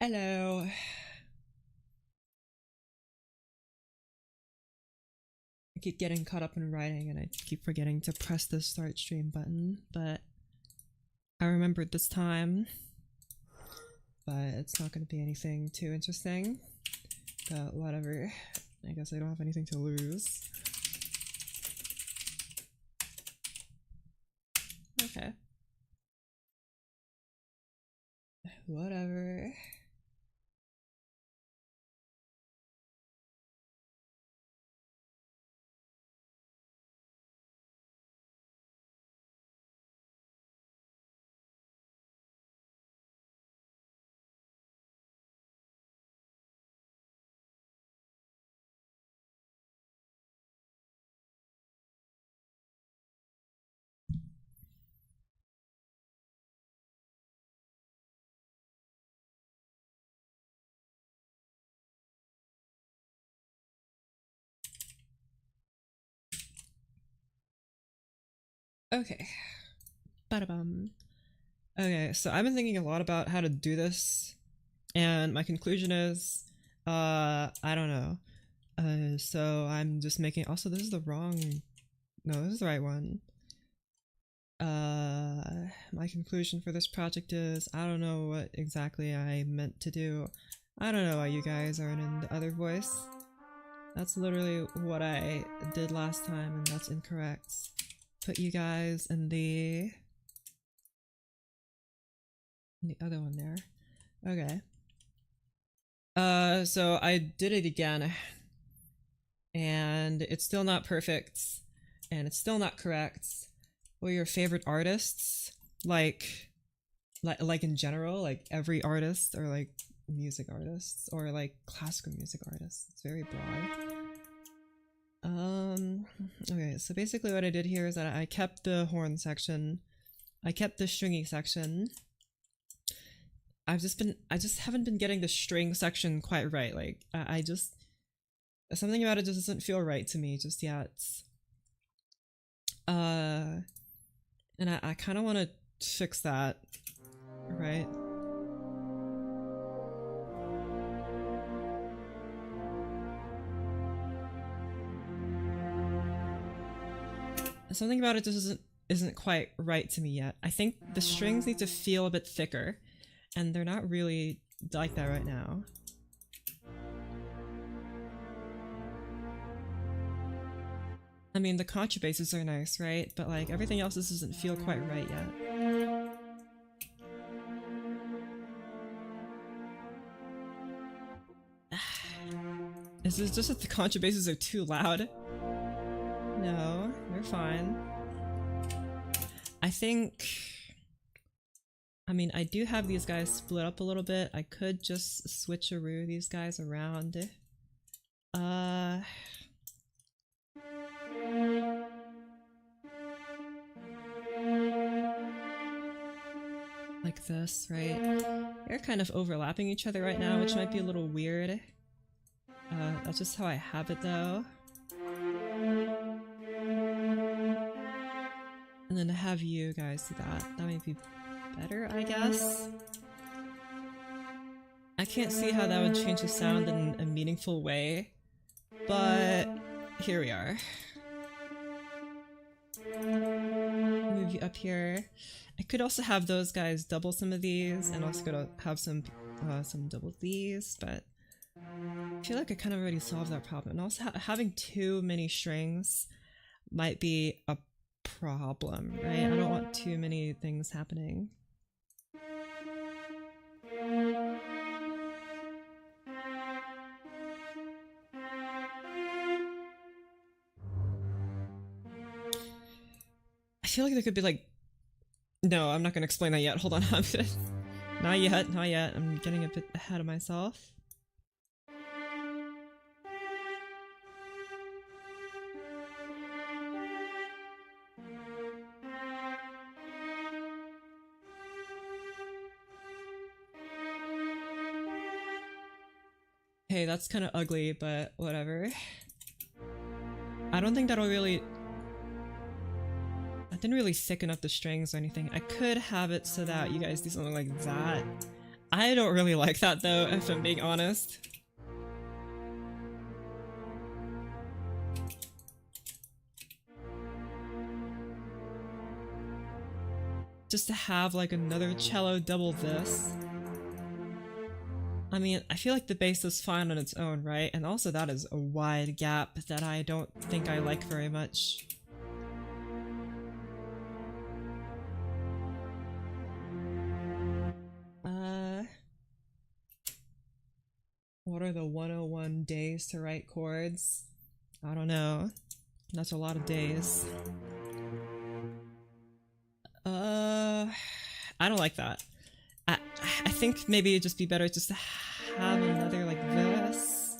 Hello. I keep getting caught up in writing and I keep forgetting to press the start stream button, but I remembered this time. But it's not going to be anything too interesting. But whatever. I guess I don't have anything to lose. Okay. Whatever. Okay. Bada-bum. Okay, so I've been thinking a lot about how to do this, and my conclusion is, I don't know. So I'm just making. Also, this is the wrong. No, this is the right one. My conclusion for this project is I don't know what exactly I meant to do. I don't know why you guys aren't in the other voice. That's literally what I did last time, and that's incorrect. Put you guys in the other one there. Okay. So I did it again, and it's still not perfect, and it's still not correct. What are your favorite artists? Like in general, like every artist, or like music artists, or like classical music artists. It's very broad. Okay, so basically what I did here is that I kept the horn section, I kept the stringy section. I just haven't been getting the string section quite right. Like I just something about it just doesn't feel right to me just yet. And I kind of want to fix that, right? Something about it just isn't quite right to me yet. I think the strings need to feel a bit thicker, and they're not really like that right now. I mean, the contrabasses are nice, right? But like everything else just doesn't feel quite right yet. Is this just that the contrabasses are too loud? No, they're fine. I think... I mean, I do have these guys split up a little bit. I could just switcheroo these guys around. Like this, right? They're kind of overlapping each other right now, which might be a little weird. That's just how I have it though. And then to have you guys do that, that might be better, I guess. I can't see how that would change the sound in a meaningful way, but here we are. Move you up here. I could also have those guys double some of these, and also go to have some double these, but I feel like I kind of already solved that problem. And also having too many strings might be a problem, right? I don't want too many things happening. I feel like there could be like... No, I'm not gonna explain that yet. Hold on, I'm just... Not yet, not yet. I'm getting a bit ahead of myself. Hey, that's kind of ugly, but whatever. I don't think that'll really... I didn't really thicken up the strings or anything. I could have it so that you guys do something like that. I don't really like that though, if I'm being honest. Just to have like another cello double this. I mean, I feel like the bass is fine on its own, right? And also that is a wide gap that I don't think I like very much. What are the 101 days to write chords? I don't know. That's a lot of days. I don't like that. I think maybe it'd just be better just to have another like this.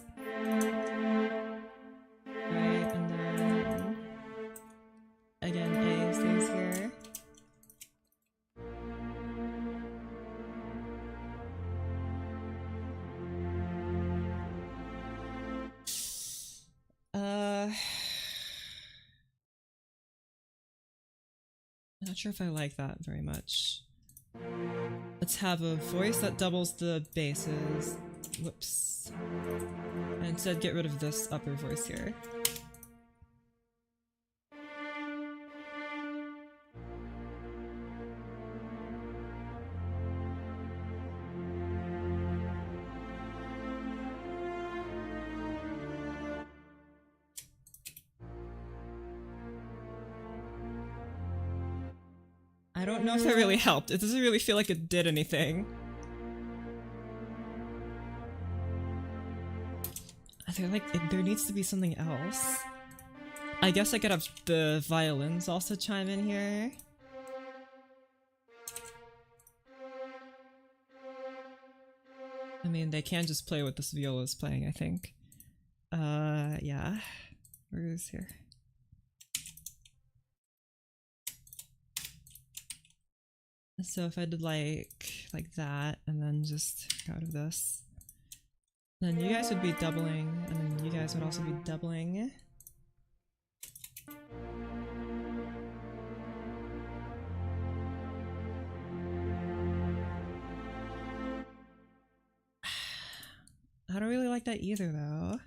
Right, and then again A stays here. I'm not sure if I like that very much. Let's have a voice that doubles the basses. Whoops. And instead get rid of this upper voice here. I don't know if that really helped. It doesn't really feel like it did anything. I feel like there needs to be something else. I guess I could have the violins also chime in here. I mean, they can just play what this viola is playing, I think. Yeah. Where is here? So if I did like that, and then just got rid of this, then you guys would be doubling, and then you guys would also be doubling. I don't really like that either, though.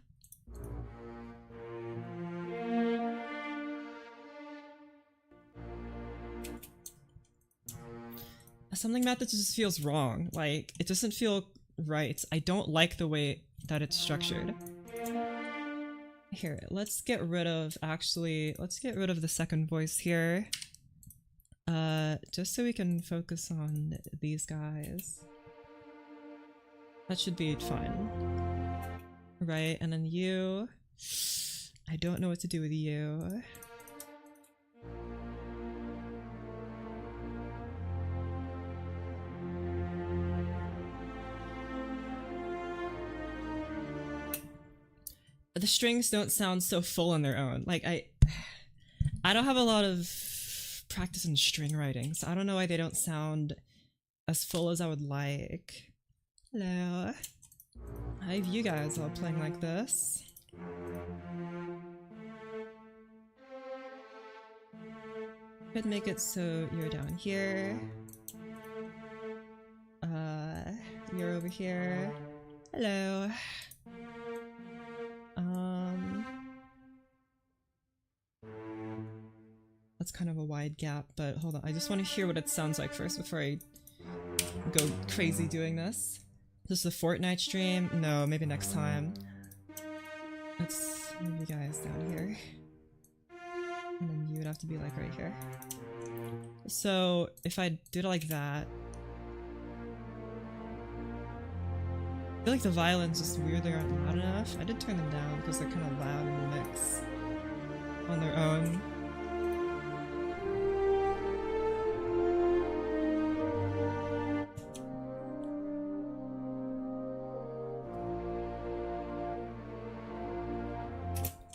Something about this just feels wrong. Like, it doesn't feel right. I don't like the way that it's structured. Here, let's get rid of, let's get rid of the second voice here. Just so we can focus on these guys. That should be fine. Right, and then you... I don't know what to do with you. The strings don't sound so full on their own. Like, I don't have a lot of practice in string writing, so I don't know why they don't sound as full as I would like. Hello. I have you guys all playing like this. Could make it so you're down here. You're over here. Hello. That's kind of a wide gap, but hold on. I just want to hear what it sounds like first before I go crazy doing this. Is this a Fortnite stream? No, maybe next time. Let's move you guys down here. And then you would have to be like right here. So if I did it like that, I feel like the violins just weirdly aren't loud enough. I did turn them down because they're kind of loud in the mix on their own.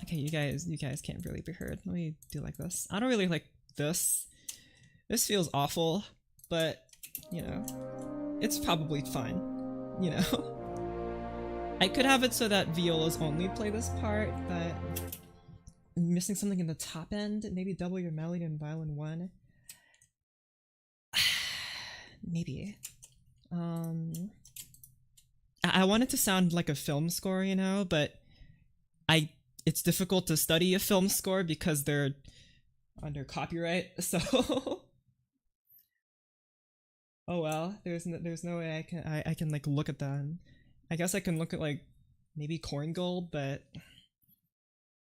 Okay, you guys can't really be heard. Let me do like this. I don't really like this. This feels awful, but you know, it's probably fine, you know? I could have it so that violas only play this part, but I'm missing something in the top end. Maybe double your melody in violin 1. Maybe. I want it to sound like a film score, you know, but I it's difficult to study a film score because they're under copyright. So oh well, there's no way I can like look at them. I guess I can look at like maybe Corn Gold, but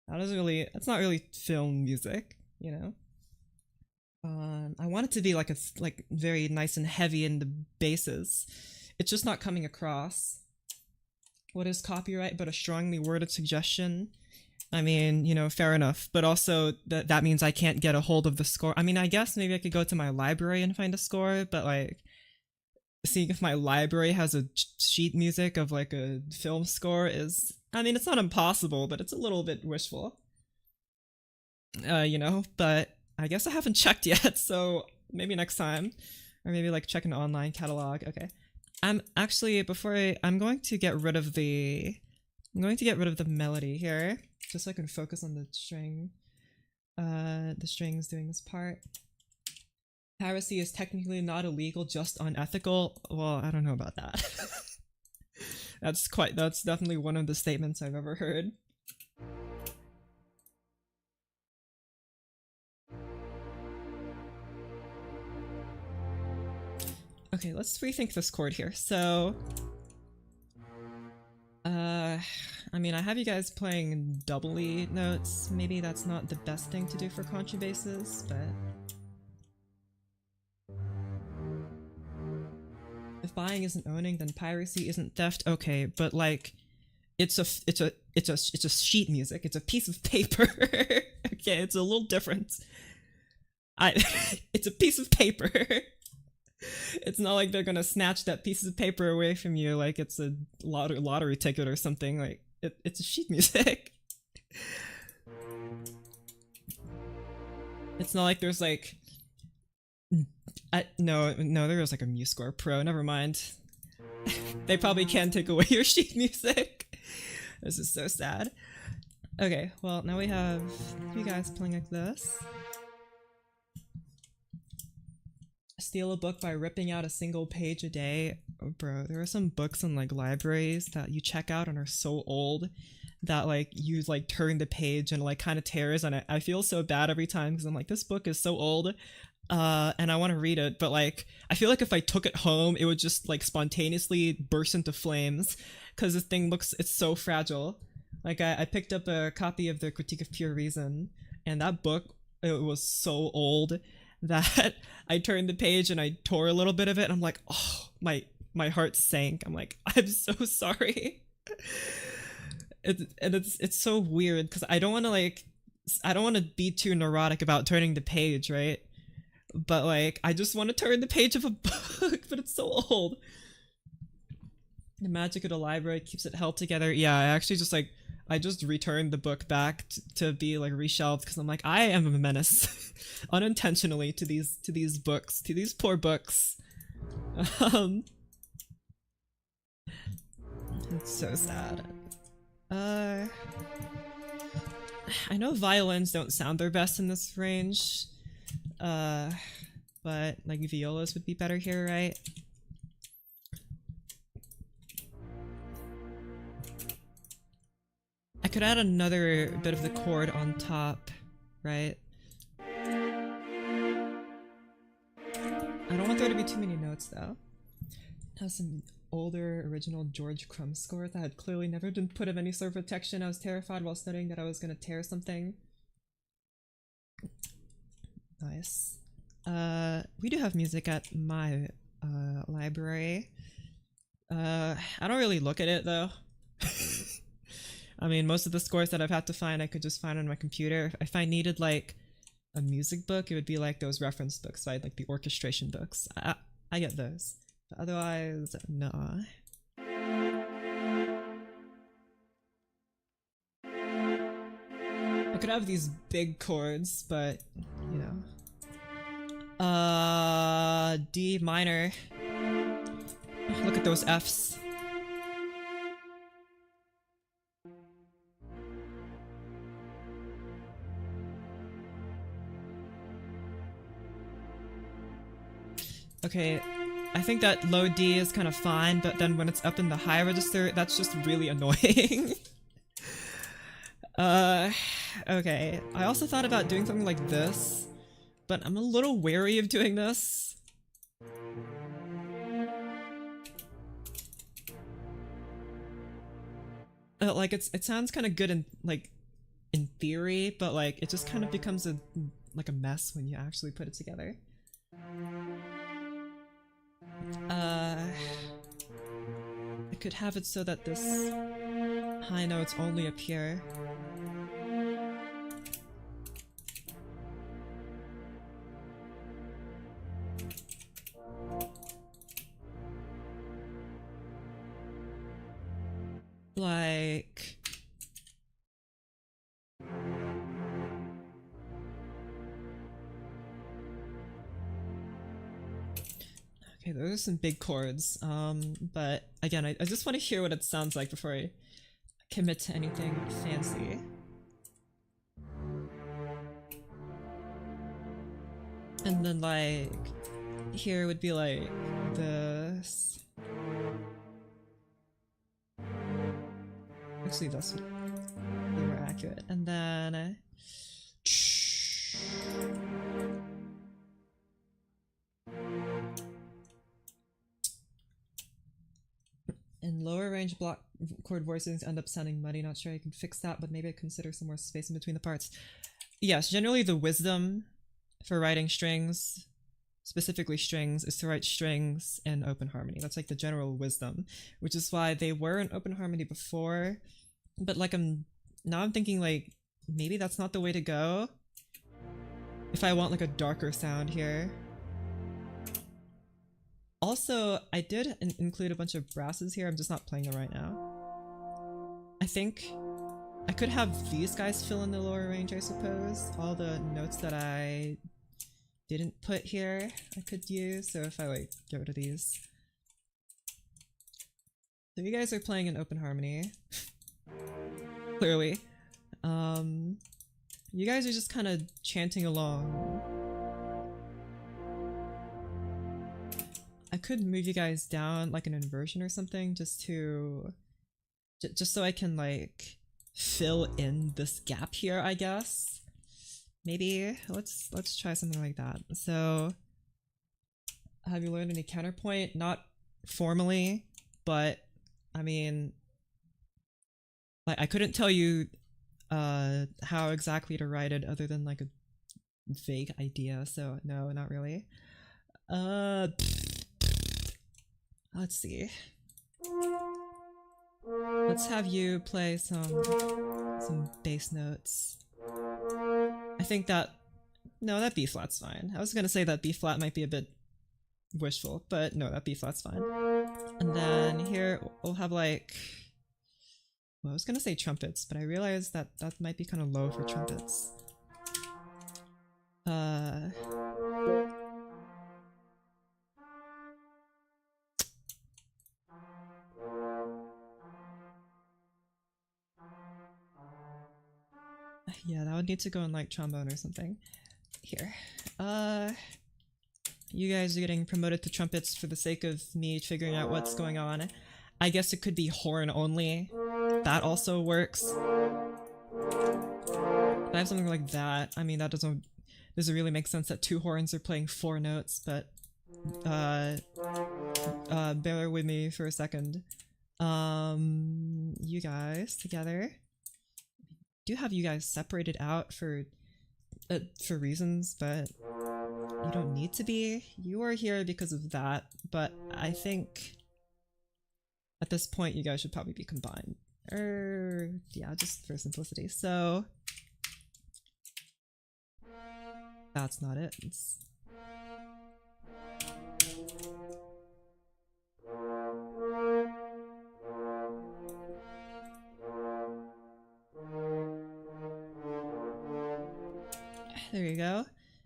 that's not really film music, you know. I want it to be like like very nice and heavy in the basses. It's just not coming across. What is copyright but a strongly worded suggestion? I mean, you know, fair enough, but also that means I can't get a hold of the score. I mean, I guess maybe I could go to my library and find a score, but like seeing if my library has a sheet music of like a film score is, I mean, it's not impossible, but it's a little bit wishful. You know, but I guess I haven't checked yet, so maybe next time. Or maybe like check an online catalog. Okay. I'm actually I'm going to get rid of the melody here, just so I can focus on the strings doing this part. Piracy is technically not illegal, just unethical. Well, I don't know about that. That's definitely one of the statements I've ever heard. Okay, let's rethink this chord here. So, I mean, I have you guys playing double E notes. Maybe that's not the best thing to do for contrabasses, but if buying isn't owning, then piracy isn't theft. Okay, but like, it's a sheet music. It's a piece of paper. Okay, it's a little different. It's a piece of paper. It's not like they're gonna snatch that piece of paper away from you like it's a lottery ticket or something. Like it's a sheet music. It's not like there's like no, there was like a MuseScore Pro. Never mind. They probably can't take away your sheet music. This is so sad. Okay, well now we have you guys playing like this. Steal a book by ripping out a single page a day. Oh, bro, there are some books in like libraries that you check out and are so old that like you like turn the page and like kind of tears, and I feel so bad every time because I'm like, this book is so old and I want to read it, but like I feel like if I took it home it would just like spontaneously burst into flames because this thing it's so fragile. Like I picked up a copy of the Critique of Pure Reason, and that book, it was so old that I turned the page and I tore a little bit of it, and I'm like, oh, my heart sank. I'm like, I'm so sorry. It's so weird because I don't want to be too neurotic about turning the page, right? But like I just want to turn the page of a book, but it's so old. The magic of the library keeps it held together. Yeah, I actually I just returned the book back to be like reshelved because I'm like, I am a menace unintentionally to these books, to these poor books. It's so sad. I know violins don't sound their best in this range, but like violas would be better here, right? I could add another bit of the chord on top, right? I don't want there to be too many notes though. Have some older original George Crumb scores that had clearly never been put of any sort of protection. I was terrified while studying that I was gonna tear something. Nice. We do have music at my library. I don't really look at it though. I mean, most of the scores that I've had to find, I could just find on my computer. If I needed like a music book, it would be like those reference books, right? Like the orchestration books. I get those. But otherwise, no. I could have these big chords, but you know. D minor. Look at those Fs. Okay, I think that low D is kind of fine, but then when it's up in the high register, that's just really annoying. Okay. I also thought about doing something like this, but I'm a little wary of doing this. Like it sounds kind of good in like in theory, but like it just kind of becomes a mess when you actually put it together. I could have it so that this high note's only up here. Like... Okay, those are some big chords, but again, I just want to hear what it sounds like before I commit to anything fancy. And then like, here would be like this. Actually, that's more accurate. And then... in lower range block chord voicings end up sounding muddy. Not sure I can fix that, but maybe I consider some more space in between the parts. Yes, generally the wisdom for writing strings, specifically strings, is to write strings in open harmony. That's like the general wisdom, which is why they were in open harmony before. But like now I'm thinking like maybe that's not the way to go. If I want like a darker sound here. Also, I did include a bunch of brasses here, I'm just not playing them right now. I think I could have these guys fill in the lower range, I suppose. All the notes that I didn't put here I could use, so if I like get rid of these. So you guys are playing in open harmony. Clearly. You guys are just kind of chanting along. I could move you guys down like an inversion or something just to... just so I can like fill in this gap here, I guess. Maybe let's try something like that. So have you learned any counterpoint? Not formally, but I mean, like I couldn't tell you how exactly to write it other than like a vague idea, so no, not really. Let's see. Let's have you play some bass notes. I think that... no, that B flat's fine. I was gonna say that B flat might be a bit wishful, but no, that B flat's fine. And then here we'll have like... well, I was gonna say trumpets, but I realized that that might be kind of low for trumpets. Yeah, that would need to go in like trombone or something. Here. You guys are getting promoted to trumpets for the sake of me figuring out what's going on. I guess it could be horn only. That also works. If I have something like that, I mean that doesn't really make sense that two horns are playing 4 notes, but bear with me for a second. You guys together. I do have you guys separated out for reasons, but you don't need to be. You are here because of that, but I think at this point you guys should probably be combined. Yeah, just for simplicity. So that's not it. There you go.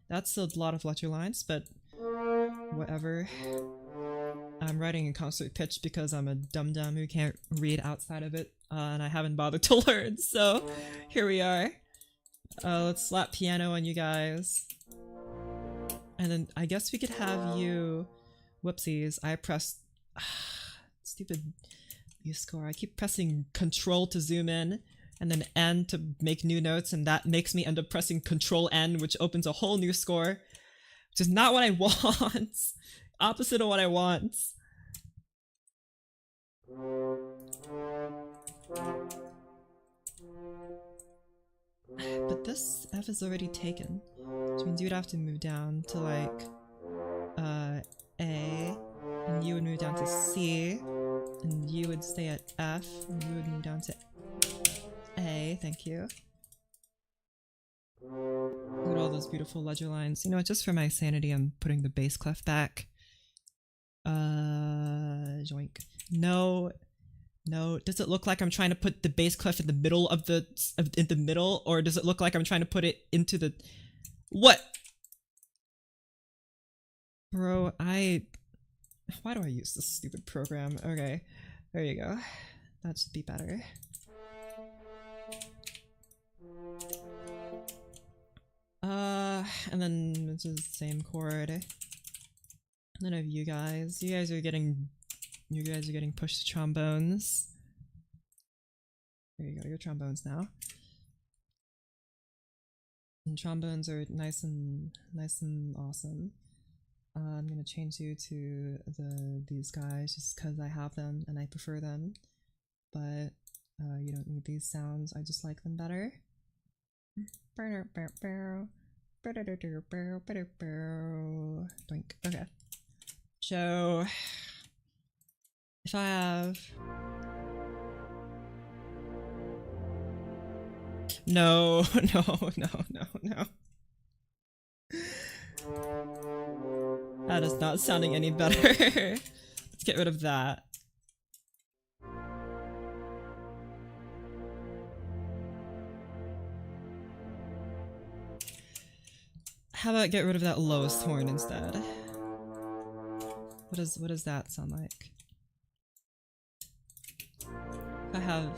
That's a lot of letter lines, but whatever. I'm writing in concert pitch because I'm a dum-dum who can't read outside of it, and I haven't bothered to learn, so here we are. Let's slap piano on you guys. And then I guess we could have you Whoopsies, I pressed stupid score. I keep pressing Control to zoom in and then N to make new notes, and that makes me end up pressing Control N, which opens a whole new score, which is not what I want. Opposite of what I want. But this F is already taken, which means you'd have to move down to like A, and you would move down to C, and you would stay at F, and you would move down to A. Thank you. Look at all those beautiful ledger lines. You know what, just for my sanity, I'm putting the bass clef back. Joink. No. No. Does it look like I'm trying to put the bass clef in the middle of in the middle, or does it look like I'm trying to put it into the... What? Bro, why do I use this stupid program? Okay, there you go. That should be better. And then it's the same chord. And then I have you guys. You guys are getting pushed to trombones. There you go, your trombones now. And trombones are nice and awesome. I'm gonna change you to these guys just because I have them and I prefer them. But you don't need these sounds. I just like them better. Doink. Okay. So if I have... No. That is not sounding any better. Let's get rid of that. How about get rid of that lowest horn instead? What does that sound like? I have...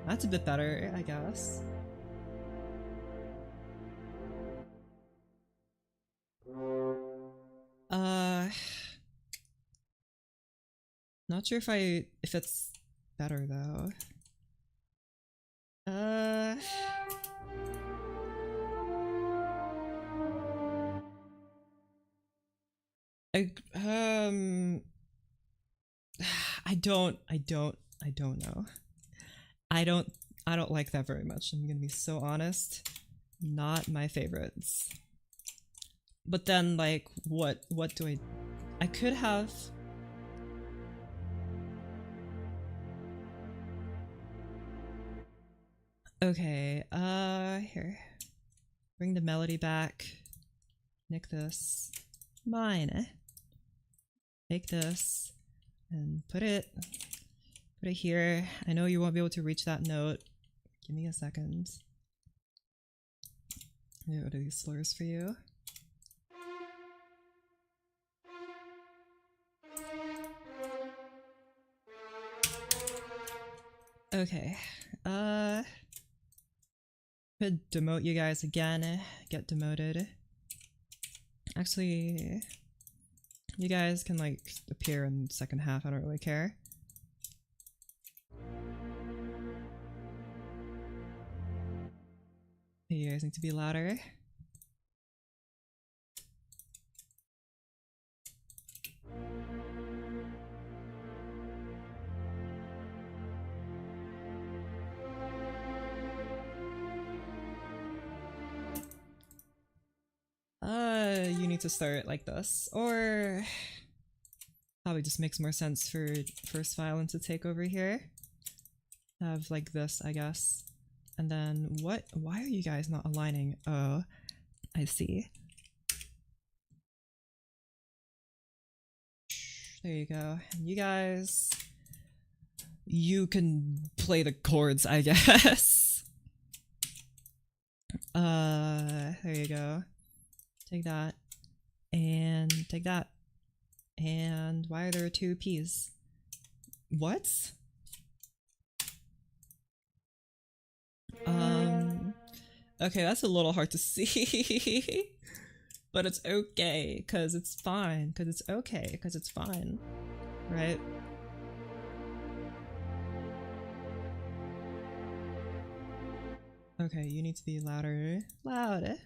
That's a bit better, I guess. Not sure if it's better though. I don't know. I don't like that very much. I'm gonna be so honest. Not my favorites. But then, like, what do I could have... Okay, here. Bring the melody back. Nick this. Mine. Take this and put it here. I know you won't be able to reach that note. Give me a second. What are these slurs for you? Okay. Could demote you guys again. Get demoted. Actually, you guys can like appear in the second half. I don't really care. You guys need to be louder. You need to start like this, or probably just makes more sense for first violin to take over here. Have like this, I guess. And then what? Why are you guys not aligning? Oh, I see. There you go. And you guys, you can play the chords, I guess. There you go. Take that. And take that. And why are there 2 P's? What? Okay, that's a little hard to see. But it's okay, because it's fine, because it's okay, because it's fine, right? Okay, you need to be louder. Louder.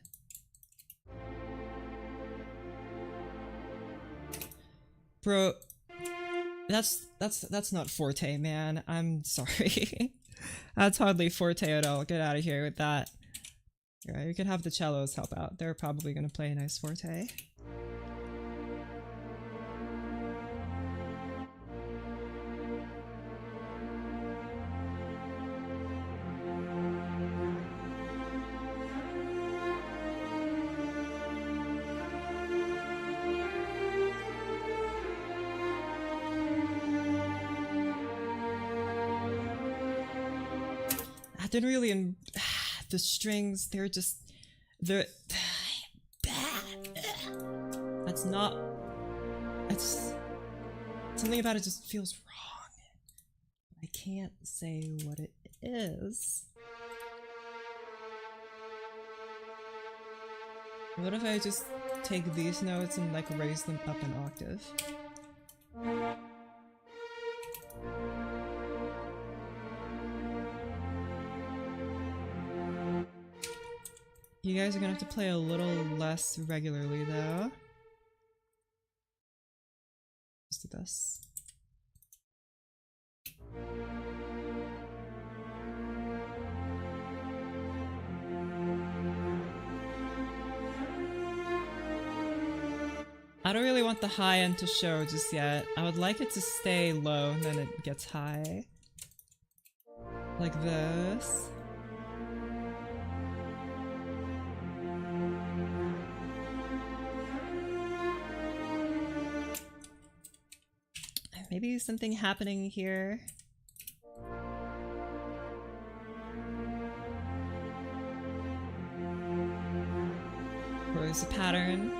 Bro, that's not forte, man. I'm sorry. That's hardly forte at all. Get out of here with that. Yeah, you could have the cellos help out. They're probably gonna play a nice forte. I didn't really the strings, they're just they're that's not it's something about it just feels wrong. I can't say what it is. What if I just take these notes and like raise them up an octave? You guys are gonna have to play a little less regularly though. Let's do this. I don't really want the high end to show just yet. I would like it to stay low and then it gets high. Like this. Maybe something happening here. Or there's a pattern.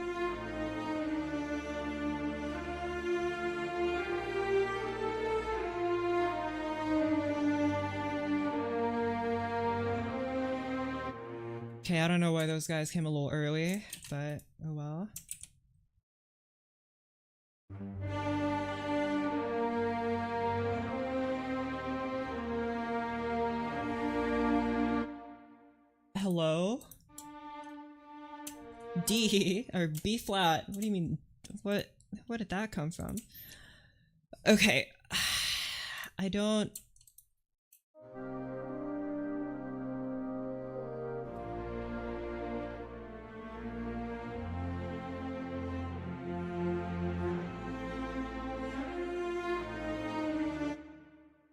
Okay, I don't know why those guys came a little early, but oh well. Hello? D or B flat. What do you mean? Where did that come from? Okay. I don't.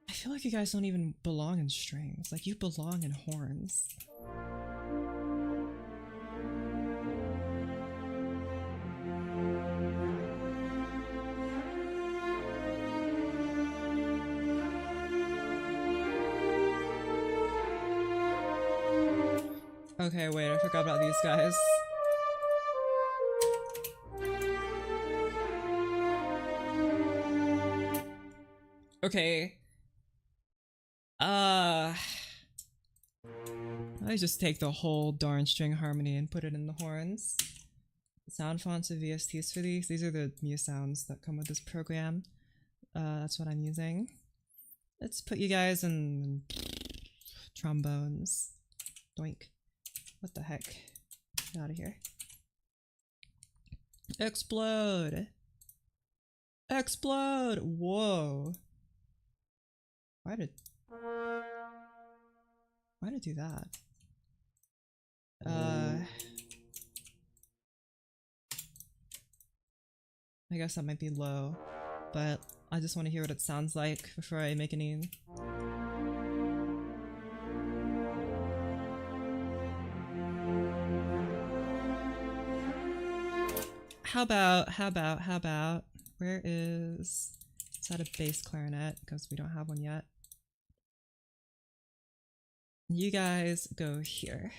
I feel like you guys don't even belong in strings. Like, you belong in horns. Okay, wait, I forgot about these guys. Okay. I just take the whole darn string harmony and put it in the horns. Sound fonts of VSTs for these. These are the Muse sounds that come with this program. That's what I'm using. Let's put you guys in trombones. Doink. What the heck? Get out of here. Explode! Explode! Whoa. Why did it do that? I guess that might be low, but I just want to hear what it sounds like before I make any. How about, where is that a bass clarinet? Because we don't have one yet. You guys go here.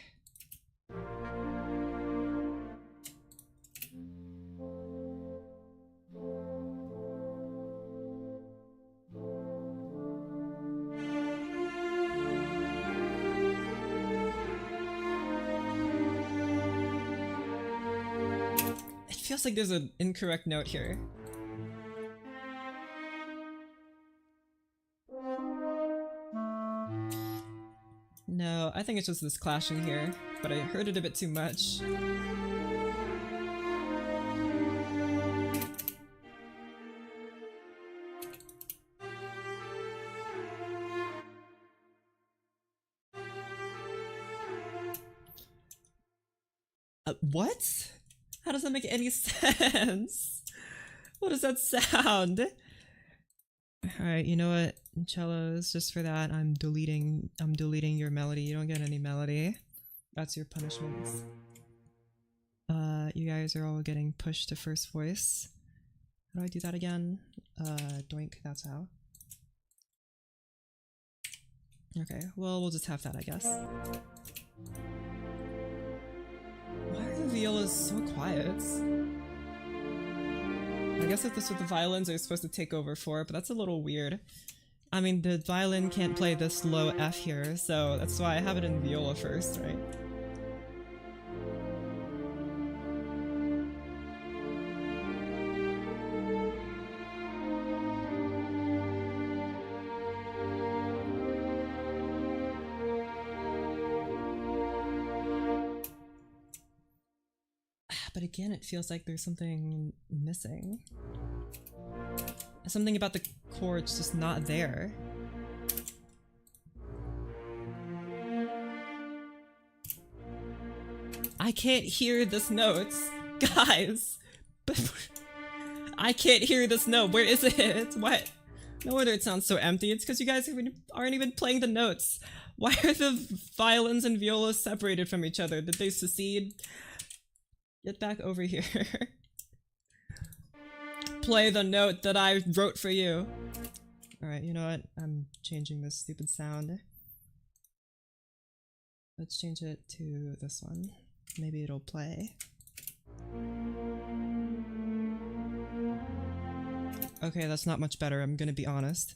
feels like there's an incorrect note here. No, I think it's just this clashing here, but I heard it a bit too much. What? How does that make any sense? What does that sound? Alright, you know what? Cellos, just for that, I'm deleting your melody. You don't get any melody. That's your punishments. You guys are all getting pushed to first voice. How do I do that again? Doink, that's how. Okay, well, we'll just have that, I guess. Why are the violas so quiet? I guess if this what the violins are supposed to take over for, but that's a little weird. I mean, the violin can't play this low F here, so that's why I have it in viola first, right? But again, it feels like there's something missing. Something about the chords just not there. I can't hear this note. Guys! I can't hear this note. Where is it? What? No wonder it sounds so empty. It's because you guys aren't even playing the notes. Why are the violins and violas separated from each other? Did they secede? Get back over here. Play the note that I wrote for you. Alright, you know what? I'm changing this stupid sound. Let's change it to this one. Maybe it'll play. Okay, that's not much better, I'm gonna be honest.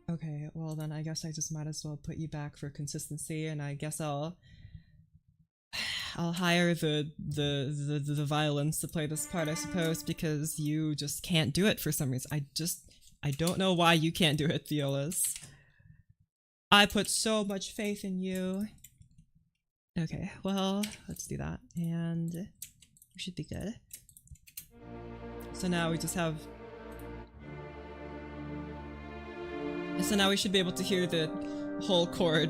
Okay, well then I guess I just might as well put you back for consistency, and I guess I'll hire the violins to play this part, I suppose, because you just can't do it for some reason. I don't know why you can't do it, violas. I put so much faith in you. Okay, well, let's do that, and we should be good. So now we just have... So now we should be able to hear the whole chord.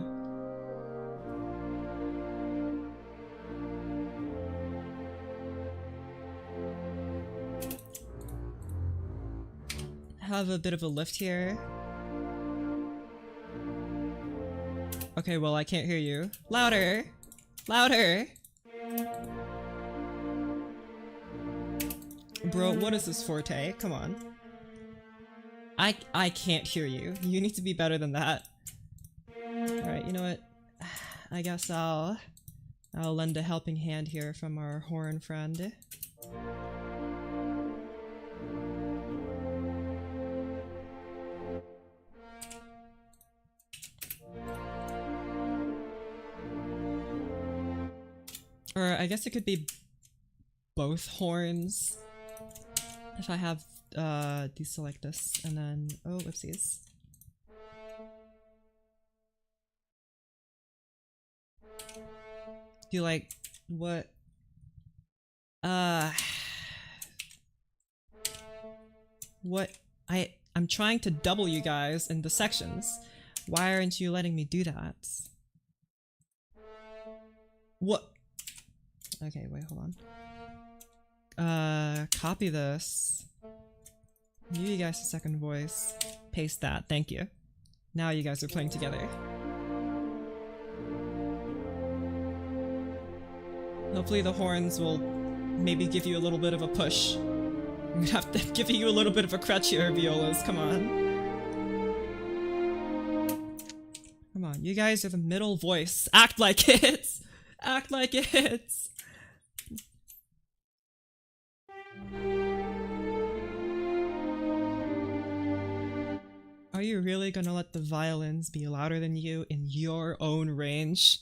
Have a bit of a lift here. Okay, well, I can't hear you. Louder! Louder! Bro, what is this forte? Come on. I can't hear you. You need to be better than that. Alright, you know what? I guess I'll lend a helping hand here from our horn friend. Or I guess it could be both horns. If I have deselect this and then oh whoopsies. Do you like what what I'm trying to double you guys in the sections. Why aren't you letting me do that? What? Okay, wait, hold on. Copy this. Give you guys a second voice. Paste that, thank you. Now you guys are playing together. Hopefully the horns will maybe give you a little bit of a push. I'm gonna have to give you a little bit of a crutch here, violas, come on. Come on, you guys are the middle voice. Act like it! Act like it! Are you really gonna let the violins be louder than you in your own range?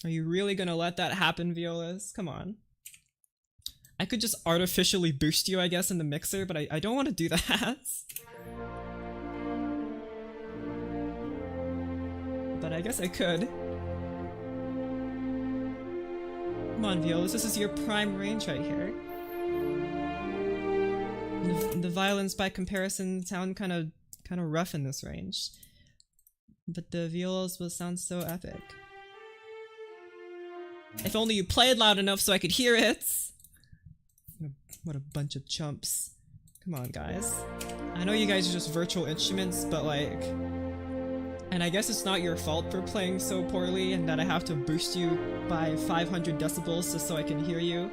Are you really gonna let that happen, violas? Come on. I could just artificially boost you, I guess, in the mixer, but I don't want to do that. But I guess I could. Come on, violas, this is your prime range right here. The violins, by comparison, sound kind of rough in this range, but the violas will sound so epic. If only you played loud enough so I could hear it. What a bunch of chumps. Come on, guys. I know you guys are just virtual instruments, but like... And I guess it's not your fault for playing so poorly and that I have to boost you by 500 decibels just so I can hear you.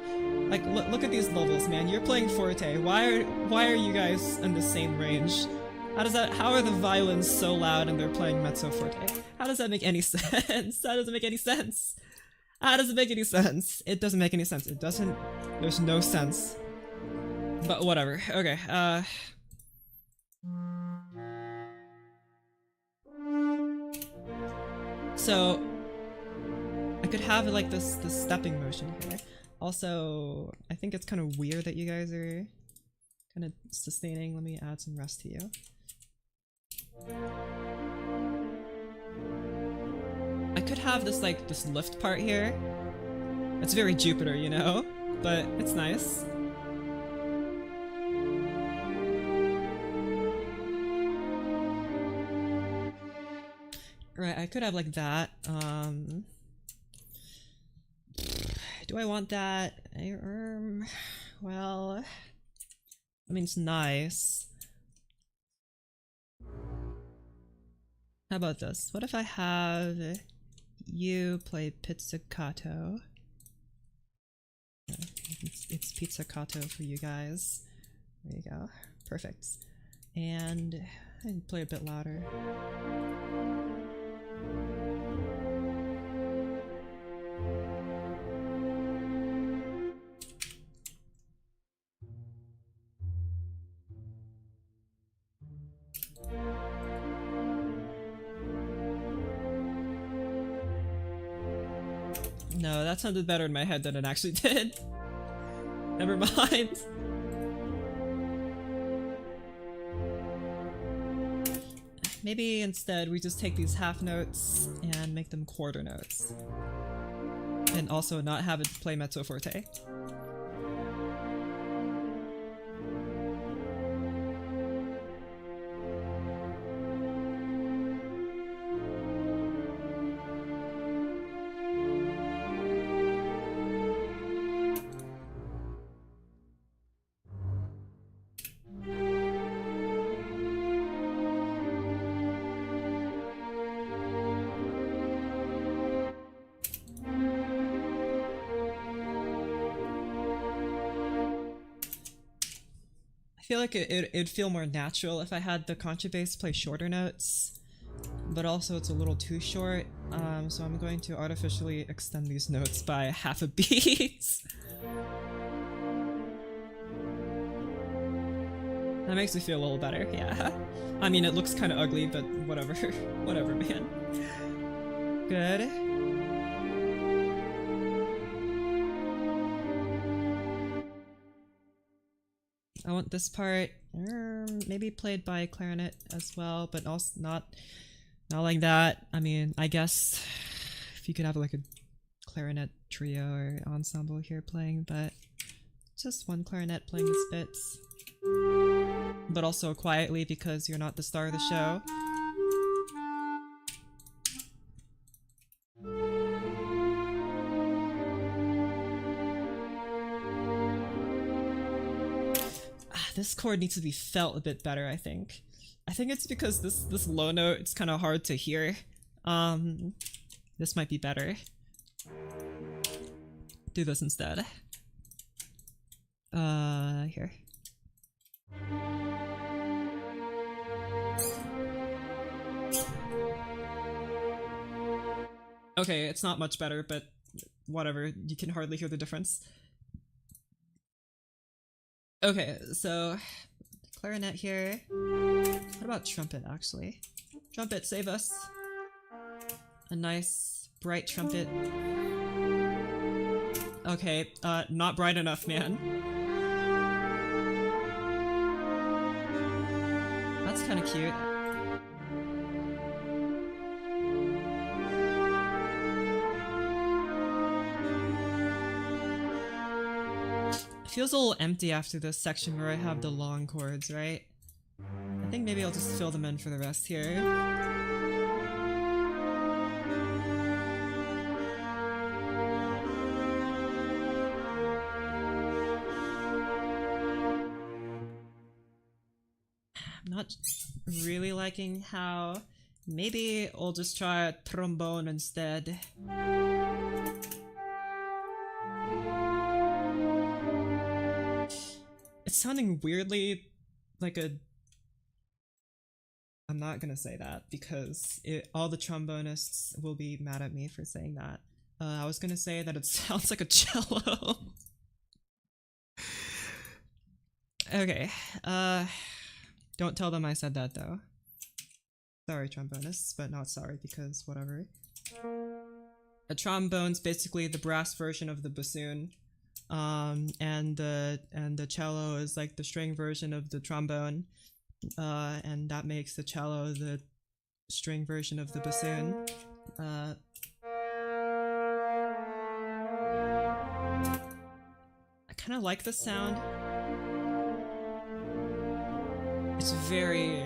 Like, look at these levels, man. You're playing forte. Why are you guys in the same range? How are the violins so loud and they're playing mezzo forte? How does that make any sense? That doesn't make any sense. How does it make any sense? It doesn't make any sense. It doesn't... There's no sense. But whatever. Okay, so... I could have like this stepping motion here. Also, I think it's kind of weird that you guys are kind of sustaining. Let me add some rest to you. I could have this like this lift part here. It's very Jupiter, you know? But it's nice. Right, I could have like that. Do I want that? Well, I mean, it's nice. How about this? What if I have you play pizzicato? It's pizzicato for you guys. There you go. Perfect. And I play a bit louder. No, that sounded better in my head than it actually did. Never mind. Maybe instead we just take these half notes and make them quarter notes. And also not have it play mezzo forte. I feel like it'd feel more natural if I had the contrabass play shorter notes, but also it's a little too short, so I'm going to artificially extend these notes by half a beat. That makes me feel a little better, yeah. I mean, it looks kind of ugly, but whatever. Whatever, man. Good. I want this part maybe played by clarinet as well, but also not like that. I mean, I guess if you could have like a clarinet trio or ensemble here playing, but just one clarinet playing the spits. But also quietly because you're not the star of the show. This chord needs to be felt a bit better, I think. I think it's because this low note, it's kind of hard to hear. This might be better. Do this instead. Here. Okay, it's not much better, but whatever, you can hardly hear the difference. Okay, so clarinet here. What about trumpet, actually? Trumpet, save us. A nice, bright trumpet. Okay, not bright enough, man. That's kind of cute. It feels a little empty after this section where I have the long chords, right? I think maybe I'll just fill them in for the rest here. I'm not really liking how maybe I'll just try a trombone instead. It's sounding weirdly like a... I'm not gonna say that because all the trombonists will be mad at me for saying that. I was gonna say that it sounds like a cello. Okay, don't tell them I said that though. Sorry, trombonists, but not sorry because whatever. A trombone's basically the brass version of the bassoon, and the cello is like the string version of the trombone, and that makes the cello the string version of the bassoon. I kind of like the sound. It's very...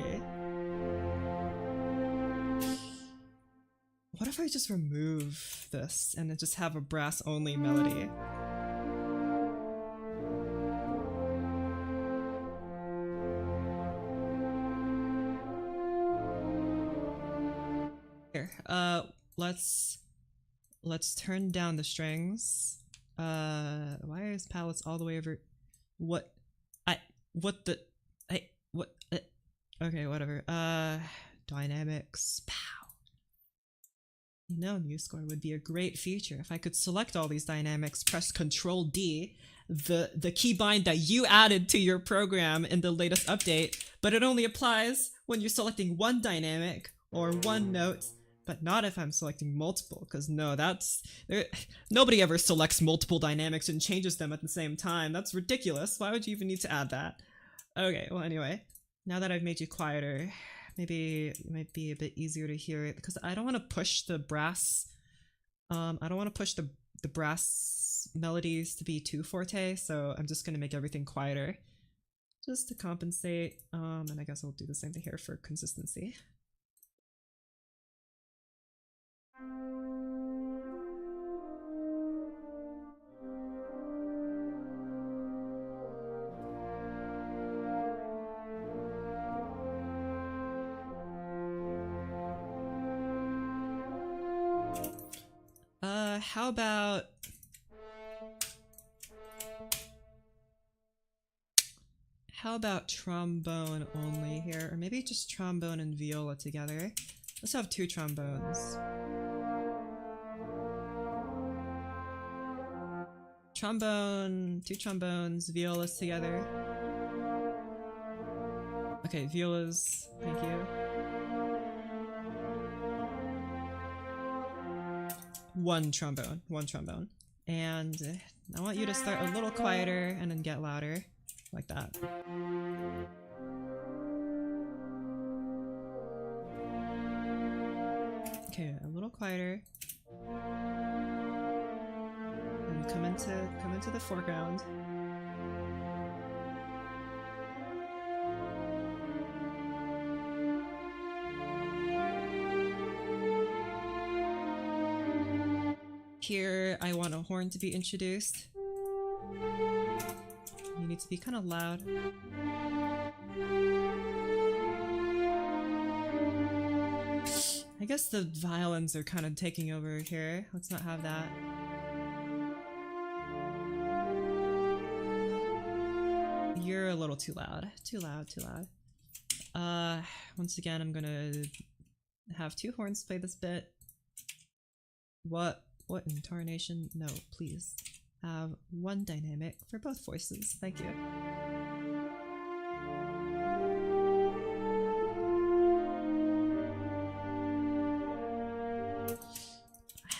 What if I just remove this and then just have a brass-only melody? Here, let's turn down the strings. Why are his palettes all the way over? Okay, whatever. Dynamics. Pow. You know, MuseScore would be a great feature if I could select all these dynamics, press Control D, the keybind that you added to your program in the latest update, but it only applies when you're selecting one dynamic or one note, but not if I'm selecting multiple, because no, nobody ever selects multiple dynamics and changes them at the same time. That's ridiculous. Why would you even need to add that? Okay, well anyway, now that I've made you quieter, maybe it might be a bit easier to hear it, because I don't want to push the brass, I don't want to push the brass melodies to be too forte, so I'm just going to make everything quieter, just to compensate, and I guess I'll do the same thing here for consistency. How about trombone only here, or maybe just trombone and viola together? Let's have two trombones. Two trombones, violas together. Okay, violas, thank you. One trombone. And I want you to start a little quieter and then get louder, like that. Okay, a little quieter. And come into the foreground. Here, I want a horn to be introduced. You need to be kind of loud. I guess the violins are kind of taking over here. Let's not have that. You're a little too loud. Too loud. Once again, I'm gonna have two horns play this bit. What intonation? No, please. Have one dynamic for both voices. Thank you.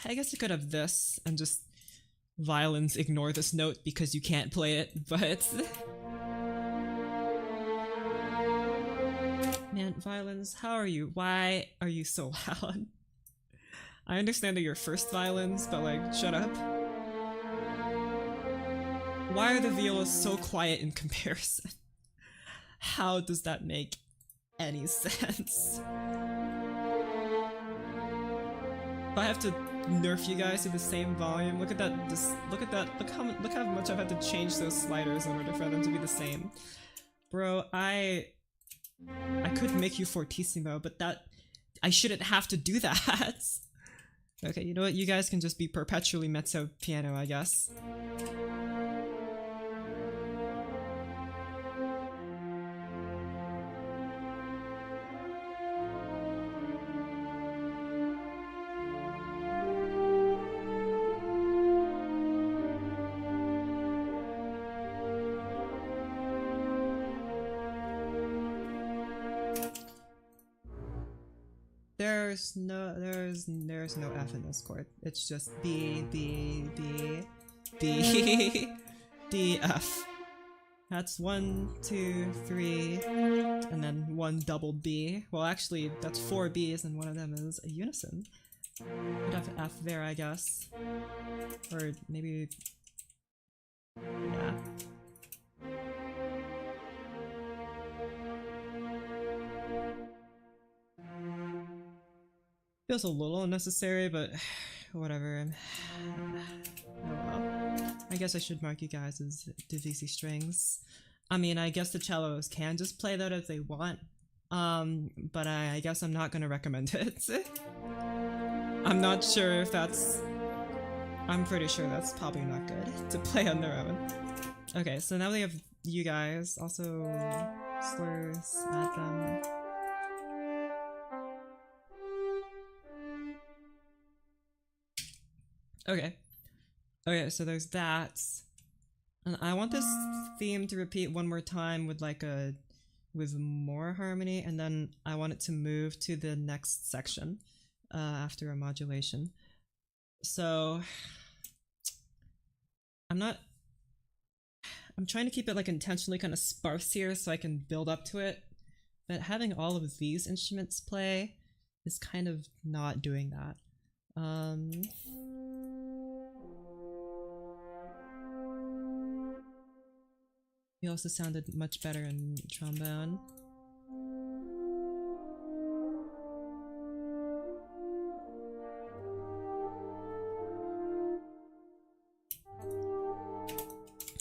I guess you could have this and just violins ignore this note because you can't play it, but man, violins, how are you? Why are you so loud? I understand that you're first violins, but like, shut up. Why are the violas so quiet in comparison? How does that make any sense? If I have to nerf you guys to the same volume, look at that, look how much I've had to change those sliders in order for them to be the same. Bro, I could make you fortissimo, but I shouldn't have to do that. Okay, you know what, you guys can just be perpetually mezzo piano, I guess. There's no F in this chord. It's just B, B, B, D, D, F. That's 1, 2, 3, and then 1 double B. Well, actually, that's 4 Bs, and one of them is a unison. I'd have F there, I guess. Or maybe... yeah. Feels a little unnecessary, but whatever. Oh well. I guess I should mark you guys as divisi strings. I mean, I guess the cellos can just play that if they want, but I guess I'm not gonna recommend it. I'm not sure if that's... I'm pretty sure that's probably not good to play on their own. Okay, so now we have you guys. Also, slurs, add them. Okay. Okay, so there's that. And I want this theme to repeat one more time with like with more harmony, and then I want it to move to the next section after a modulation. So I'm trying to keep it like intentionally kind of sparse here so I can build up to it, but having all of these instruments play is kind of not doing that. He also sounded much better in trombone.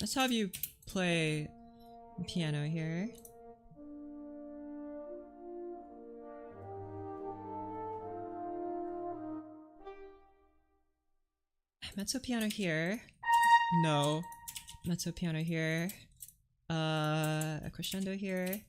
Let's have you play piano here. Mezzo piano here. No. Mezzo piano here. A crescendo here.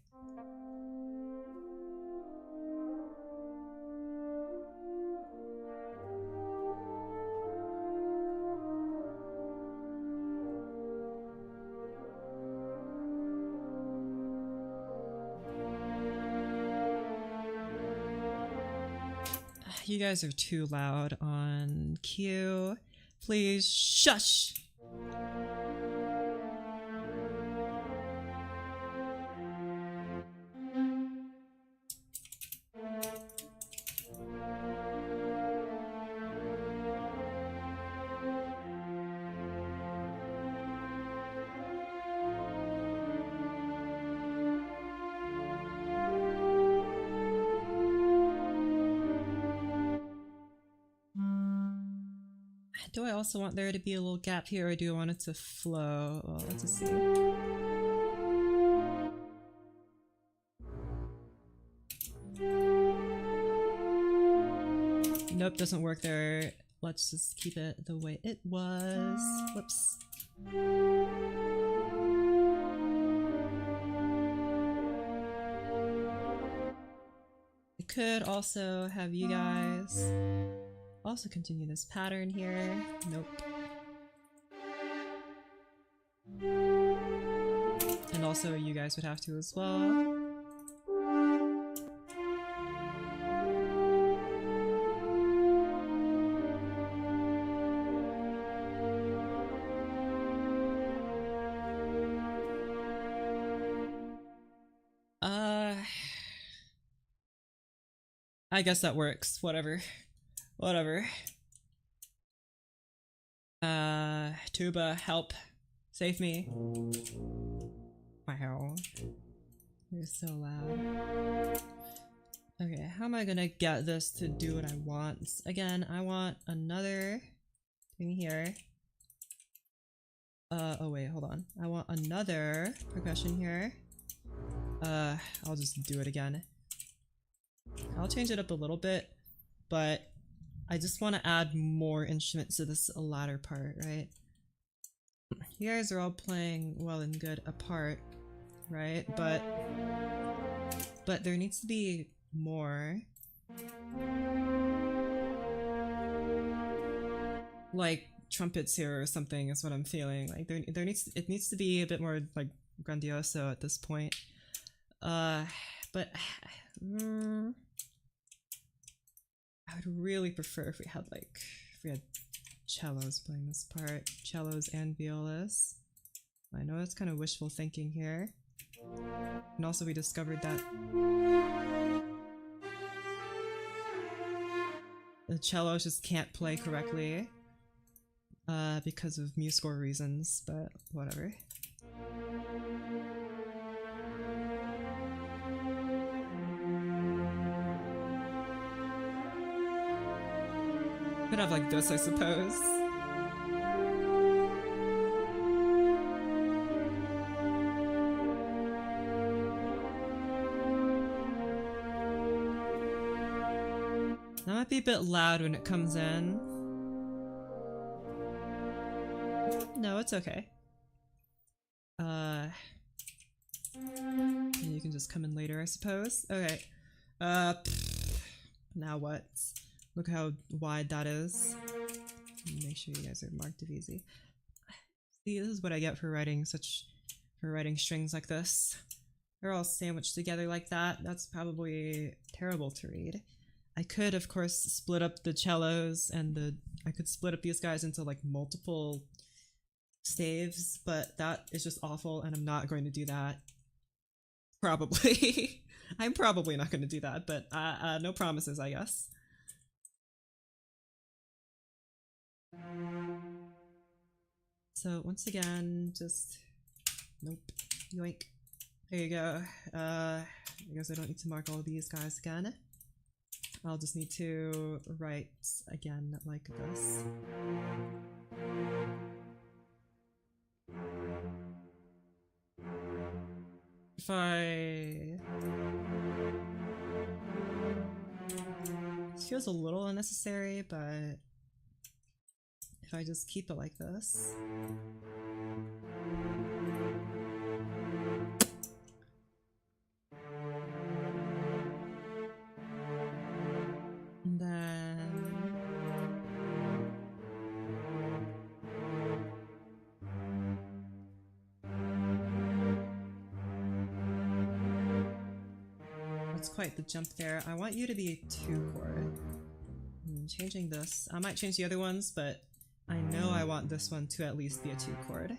You guys are too loud on cue. Please shush! Do I also want there to be a little gap here, or do I want it to flow? Well, let's just see. Nope, doesn't work there. Let's just keep it the way it was. Whoops. I could also have you guys also continue this pattern here. Nope. And also you guys would have to as well. I guess that works. Whatever. Whatever. Tuba, help. Save me. Wow. You're so loud. Okay, how am I gonna get this to do what I want? Again, I want another thing here. Oh wait, hold on. I want another percussion here. I'll just do it again. I'll change it up a little bit, but I just want to add more instruments to this latter part, right? You guys are all playing well and good apart, right? But there needs to be more. Like trumpets here or something is what I'm feeling. Like it needs to be a bit more like grandioso at this point. But I would really prefer if we had cellos playing this part. Cellos and violas. I know it's kind of wishful thinking here. And also we discovered that the cellos just can't play correctly because of MuseScore reasons, but whatever. Could have like this, I suppose. That might be a bit loud when it comes in. No, it's okay. You can just come in later, I suppose. Okay. Now what? Look how wide that is. Make sure you guys are marked of easy. See, this is what I get for writing strings like this. They're all sandwiched together like that. That's probably terrible to read. I could, of course, split up the cellos and I could split up these guys into like multiple staves, but that is just awful and I'm not going to do that. Probably. I'm probably not going to do that, but no promises, I guess. So once again, just nope, yoink. There you go. I guess I don't need to mark all these guys again. I'll just need to write again like this. If I... This feels a little unnecessary, but if I just keep it like this. And then... That's quite the jump there. I want you to be a 2-chord. I'm changing this. I might change the other ones, but I know I want this one to at least be a 2-chord.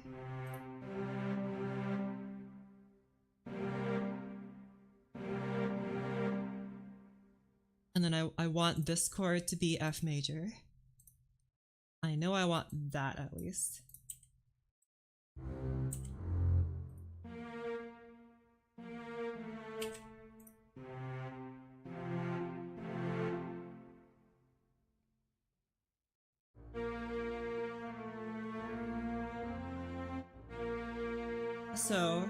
And then I want this chord to be F major. I know I want that at least. So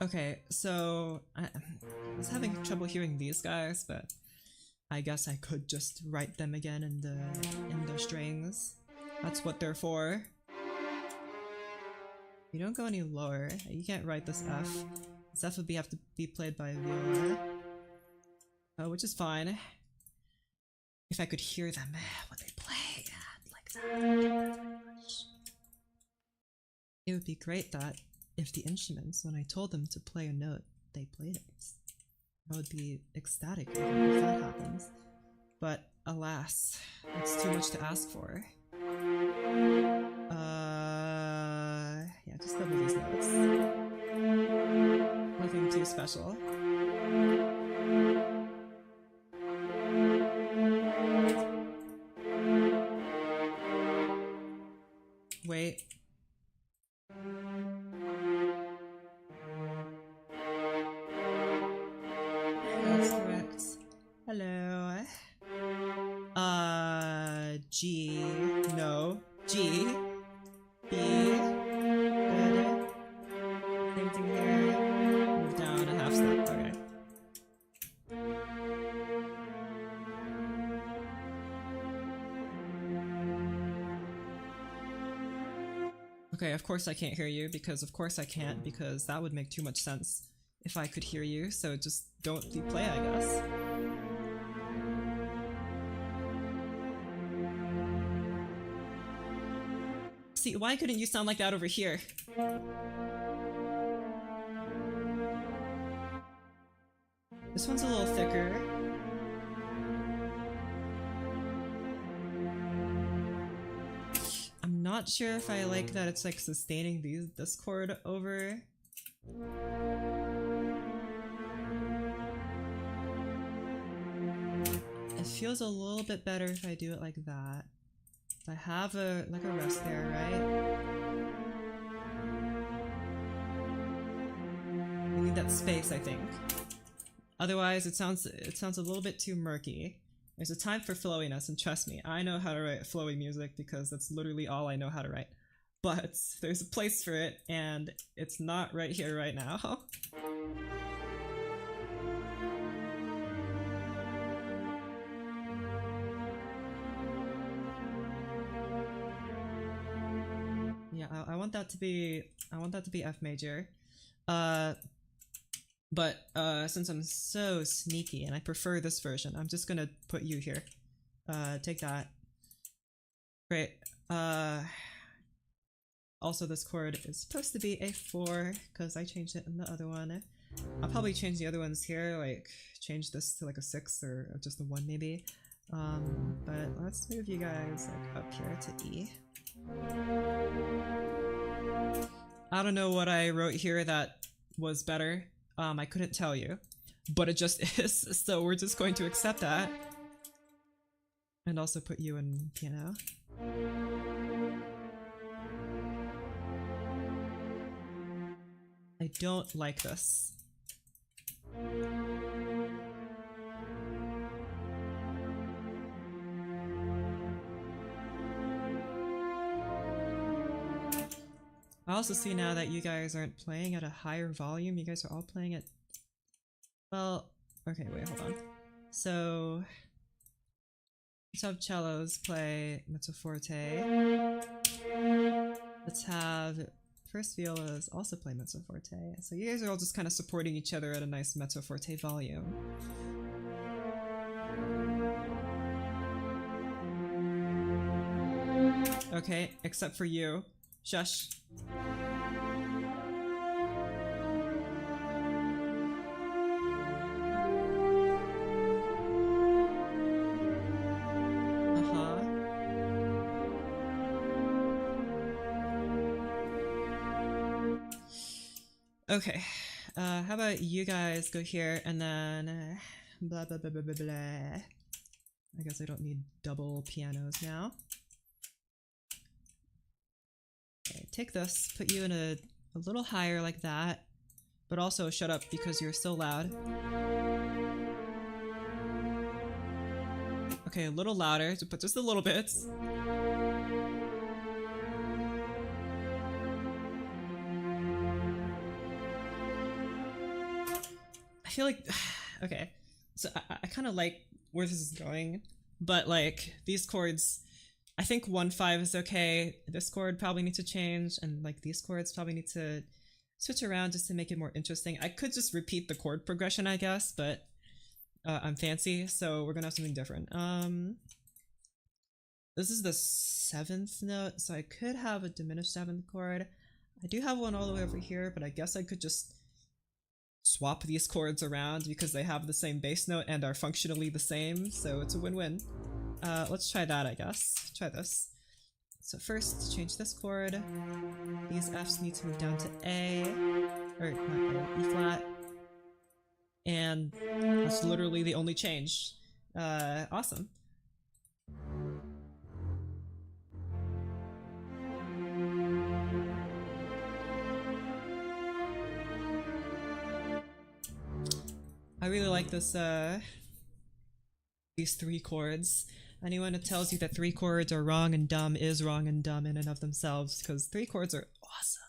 okay, so I was having trouble hearing these guys, but I guess I could just write them again in the strings. That's what they're for. You don't go any lower. You can't write this F. This F would have to be played by a viola. Which is fine. If I could hear them, what they play, like that. It would be great that if the instruments, when I told them to play a note, they played it. I would be ecstatic if that happens. But alas, it's too much to ask for. Yeah, just double these notes. Nothing too special. Wait. That's correct. Hello. G. No. G. B. Good. Same thing here. Move down a half step. Okay. Okay, of course I can't hear you, because of course I can't, because that would make too much sense if I could hear you, so just don't play, I guess. See, why couldn't you sound like that over here? This one's a little thicker. I'm not sure if I like that it's like sustaining this chord over. It feels a little bit better if I do it like that. I have a rest there, right? We need that space, I think. Otherwise, it sounds a little bit too murky. There's a time for flowiness, and trust me, I know how to write flowy music because that's literally all I know how to write. But there's a place for it, and it's not right here, right now. Yeah, I want that to be F major. But since I'm so sneaky and I prefer this version, I'm just gonna put you here. Take that. Great. Also, this chord is supposed to be a 4 because I changed it in the other one. I'll probably change the other ones here, like change this to like a 6 or just a 1 maybe. But let's move you guys like up here to E. I don't know what I wrote here that was better. I couldn't tell you, but it just is, so we're just going to accept that. And also put you in piano. I don't like this. I also see now that you guys aren't playing at a higher volume, you guys are all playing at... Well, okay, wait, hold on. So... let's have cellos play mezzo forte. Let's have first violas also play mezzo forte. So you guys are all just kind of supporting each other at a nice mezzo forte volume. Okay, except for you. Shush. Okay, how about you guys go here and then blah blah blah blah blah blah. I guess I don't need double pianos now. Okay, take this, put you in a little higher like that, but also shut up because you're so loud. Okay, a little louder, but just a little bit. I feel like, okay, so I kind of like where this is going, but like these chords, I think 1-5 is okay. This chord probably needs to change, and like these chords probably need to switch around just to make it more interesting. I could just repeat the chord progression, I guess, but I'm fancy, so we're gonna have something different. This is the 7th note, so I could have a diminished 7th chord. I do have one all the way over here, but I guess I could just swap these chords around because they have the same bass note and are functionally the same, so it's a win-win. let's try that, I guess. Try this. So first, change this chord. These Fs need to move down to A, or not A, E flat. And that's literally the only change. Awesome. I really like this, these 3 chords. Anyone who tells you that 3 chords are wrong and dumb is wrong and dumb in and of themselves, because 3 chords are awesome.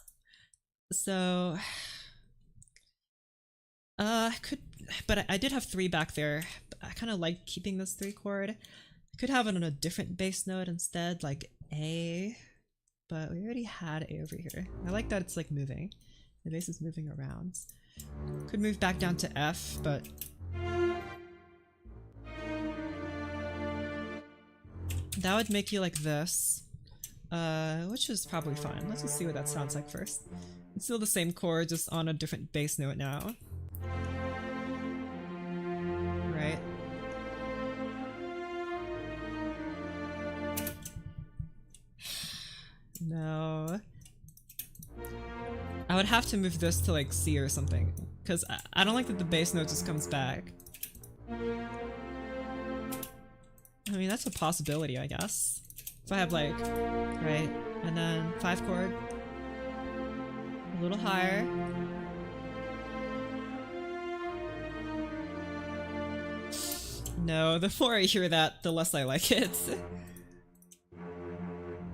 So, but I did have 3 back there. I kind of like keeping this 3 chord. I could have it on a different bass note instead, like A, but we already had A over here. I like that it's like moving. The bass is moving around. Could move back down to F, but that would make you like this, which is probably fine. Let's just see what that sounds like first. It's still the same chord, just on a different bass note now. Right? No. I would have to move this to like C or something, because I don't like that the bass note just comes back. I mean, that's a possibility, I guess. If I have like, right, and then 5 chord, a little higher. No, the more I hear that, the less I like it.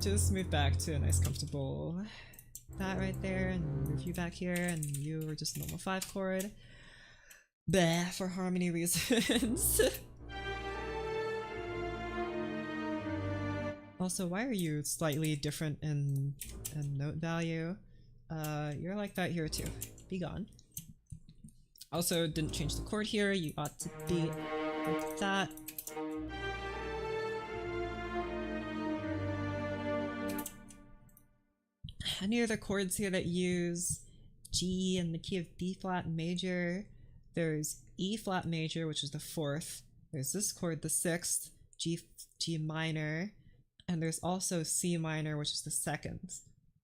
Just move back to a nice comfortable that right there, and move you back here, and you were just normal 5 chord. Bleh, for harmony reasons. Also, why are you slightly different in note value? You're like that here too. Be gone. Also, didn't change the chord here. You ought to be like that. Any other chords here that use G in the key of B flat major? There's E flat major, which is the 4th. There's this chord, the 6th, G minor, and there's also C minor, which is the 2nd.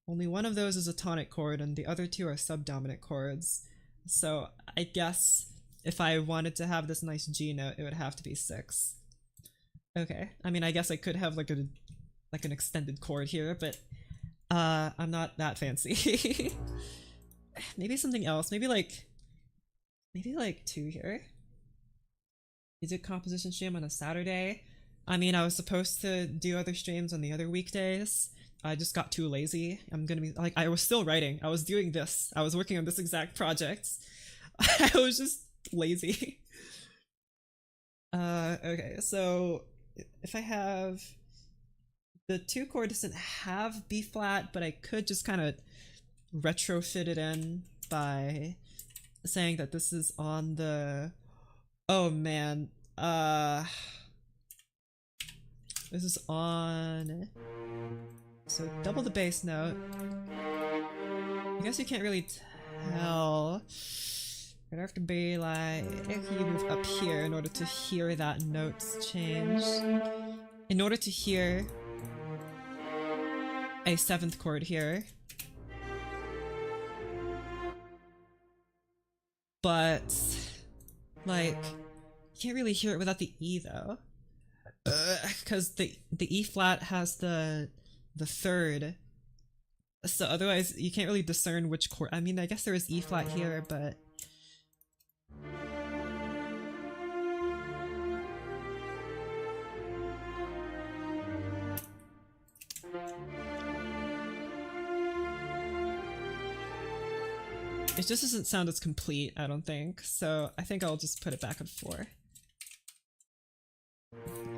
Only one of those is a tonic chord, and the other 2 are subdominant chords. So I guess if I wanted to have this nice G note, it would have to be 6. Okay, I mean, I guess I could have like an extended chord here, but I'm not that fancy. Maybe something else. Maybe like 2 here. Music composition stream on a Saturday. I mean, I was supposed to do other streams on the other weekdays. I just got too lazy. I'm gonna be like, I was still writing. I was doing this. I was working on this exact project. I was just lazy. Okay, so if I have the 2 chord doesn't have B flat, but I could just kind of retrofit it in by saying that this is on the, oh man, this is on, so double the bass note. I guess you can't really tell. It'd have to be like, if you move up here in order to hear that notes change. In order to hear a 7th chord here. But, like, you can't really hear it without the E though. Because the E flat has the 3rd. So otherwise you can't really discern which chord. I mean, I guess there is E flat here, but it just doesn't sound as complete, I don't think. So I think I'll just put it back at 4.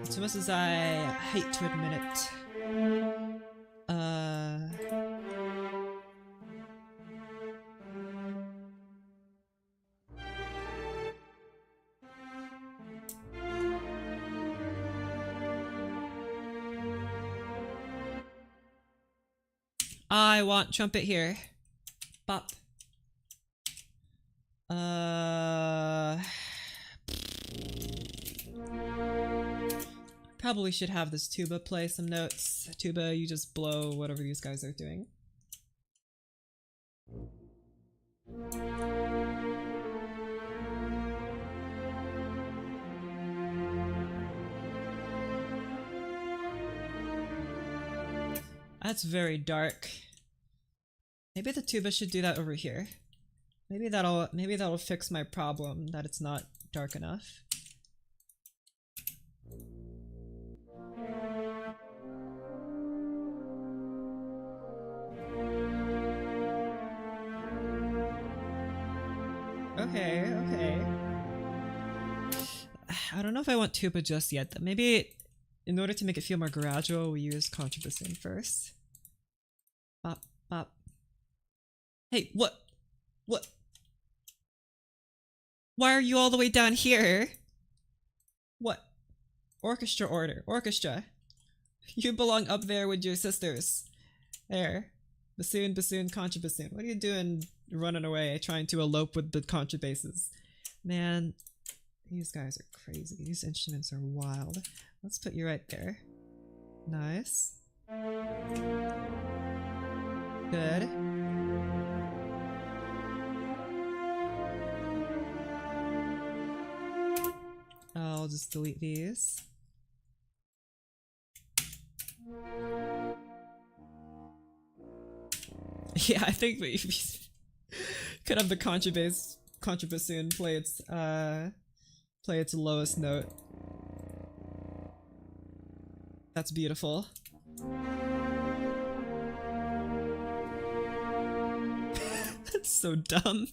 As much as I hate to admit it. I want trumpet here. Bop. Probably should have this tuba play some notes. Tuba, you just blow whatever these guys are doing. That's very dark. Maybe the tuba should do that over here. Maybe that'll fix my problem that it's not dark enough. Okay, okay. I don't know if I want tuba just yet. Maybe in order to make it feel more gradual, we use contrabassoon first. Bop, bop. Hey, what? What? Why are you all the way down here? What? Orchestra order. Orchestra. You belong up there with your sisters. There. Bassoon, bassoon, contrabassoon. What are you doing running away, trying to elope with the contrabasses? Man, these guys are crazy. These instruments are wild. Let's put you right there. Nice. Good. I'll just delete these. Yeah, I think we could have the contrabassoon play its lowest note. That's beautiful. That's so dumb.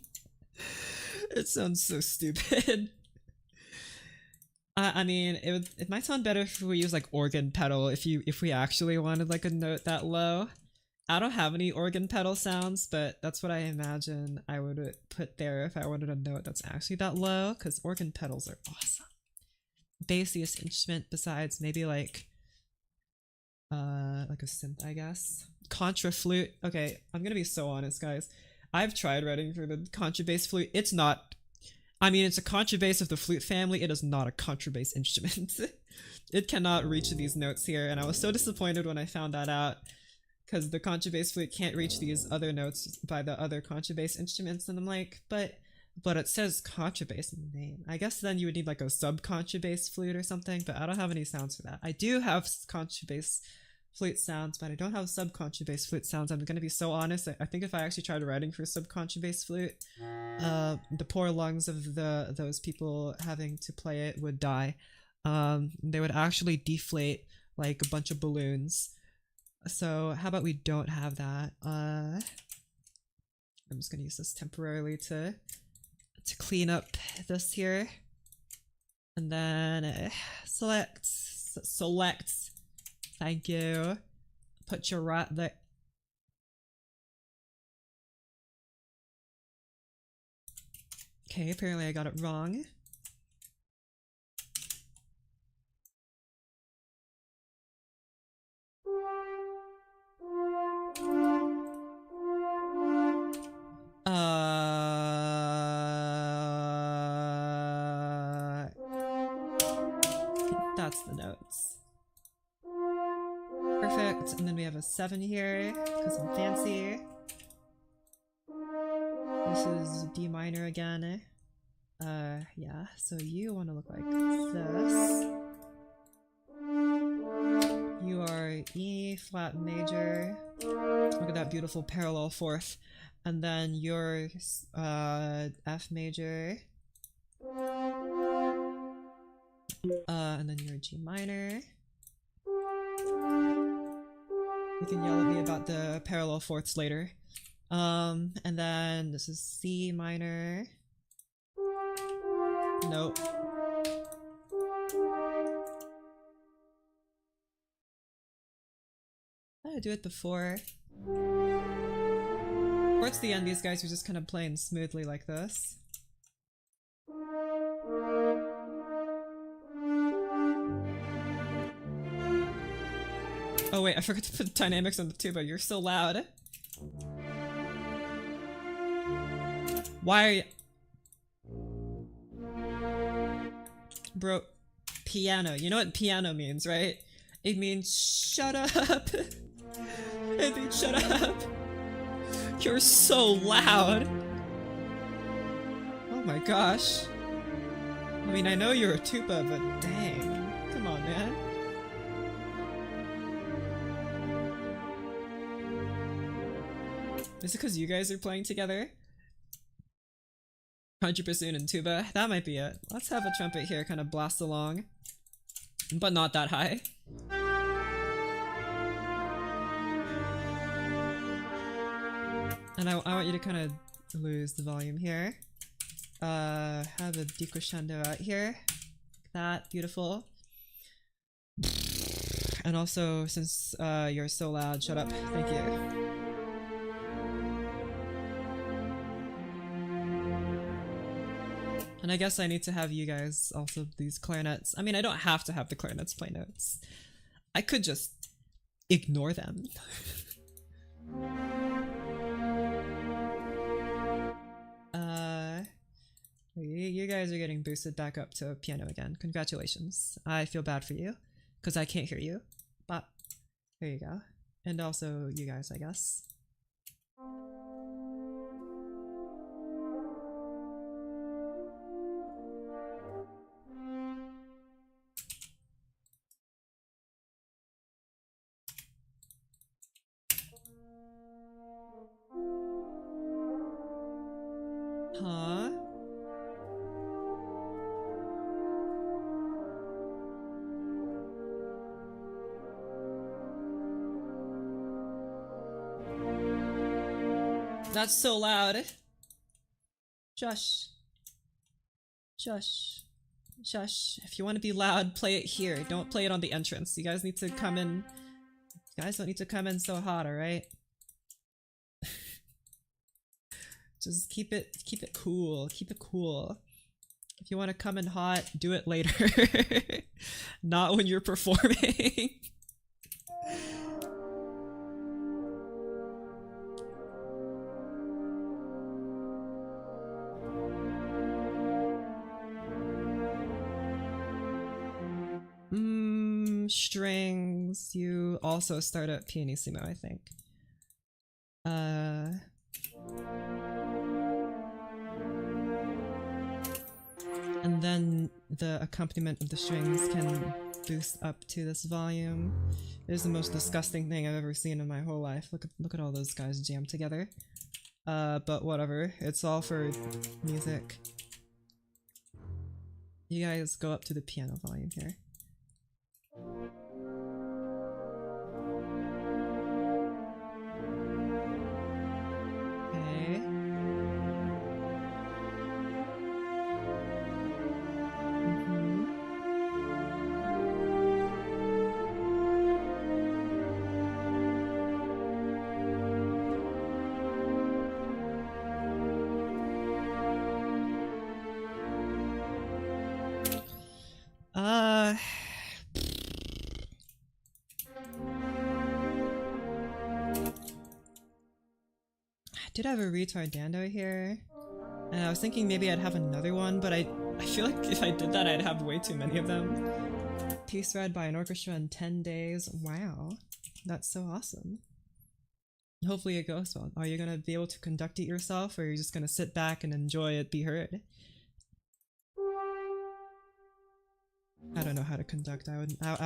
It sounds so stupid. I mean, it might sound better if we use like organ pedal if we actually wanted like a note that low. I don't have any organ pedal sounds, but that's what I imagine I would put there if I wanted a note that's actually that low, because organ pedals are awesome. Bassiest instrument besides maybe like a synth, I guess. Contra flute. Okay, I'm gonna be so honest, guys. I've tried writing for the contrabass flute. It's not. I mean, it's a contrabass of the flute family. It is not a contrabass instrument. It cannot reach these notes here, and I was so disappointed when I found that out, because the contrabass flute can't reach these other notes by the other contrabass instruments, and I'm like, but it says contrabass in the name. I guess then you would need like a sub-contrabass flute or something, but I don't have any sounds for that. I do have contrabass flute sounds, but I don't have sub-contrabass flute sounds. I'm gonna be so honest, I think if I actually tried writing for sub-contrabass flute, the poor lungs of those people having to play it would die. They would actually deflate like a bunch of balloons. So how about we don't have that? I'm just gonna use this temporarily to clean up this here, and then select. Thank you. Put your right there. Okay, apparently I got it wrong. That's the notes. Perfect, and then we have a 7 here, because I'm fancy. This is D minor again. Yeah, so you want to look like this. You are E flat major. Look at that beautiful parallel fourth. And then you're F major. And then you're G minor. You can yell at me about the parallel fourths later. And then this is C minor. Nope. I do it before. Towards the end, these guys were just kind of playing smoothly like this. Oh wait, I forgot to put dynamics on the tuba. You're so loud. Why are you... Bro, piano. You know what piano means, right? It means shut up. It means shut up. You're so loud. Oh my gosh. I mean, I know you're a tuba, but dang. Come on, man. Is it because you guys are playing together? 100% in tuba? That might be it. Let's have a trumpet here kind of blast along. But not that high. And I want you to kind of lose the volume here. Have a decrescendo out here. That, beautiful. And also, since you're so loud, shut up. Thank you. And I guess I need to have you guys also these clarinets. I mean, I don't have to have the clarinets play notes. I could just ignore them. You guys are getting boosted back up to piano again. Congratulations. I feel bad for you, because I can't hear you. But, there you go. And also you guys, I guess. Huh? That's so loud. Shush. Shush. Shush. If you want to be loud, play it here. Don't play it on the entrance. You guys need to come in. You guys don't need to come in so hot, alright? Just keep it cool. Keep it cool. If you want to come in hot, do it later. Not when you're performing. Strings. You also start at pianissimo, I think. And then the accompaniment of the strings can boost up to this volume. It is the most disgusting thing I've ever seen in my whole life. Look at all those guys jam together. But whatever. It's all for music. You guys go up to the piano volume here. I did have a retardando here, and I was thinking maybe I'd have another one, but I feel like if I did that I'd have way too many of them. Piece read by an orchestra in 10 days. Wow, that's so awesome. Hopefully it goes well. Are you gonna be able to conduct it yourself, or are you just gonna sit back and enjoy it be heard? I don't know how to conduct. I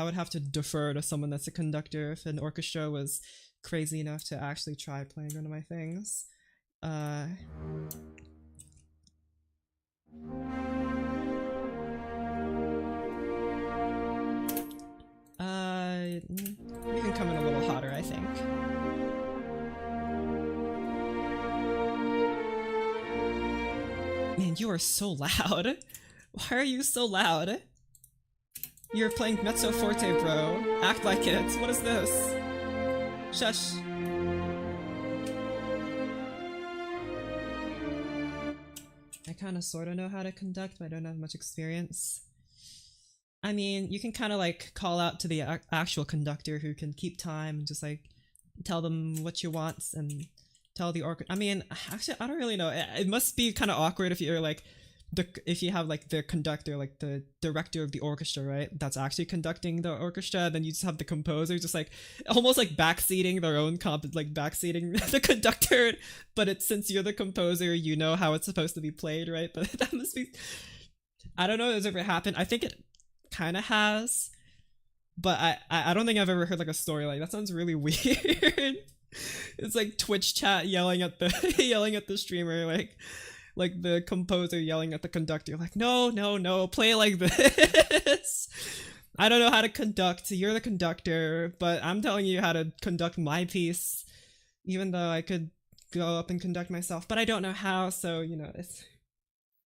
would have to defer to someone that's a conductor if an orchestra was crazy enough to actually try playing one of my things. You can come in a little hotter, I think. Man, you are so loud. Why are you so loud? You're playing mezzo forte, bro. Act like it. What is this? Shush. I kind of sort of know how to conduct, but I don't have much experience. I mean, you can kind of like call out to the actual conductor who can keep time and just like tell them what you want and tell the orchestra. I mean, actually, I don't really know. It must be kind of awkward if you're like if you have like the conductor, like the director of the orchestra, right, that's actually conducting the orchestra, then you just have the composer just like almost like backseating their own like backseating the conductor, but it's since you're the composer, you know how it's supposed to be played, right? But that must be, I don't know if it's ever happened. I think it kind of has, but I don't think I've ever heard like a story like that. Sounds really weird. It's like Twitch chat yelling at the yelling at the streamer, like the composer yelling at the conductor, like, no, play like this. I don't know how to conduct. You're the conductor, but I'm telling you how to conduct my piece, even though I could go up and conduct myself, but I don't know how. So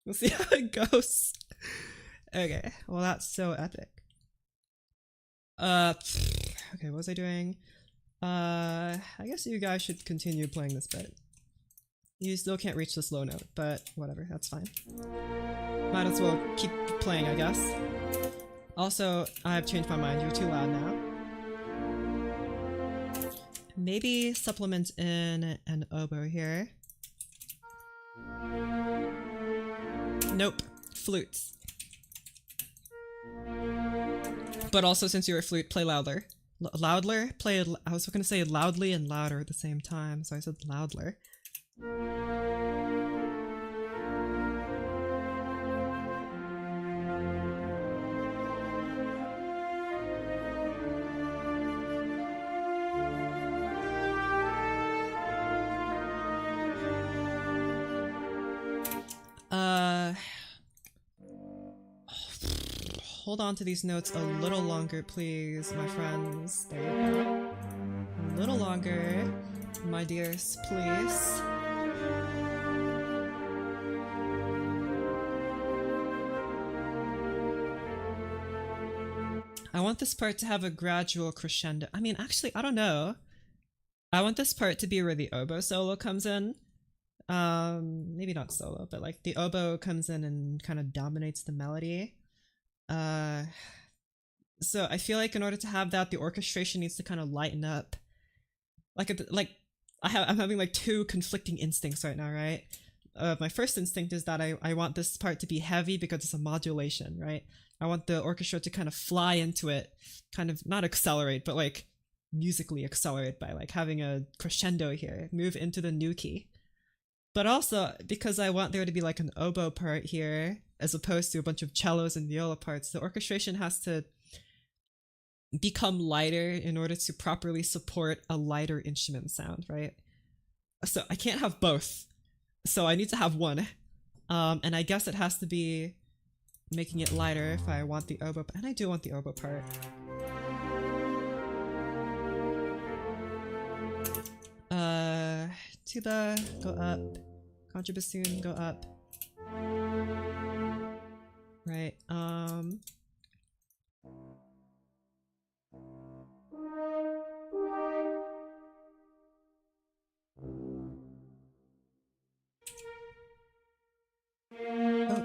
we'll see how it goes. Okay, well that's so epic. Okay, what was I doing? I guess you guys should continue playing this bit. You still can't reach this low note, but whatever, that's fine. Might as well keep playing, I guess. Also, I've changed my mind, you're too loud now. Maybe supplement in an oboe here. Nope, flutes. But also, since you're a flute, play louder. Loudler? I was gonna say loudly and louder at the same time, so I said loudler. Hold on to these notes a little longer, please, my friends. There you go. A little longer, my dears, please. I want this part to have a gradual crescendo. I mean, actually, I don't know. I want this part to be where the oboe solo comes in. Maybe not solo, but like the oboe comes in and kind of dominates the melody. So I feel like in order to have that, the orchestration needs to kind of lighten up. I'm having like two conflicting instincts right now, right? My first instinct is that I want this part to be heavy because it's a modulation, right? I want the orchestra to kind of fly into it, kind of not accelerate, but like musically accelerate by like having a crescendo here, move into the new key. But also, because I want there to be like an oboe part here, as opposed to a bunch of cellos and viola parts, the orchestration has to become lighter in order to properly support a lighter instrument sound, right? So I can't have both. So I need to have one. And I guess it has to be making it lighter if I want the oboe, and I do want the oboe part. Tuba, go up. Contrabassoon, go up. Right, oh,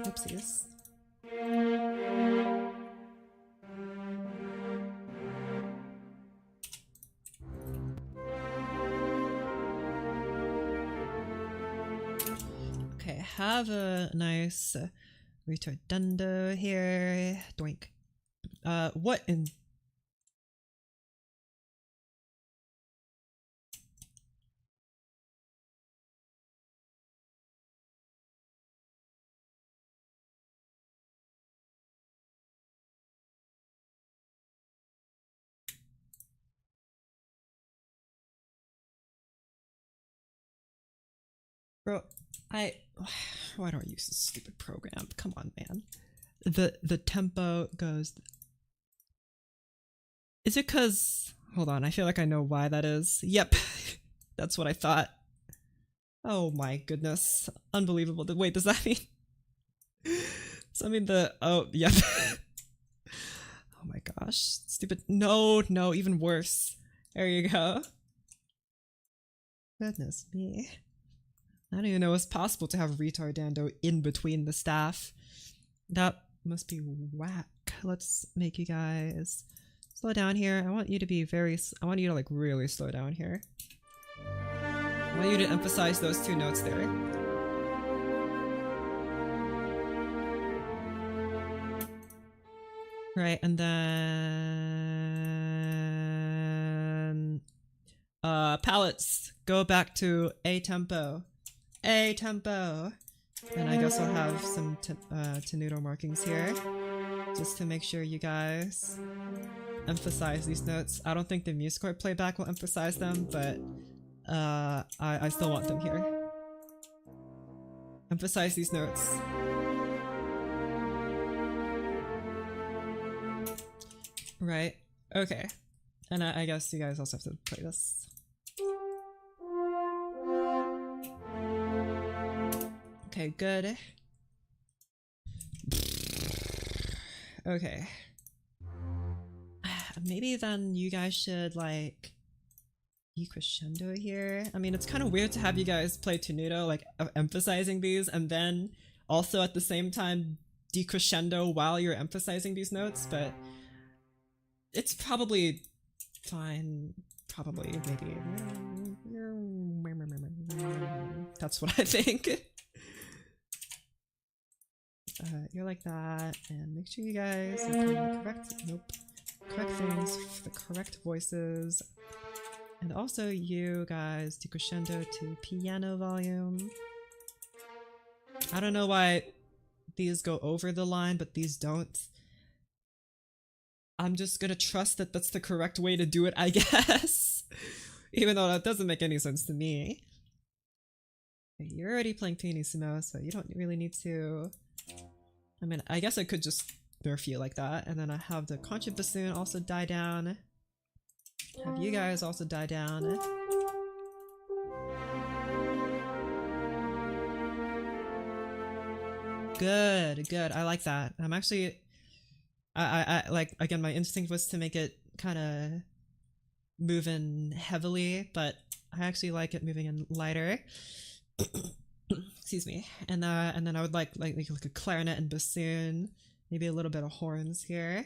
oopsies. Okay, have a nice retardando here. Doink. What in... Bro, why don't I use this stupid program? Come on, man. The tempo goes... Is it cause... Hold on, I feel like I know why that is. Yep, that's what I thought. Oh my goodness. Unbelievable. Wait, does that mean... Does that mean the... Oh, yep. Oh my gosh. Stupid... No, even worse. There you go. Goodness me. I don't even know it's possible to have retardando in between the staff. That must be whack. Let's make you guys slow down here. I want you to be I want you to like really slow down here. I want you to emphasize those two notes there. Right, and then palettes, go back to A tempo. A tempo. And I guess I'll have some tenuto markings here, just to make sure you guys emphasize these notes. I don't think the music chord playback will emphasize them, but I still want them here. Emphasize these notes. Right, okay. And I guess you guys also have to play this. Okay, good. Okay. Maybe then you guys should like decrescendo here. I mean, it's kind of weird to have you guys play tenuto, like emphasizing these, and then also at the same time decrescendo while you're emphasizing these notes, but it's probably fine. Probably, maybe. That's what I think. You're like that, and make sure you guys are playing the correct things, the correct voices, and also you guys decrescendo to piano volume. I don't know why these go over the line, but these don't. I'm just gonna trust that that's the correct way to do it, I guess. Even though that doesn't make any sense to me. You're already playing pianissimo, so you don't really need to. I mean, I guess I could just nerf you like that, and then I have the contra bassoon also die down. Have you guys also die down. Good, good. I like that. I'm actually, I like, again, my instinct was to make it kind of move in heavily, but I actually like it moving in lighter. Excuse me. And then I would like a clarinet and bassoon, maybe a little bit of horns here,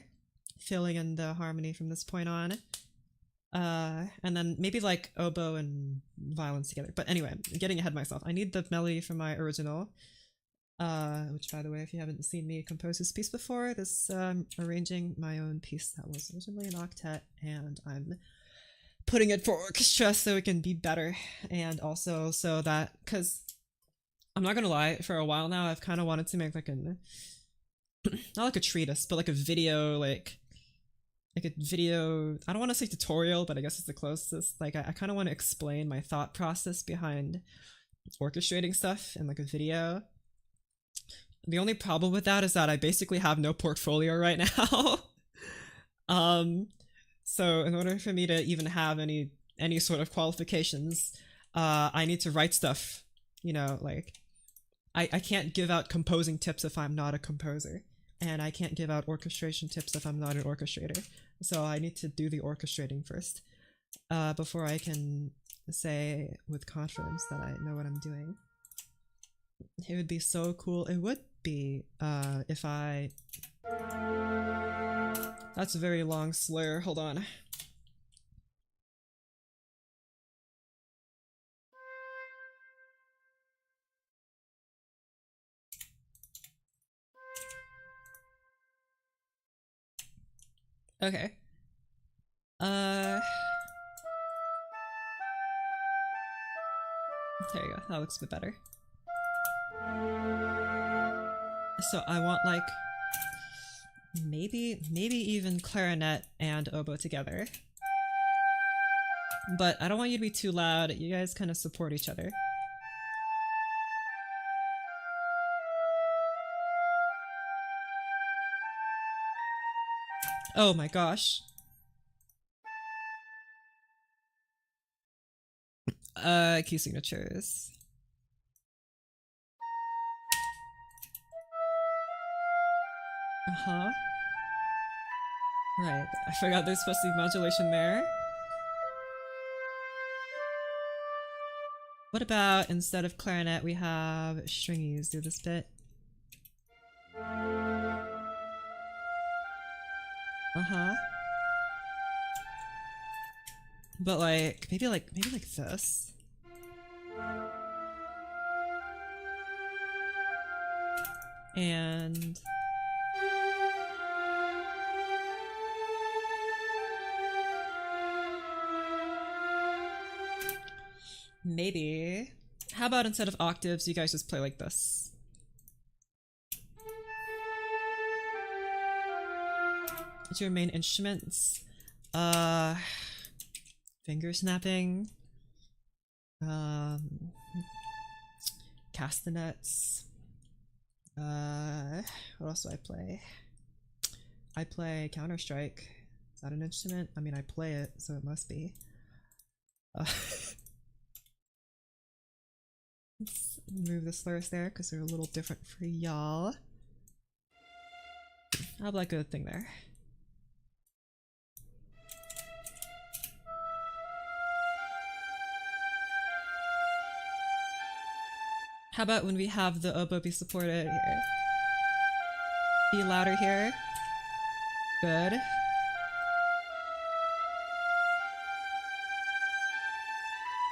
filling in the harmony from this point on. And then maybe like oboe and violins together. But anyway, I'm getting ahead of myself. I need the melody from my original. Which, by the way, if you haven't seen me compose this piece before, this arranging my own piece that was originally an octet, and I'm putting it for orchestra so it can be better, and also so that, because I'm not gonna lie, for a while now I've kind of wanted to make like not like a treatise, but like a video, like a video, I don't want to say tutorial, but I guess it's the closest. Like I kind of want to explain my thought process behind orchestrating stuff in like a video. The only problem with that is that I basically have no portfolio right now. So in order for me to even have any sort of qualifications, I need to write stuff, you know, like I can't give out composing tips if I'm not a composer, and I can't give out orchestration tips if I'm not an orchestrator. So I need to do the orchestrating first, before I can say with confidence that I know what I'm doing. It would be so cool. It would be, if I... That's a very long slur. Hold on. Okay. There you go. That looks a bit better. So I want like maybe even clarinet and oboe together. But I don't want you to be too loud. You guys kind of support each other. Oh my gosh. Key signatures. Uh-huh. Right, I forgot there's supposed to be modulation there. What about, instead of clarinet, we have stringies do this bit? Uh-huh. But like, maybe like this. And Maybe. How about instead of octaves, you guys just play like this? What's your main instruments? Finger snapping. Castanets. What else do I play? I play Counter-Strike. Is that an instrument? I mean, I play it, so it must be. Let's move the slurs there because they're a little different for y'all. I'll have like a thing there. How about when we have the oboe be supported here? Be louder here. Good.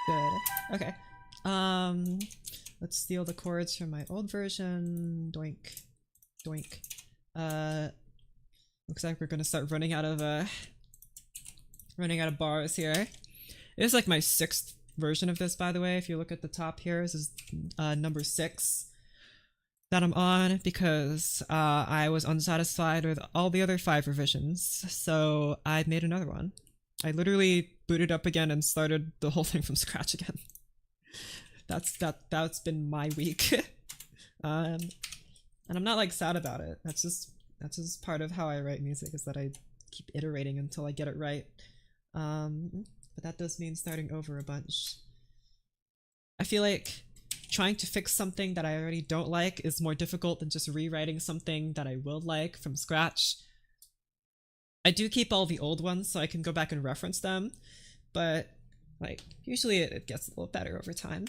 Good. Okay. Let's steal the chords from my old version. Doink. Doink. Looks like we're gonna start running out of bars here. It's like my 6th version of this, by the way. If you look at the top here, this is number 6 that I'm on because I was unsatisfied with all the other 5 revisions, so I made another one. I literally booted up again and started the whole thing from scratch again. That's been my week. And I'm not like sad about it. That's just part of how I write music, is that I keep iterating until I get it right. But that does mean starting over a bunch. I feel like trying to fix something that I already don't like is more difficult than just rewriting something that I will like from scratch. I do keep all the old ones so I can go back and reference them, but like usually it gets a little better over time.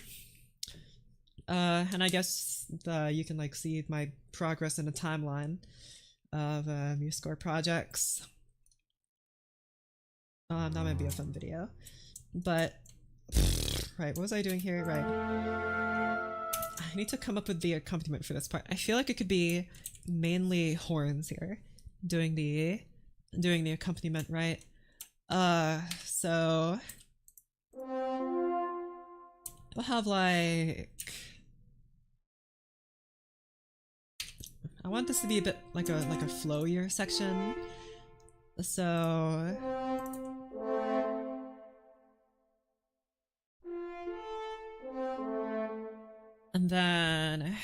And I guess you can like see my progress in a timeline of MuseScore projects. That might be a fun video. But right, what was I doing here? Right. I need to come up with the accompaniment for this part. I feel like it could be mainly horns here, doing the accompaniment, right? So we'll have like, I want this to be a bit like a flowier section. So and then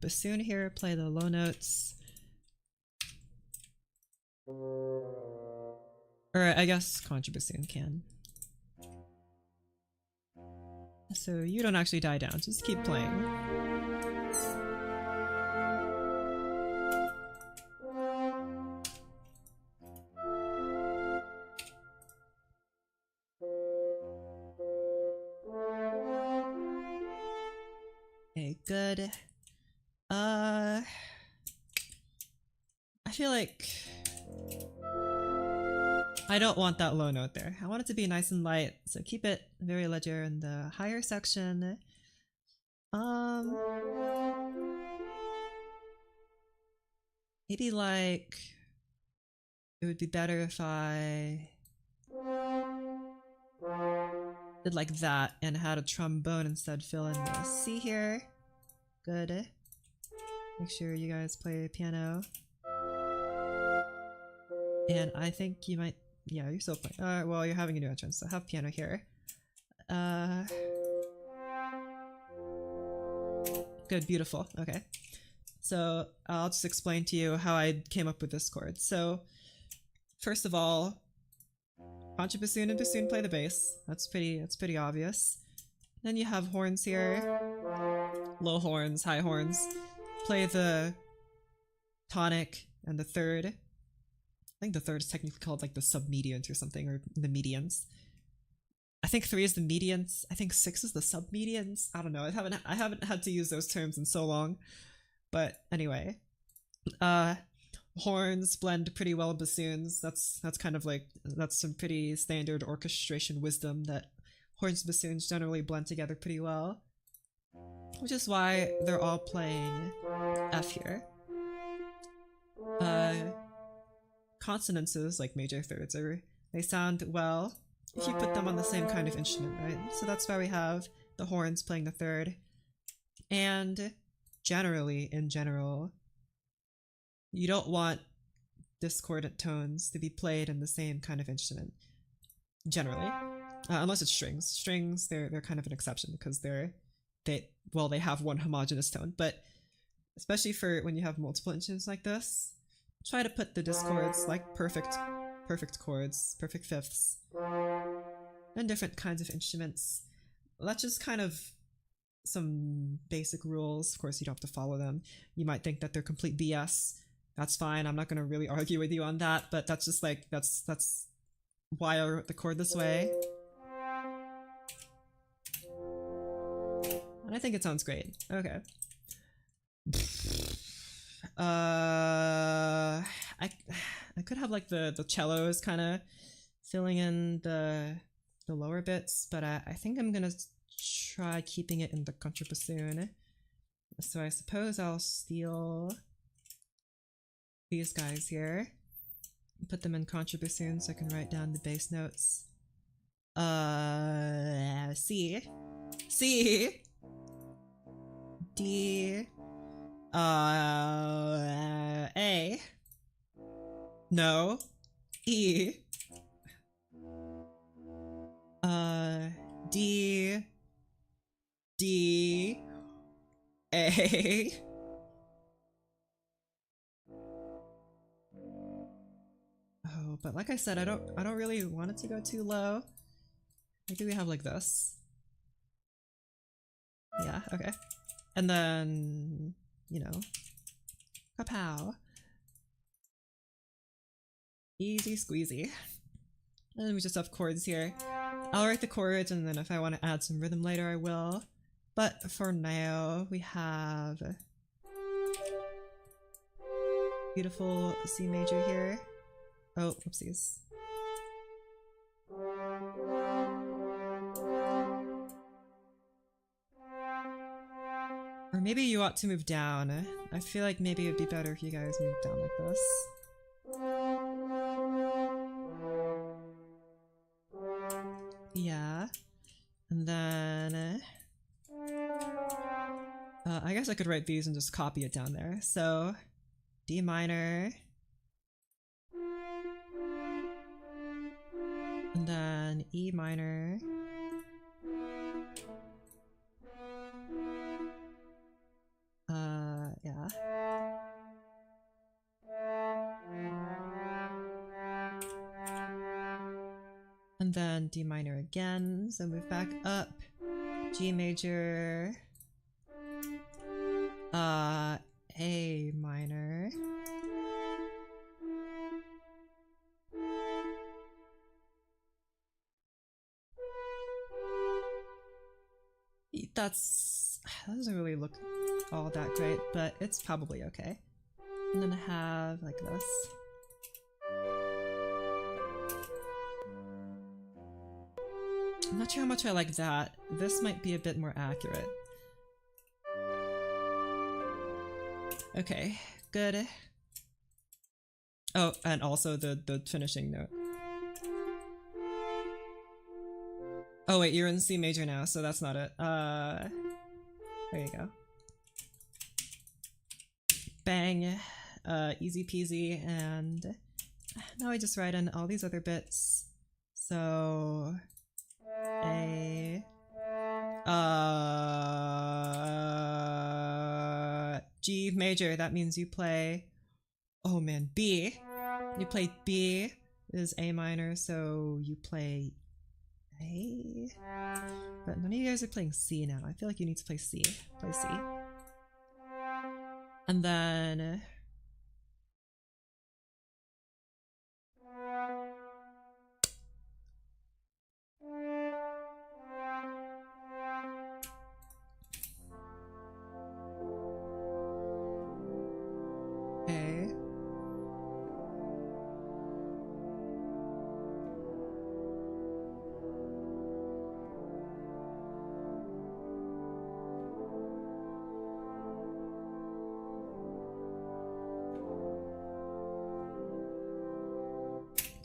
bassoon here, play the low notes. Or I guess contrabassoon can. So you don't actually die down, just keep playing. Okay, good. I feel like I don't want that low note there. I want it to be nice and light, so keep it very ledger in the higher section. Maybe like it would be better if I did like that and had a trombone instead fill in the C here. Good. Make sure you guys play piano. And I think you might, yeah, you're still playing. Well, you're having a new entrance, so have piano here. Good, beautiful. Okay. So I'll just explain to you how I came up with this chord. So first of all, contrabassoon and bassoon play the bass. That's pretty obvious. Then you have horns here. Low horns, high horns. Play the tonic and the third. I think the third is technically called like the submedians or something, or the medians. I think 3 is the medians. I think 6 is the submedians. I don't know. I haven't had to use those terms in so long. But anyway, horns blend pretty well with bassoons. That's kind of like, that's some pretty standard orchestration wisdom, that horns and bassoons generally blend together pretty well, which is why they're all playing F here. Consonances, like major thirds, they sound well if you put them on the same kind of instrument, right? So that's why we have the horns playing the third. And generally, in general, you don't want discordant tones to be played in the same kind of instrument. Generally, unless it's strings. Strings, they're kind of an exception because they have one homogeneous tone. But especially for when you have multiple instruments like this, try to put the discords like perfect chords, perfect fifths, and different kinds of instruments. That's just kind of some basic rules. Of course, you don't have to follow them. You might think that they're complete BS. That's fine. I'm not going to really argue with you on that, but that's just like, that's why I wrote the chord this way. And I think it sounds great. Okay. I could have like the cellos kind of filling in the lower bits, but I think I'm gonna try keeping it in the contrabassoon. So I suppose I'll steal these guys here, put them in contrabassoon so I can write down the bass notes. C, D, A, no, E, D, A, oh, but like I said, I don't really want it to go too low. Maybe we have like this. Yeah, okay. And then, you know, kapow. Easy squeezy. And then we just have chords here. I'll write the chords, and then if I want to add some rhythm later, I will. But for now, we have beautiful C major here. Oh, whoopsies. Or maybe you ought to move down. I feel like maybe it'd be better if you guys moved down like this. Yeah. And then I guess I could write these and just copy it down there. So D minor, and then E minor, yeah. And then D minor again, so move back up. G major, A minor, that doesn't really look all that great, but it's probably okay. And then have like this. I'm not sure how much I like that. This might be a bit more accurate. Okay, good. Oh, and also the finishing note. Oh wait, you're in C major now, so that's not it. There you go. Bang. Easy peasy, and now I just write in all these other bits. So A, G major, that means you play, oh man, B. You play B is A minor, so you play A. But none of you guys are playing C now. I feel like you need to play C. Play C. And then A.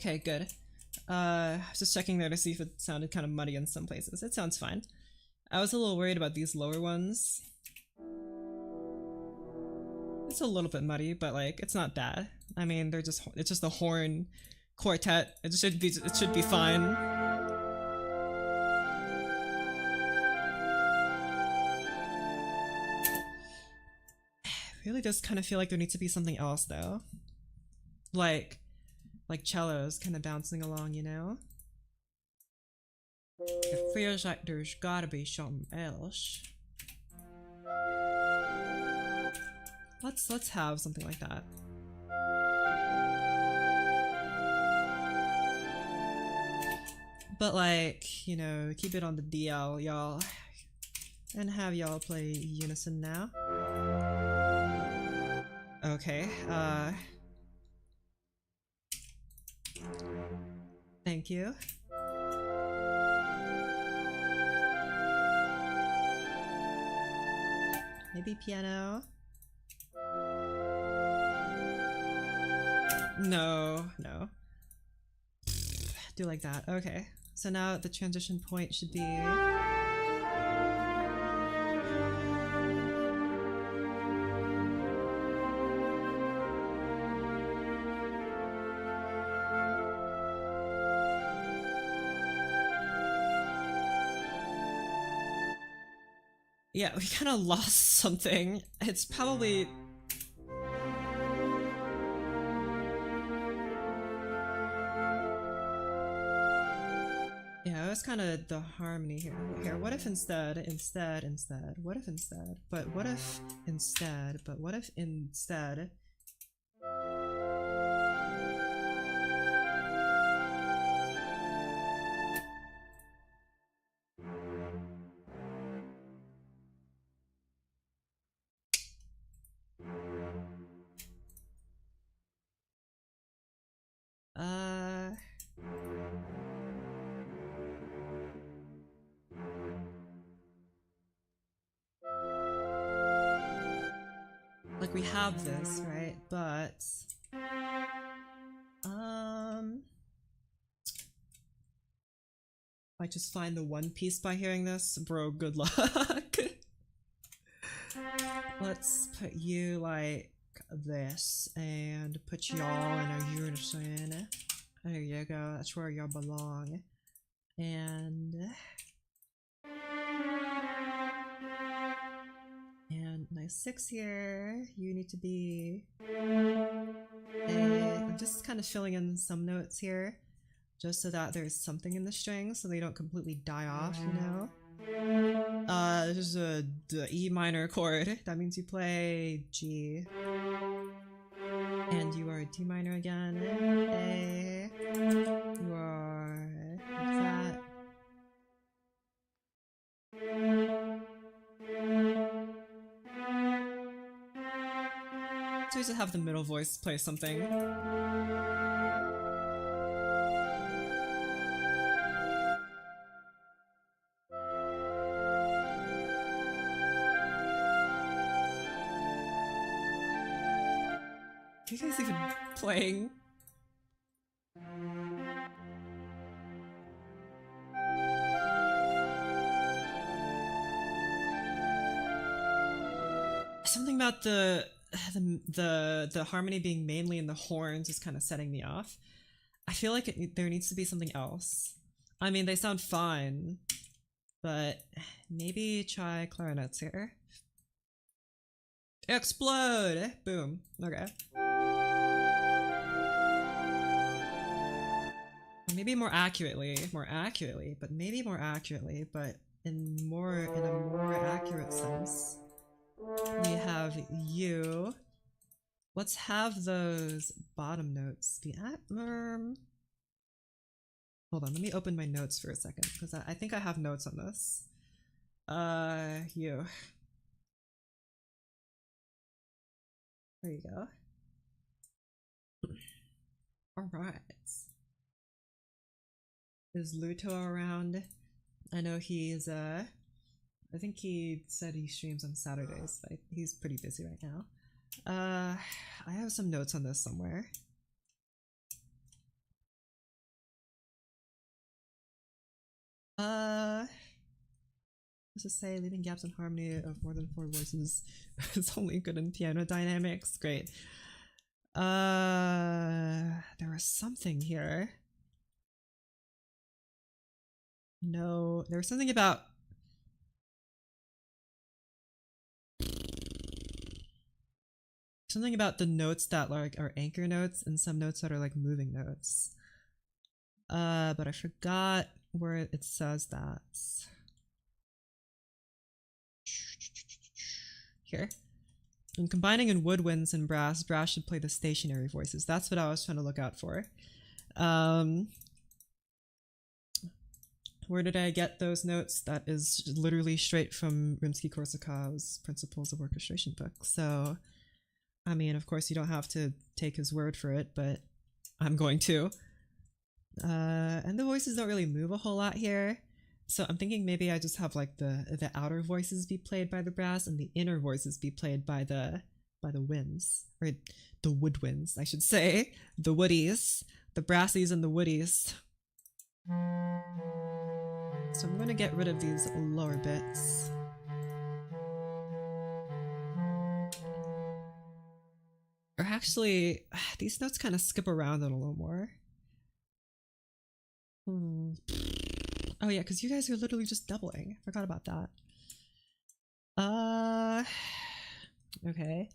Okay, good. I was just checking there to see if it sounded kind of muddy in some places. It sounds fine. I was a little worried about these lower ones. It's a little bit muddy, but like it's not bad. I mean, it's just a horn quartet. It should be fine. Really does kind of feel like there needs to be something else though. Like cellos kind of bouncing along, you know? It feels like there's gotta be something else. Let's have something like that. But like, you know, keep it on the DL, y'all. And have y'all play unison now. Okay, thank you. Maybe piano? No. Do like that. Okay. So now the transition point should be... Yeah, we kind of lost something. It's probably... Yeah, it was kind of the harmony here. What if instead, what if instead, but what if instead, but what if instead... Like we have this, right? But might just find the one piece by hearing this. Bro, good luck. Let's put you like this and put y'all in a unison. There you go, that's where y'all belong. And nice 6 here. You need to be I'm just kind of filling in some notes here, just so that there's something in the strings so they don't completely die off, you know? This is the E minor chord. That means you play G. And you are D minor again. A. You are flat. So we just have the middle voice play something. Are you guys even playing? Something about the harmony being mainly in the horns is kind of setting me off. I feel like there needs to be something else. I mean, they sound fine, but maybe try clarinets here. Explode! Boom. Okay. Maybe more accurately, but maybe more accurately, but in a more accurate sense. We have you. Let's have those bottom notes be at hold on, let me open my notes for a second, because I think I have notes on this. You. There you go. Alright. Is Luto around? I know he's I think he said he streams on Saturdays, but he's pretty busy right now. I have some notes on this somewhere. Let's just say leaving gaps in harmony of more than 4 voices is only good in piano dynamics. Great. There was something here. No, there was something about the notes that like are anchor notes and some notes that are like moving notes. But I forgot where it says that. Here. When combining in woodwinds and brass, brass should play the stationary voices. That's what I was trying to look out for. Where did I get those notes? That is literally straight from Rimsky-Korsakov's Principles of Orchestration book. So, I mean, of course, you don't have to take his word for it, but I'm going to. And the voices don't really move a whole lot here. So I'm thinking maybe I just have like the outer voices be played by the brass and the inner voices be played by the winds, or the woodwinds, I should say. The woodies, the brassies and the woodies. So I'm gonna get rid of these lower bits. Or actually, these notes kind of skip around it a little more. Oh yeah, because you guys are literally just doubling. I forgot about that. Okay.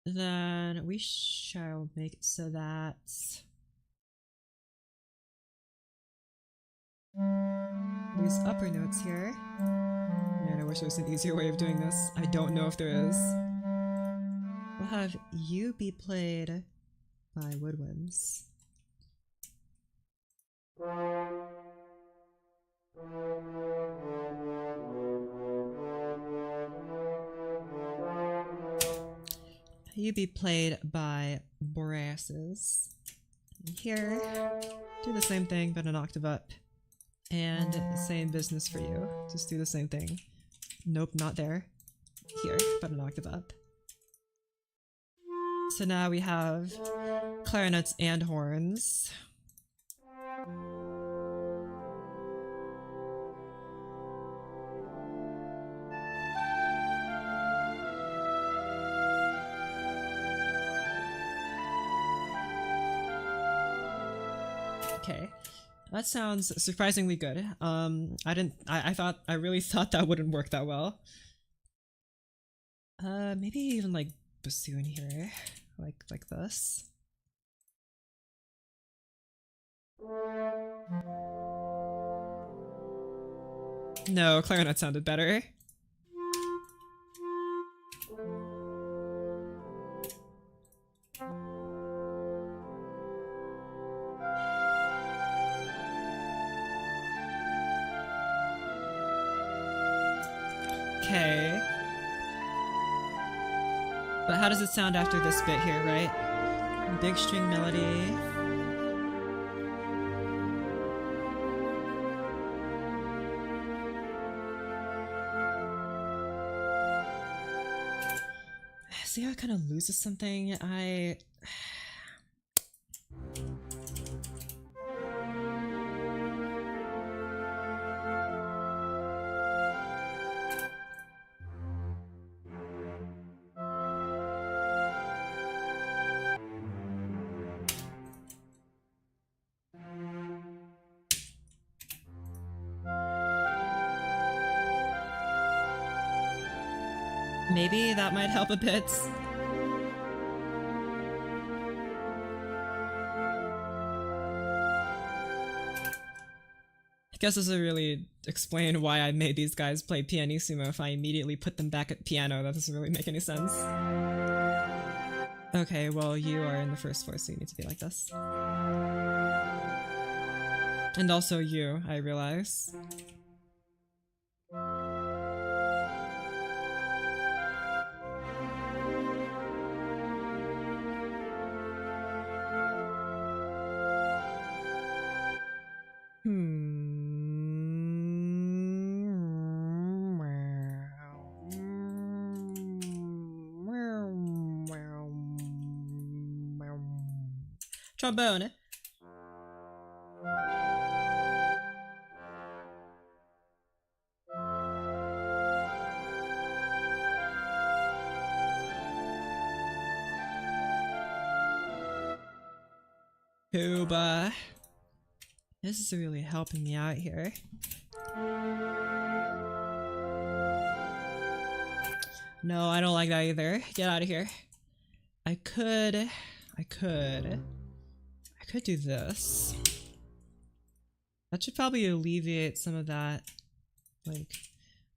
Then we shall make it so that these upper notes here. Man, I wish there was an easier way of doing this. I don't know if there is. We'll have you be played by woodwinds. You be played by brasses. Here, do the same thing but an octave up. And same business for you. Just do the same thing. Nope, not there. Here, but an octave up. So now we have clarinets and horns. Okay, that sounds surprisingly good. I really thought that wouldn't work that well. Maybe even like bassoon here, like this. No, clarinet sounded better. Okay. But how does it sound after this bit here, right? Big string melody. See how it kind of loses something? Maybe that might help a bit. I guess this would really explain why I made these guys play pianissimo if I immediately put them back at piano. That doesn't really make any sense. Okay, well, you are in the first voice, so you need to be like this. And also you, I realize. Trombone. Tuba. This is really helping me out here. No, I don't like that either. Get out of here. I could do this. That should probably alleviate some of that, like,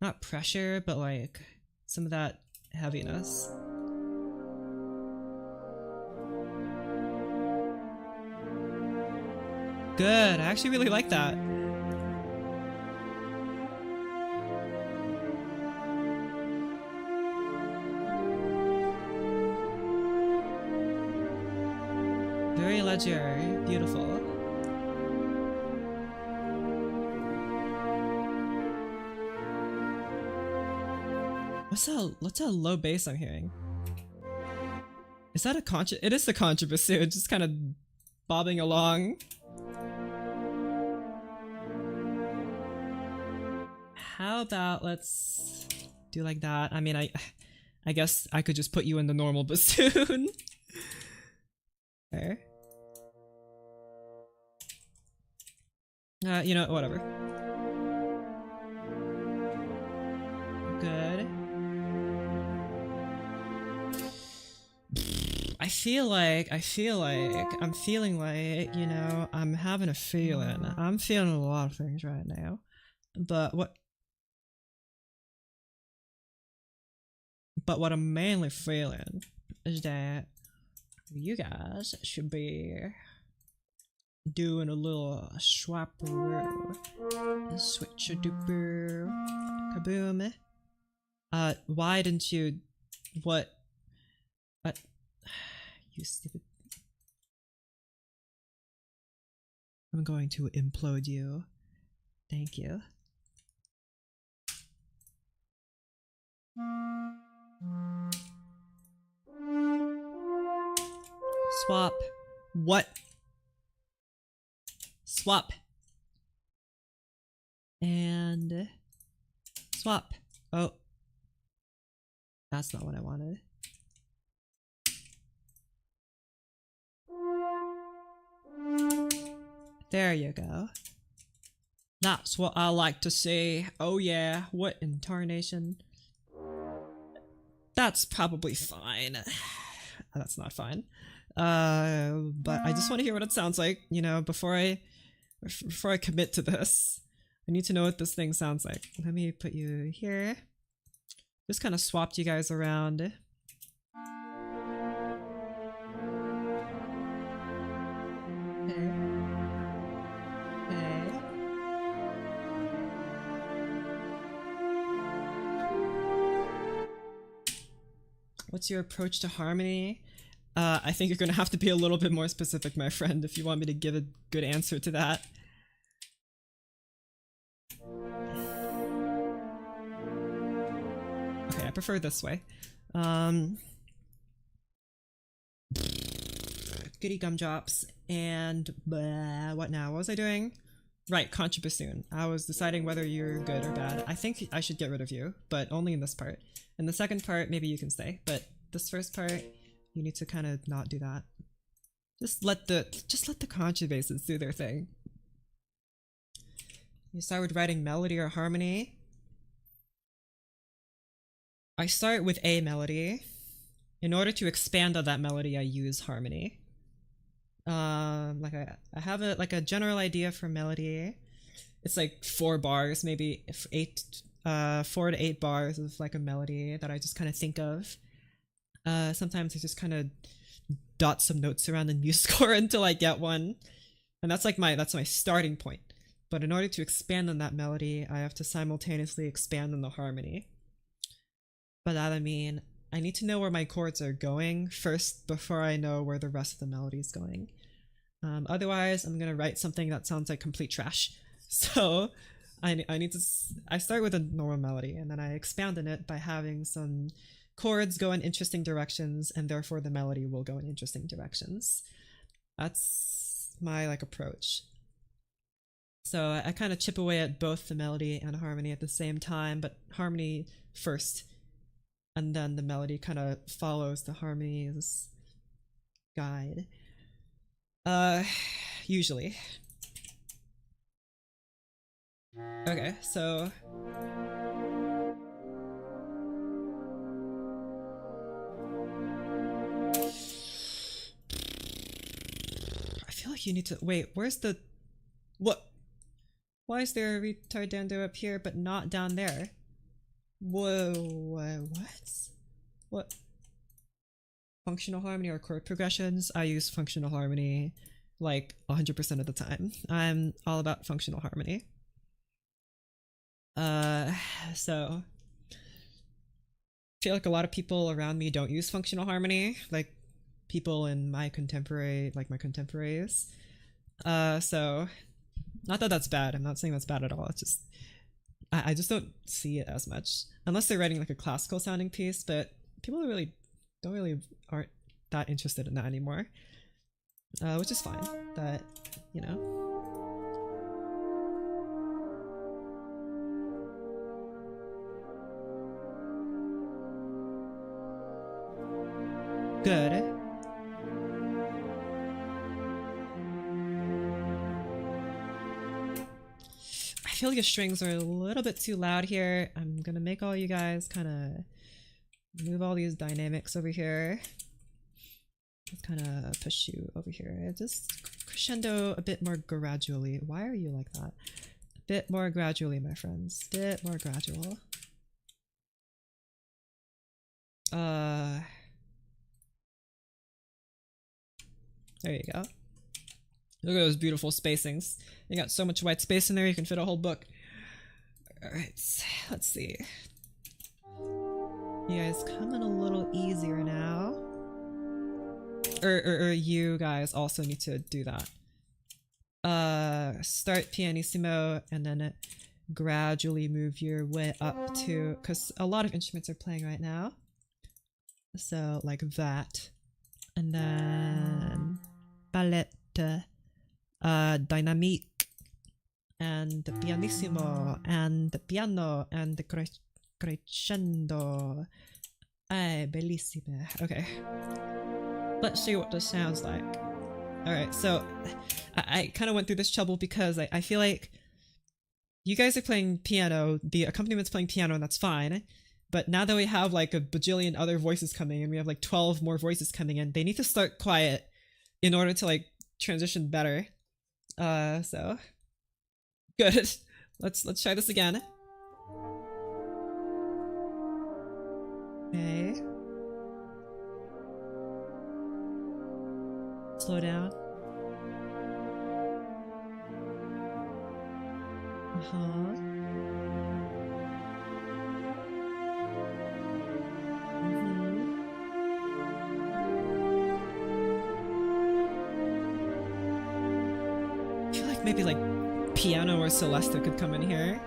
not pressure, but like some of that heaviness. Good, I actually really like that. Very legendary, beautiful. What's that low bass I'm hearing? Is that a contra? It is the contrabass, just kind of bobbing along. How about let's do like that? I mean, I guess I could just put you in the normal bassoon. There. You know, whatever. Good. I'm feeling like, you know, I'm having a feeling. I'm feeling a lot of things right now. But what I'm mainly feeling is that you guys should be doing a little swapperoo. Switch-a-doo-boo. Kaboom. Why didn't you... What? You stupid... I'm going to implode you. Thank you. Swap. What? Swap. And... swap. Oh. That's not what I wanted. There you go. That's what I like to see. Oh yeah, what in tarnation? That's probably fine. That's not fine. But I just want to hear what it sounds like, you know, before I commit to this. I need to know what this thing sounds like. Let me put you here. Just kind of swapped you guys around. Okay. Okay. What's your approach to harmony? I think you're gonna have to be a little bit more specific, my friend, if you want me to give a good answer to that. Okay, I prefer this way. Goody gumdrops and what now? What was I doing? Right, contrabassoon. I was deciding whether you're good or bad. I think I should get rid of you, but only in this part. In the second part, maybe you can stay, but this first part, you need to kind of not do that. Just let the contrabasses do their thing. You start with writing melody or harmony. I start with a melody. In order to expand on that melody, I use harmony. Like I have a general idea for melody. It's like 4 bars, maybe 4 to 8 bars of like a melody that I just kind of think of. Sometimes I just kind of dot some notes around the music score until I get one, and that's my starting point. But in order to expand on that melody, I have to simultaneously expand on the harmony. By that I mean I need to know where my chords are going first before I know where the rest of the melody is going. Otherwise, I'm gonna write something that sounds like complete trash. So I start with a normal melody, and then I expand on it by having some chords go in interesting directions, and therefore the melody will go in interesting directions. That's my approach. So I kind of chip away at both the melody and harmony at the same time, but harmony first, and then the melody kind of follows the harmony's guide. Uh, usually. Okay, so... I feel like you need to... Wait, where's the... What? Why is there a retardando up here but not down there? Whoa, what? What? Functional harmony or chord progressions? I use functional harmony like 100% of the time. I'm all about functional harmony. So I feel like a lot of people around me don't use functional harmony, like people in my contemporaries. So not that that's bad. I'm not saying that's bad at all. It's just I just don't see it as much unless they're writing like a classical sounding piece. But people aren't that interested in that anymore, which is fine. But you know. Good. I feel like the strings are a little bit too loud here. I'm gonna make all you guys kind of move all these dynamics over here. Let's kind of push you over here. Just crescendo a bit more gradually. Why are you like that? A bit more gradually, my friends. Bit more gradual. There you go. Look at those beautiful spacings. You got so much white space in there, you can fit a whole book. Alright, let's see. You guys coming a little easier now. Or you guys also need to do that. Start pianissimo and then gradually move your way up to, because a lot of instruments are playing right now. So like that. And then palette, dynamique, and pianissimo, and piano, and crescendo. Bellissime. Okay. Let's see what this sounds like. Alright, so I kind of went through this trouble because I feel like you guys are playing piano, the accompanist's playing piano, and that's fine. But now that we have like a bajillion other voices coming and we have like 12 more voices coming in, they need to start quiet in order to like transition better. So good. Let's try this again. Okay. Slow down. Maybe like piano or Celesta could come in here.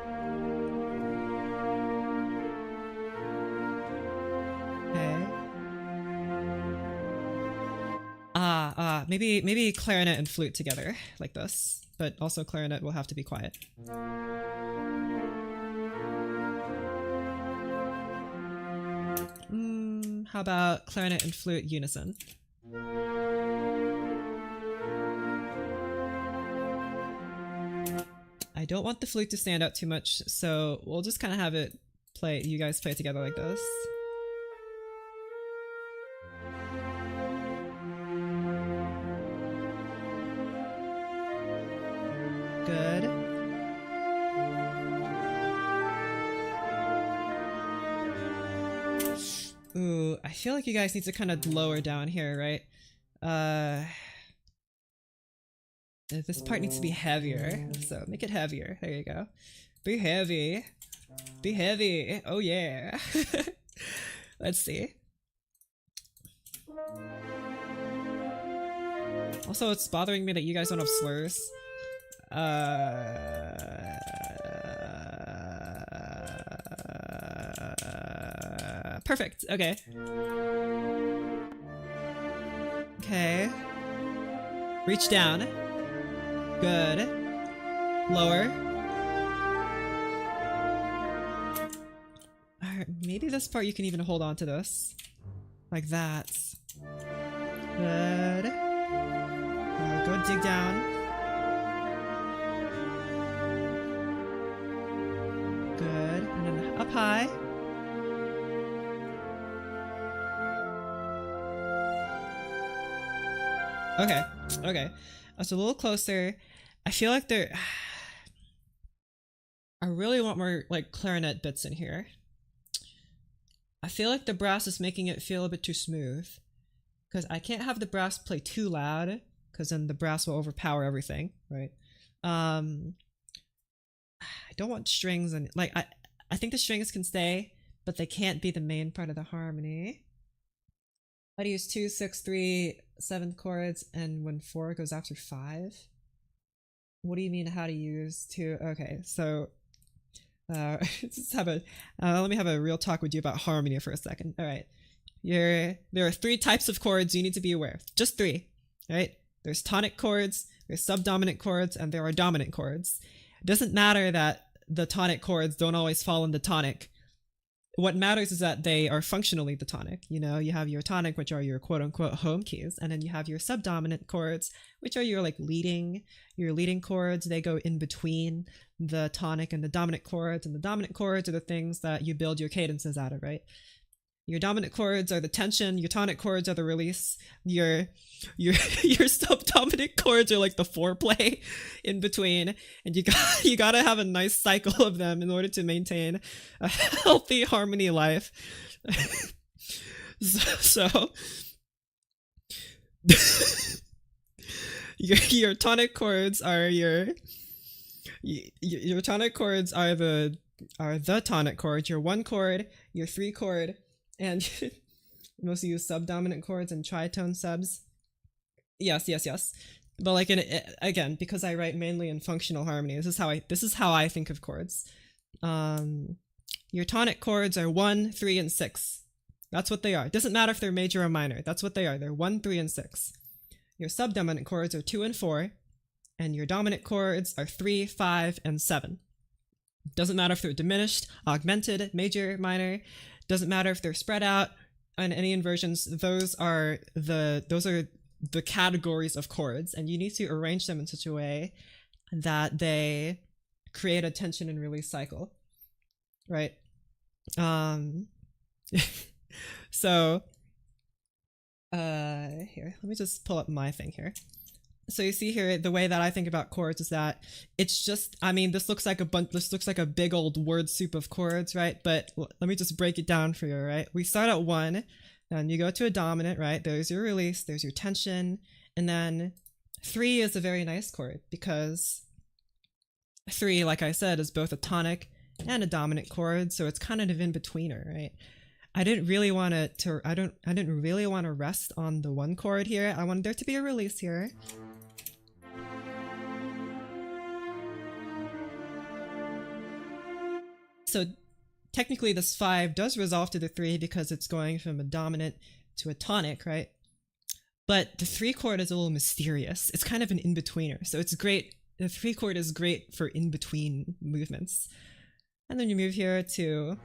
Okay. Maybe clarinet and flute together like this, but also clarinet will have to be quiet. How about clarinet and flute unison? I don't want the flute to stand out too much, so we'll just kind of have it play. You guys play together like this. Good. Ooh, I feel like you guys need to kind of lower down here, right? This part needs to be heavier, so make it heavier. There you go. Be heavy. Be heavy. Oh yeah. Let's see. Also, it's bothering me that you guys don't have slurs. Perfect. Okay. Okay. Reach down. Good. Lower. Alright, maybe this part you can even hold on to this. Like that. Good. Go dig down. Good. And then up high. Okay. Okay. That's a little closer. I feel like there... I really want more like clarinet bits in here. I feel like the brass is making it feel a bit too smooth. Because I can't have the brass play too loud, because then the brass will overpower everything, right? I don't want strings, and like I think the strings can stay, but they can't be the main part of the harmony. I'd use 2, 6, 3, 7 chords, and when 4 goes after 5. What do you mean how to use 2? Okay, so let's have a let me have a real talk with you about harmony for a second. All right. There are 3 types of chords you need to be aware of. Just 3, right? There's tonic chords, there's subdominant chords, and there are dominant chords. It doesn't matter that the tonic chords don't always fall in the tonic. What matters is that they are functionally the tonic. You know, you have your tonic, which are your quote-unquote home keys, and then you have your subdominant chords, which are your leading chords. They go in between the tonic and the dominant chords, and the dominant chords are the things that you build your cadences out of, right? Your dominant chords are the tension, your tonic chords are the release, your subdominant chords are like the foreplay in between, and you gotta have a nice cycle of them in order to maintain a healthy harmony life. so your tonic chords are your tonic chords are the tonic chords, your 1 chord, your 3 chord, and mostly use subdominant chords and tritone subs. Yes. But like again, because I write mainly in functional harmony, this is how I think of chords. Your tonic chords are 1, 3, and 6. That's what they are. It doesn't matter if they're major or minor. That's what they are. They're 1, 3, and 6. Your subdominant chords are 2 and 4, and your dominant chords are 3, 5, and 7. Doesn't matter if they're diminished, augmented, major, minor. Doesn't matter if they're spread out on any inversions. Those are the categories of chords, and you need to arrange them in such a way that they create a tension and release cycle, right? So here, let me just pull up my thing here. So you see here, the way that I think about chords is that it's just, I mean, this looks like a big old word soup of chords, right? But let me just break it down for you, right? We start at 1, then you go to a dominant, right? There's your release, there's your tension, and then 3 is a very nice chord because 3, like I said, is both a tonic and a dominant chord, so it's kind of in betweener, right? I didn't really want to rest on the 1 chord here. I wanted there to be a release here. So technically this 5 does resolve to the 3 because it's going from a dominant to a tonic, right? But the 3 chord is a little mysterious. It's kind of an in-betweener. So it's great. The 3 chord is great for in-between movements. And then you move here to...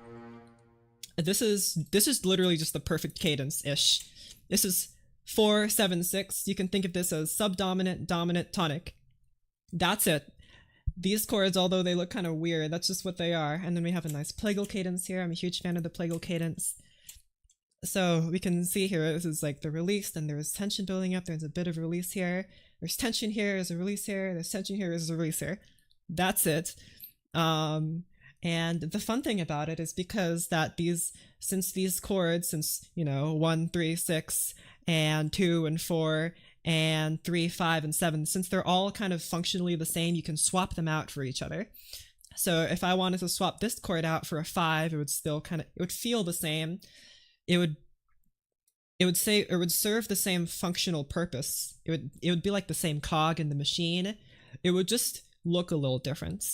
This is literally just the perfect cadence-ish. This is 4, 7, 6. You can think of this as subdominant, dominant, tonic. That's it. These chords, although they look kind of weird, that's just what they are. And then we have a nice plagal cadence here. I'm a huge fan of the plagal cadence. So we can see here, this is like the release, then there's tension building up, there's a bit of release here. There's tension here, there's a release here, there's tension here, there's a release here. That's it. And the fun thing about it is because that since these chords, you know, 1, 3, 6, and 2 and 4, and 3, 5, and 7, since they're all kind of functionally the same, you can swap them out for each other. So if I wanted to swap this chord out for a 5, it would still it would feel the same. It would serve the same functional purpose. It would be like the same cog in the machine. It would just look a little different,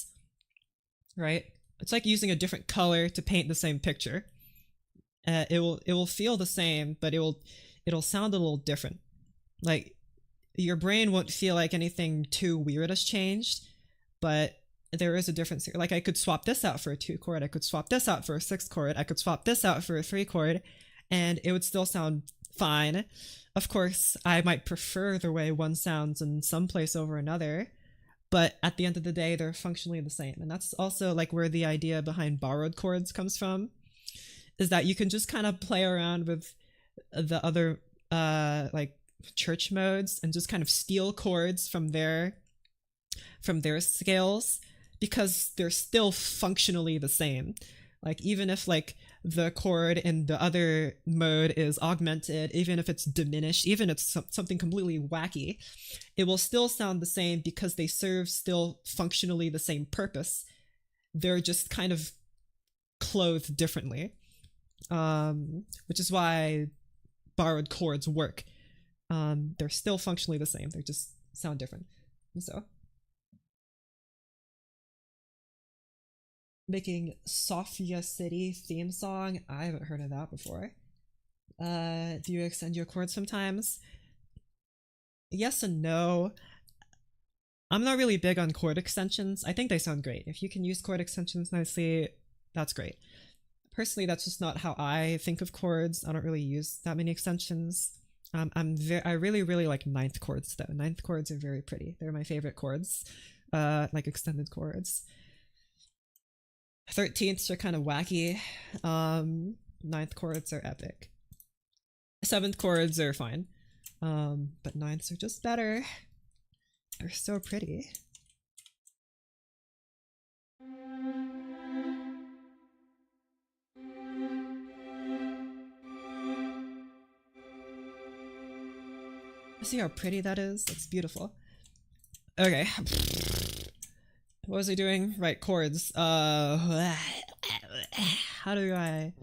right? It's like using a different color to paint the same picture. It will feel the same, but it'll sound a little different. Like your brain won't feel like anything too weird has changed, but there is a difference here. Like I could swap this out for a 2 chord, I could swap this out for a 6 chord, I could swap this out for a 3 chord, and it would still sound fine. Of course, I might prefer the way one sounds in some place over another, but at the end of the day, they're functionally the same. And that's also like where the idea behind borrowed chords comes from, is that you can just kind of play around with the other like church modes and just kind of steal chords from their scales, because they're still functionally the same. Like even if like the chord in the other mode is augmented, even if it's diminished, even if it's something completely wacky, it will still sound the same because they serve still functionally the same purpose. They're just kind of clothed differently, which is why borrowed chords work. They're still functionally the same, they just sound different. So making Sofia City theme song. I haven't heard of that before. Do you extend your chords sometimes? Yes and no. I'm not really big on chord extensions. I think they sound great. If you can use chord extensions nicely, that's great. Personally, that's just not how I think of chords. I don't really use that many extensions. I really like ninth chords though. Ninth chords are very pretty. They're my favorite chords, like extended chords. 13ths are kind of wacky. Ninth chords are epic. 7th chords are fine. But ninths are just better. They're so pretty. See how pretty that is? That's beautiful. Okay. What was I doing? Right, chords. How do I...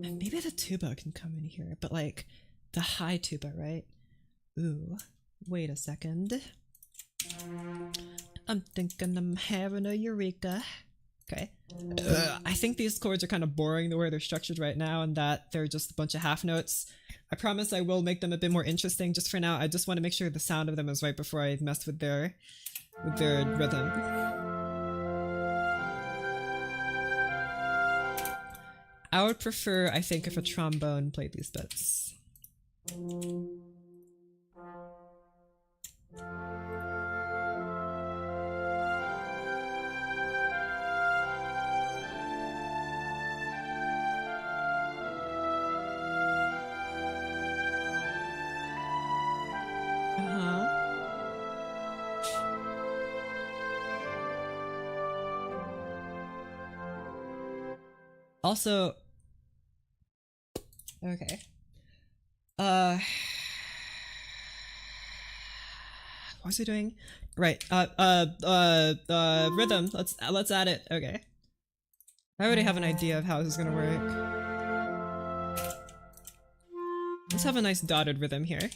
Maybe the tuba can come in here, but like the high tuba, right? Ooh, wait a second. I'm thinking I'm having a eureka. Okay. I think these chords are kind of boring the way they're structured right now, and that they're just a bunch of half notes. I promise I will make them a bit more interesting. Just for now, I just want to make sure the sound of them is right before I mess with their rhythm. I would prefer, I think, if a trombone played these bits. Also, okay. What was he doing? Right. Rhythm. Let's add it. Okay. I already have an idea of how this is gonna work. Let's have a nice dotted rhythm here.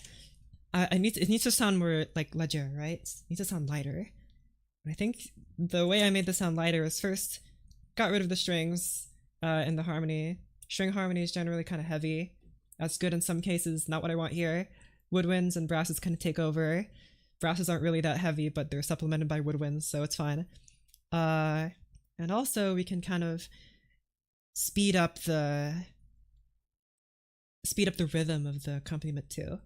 It needs to sound more like ledger, right? It needs to sound lighter. I think the way I made this sound lighter is first got rid of the strings in the harmony. String harmony is generally kind of heavy. That's good in some cases, not what I want here. Woodwinds and brasses kind of take over. Brasses aren't really that heavy, but they're supplemented by woodwinds, so it's fine. And also we can kind of speed up the rhythm of the accompaniment too.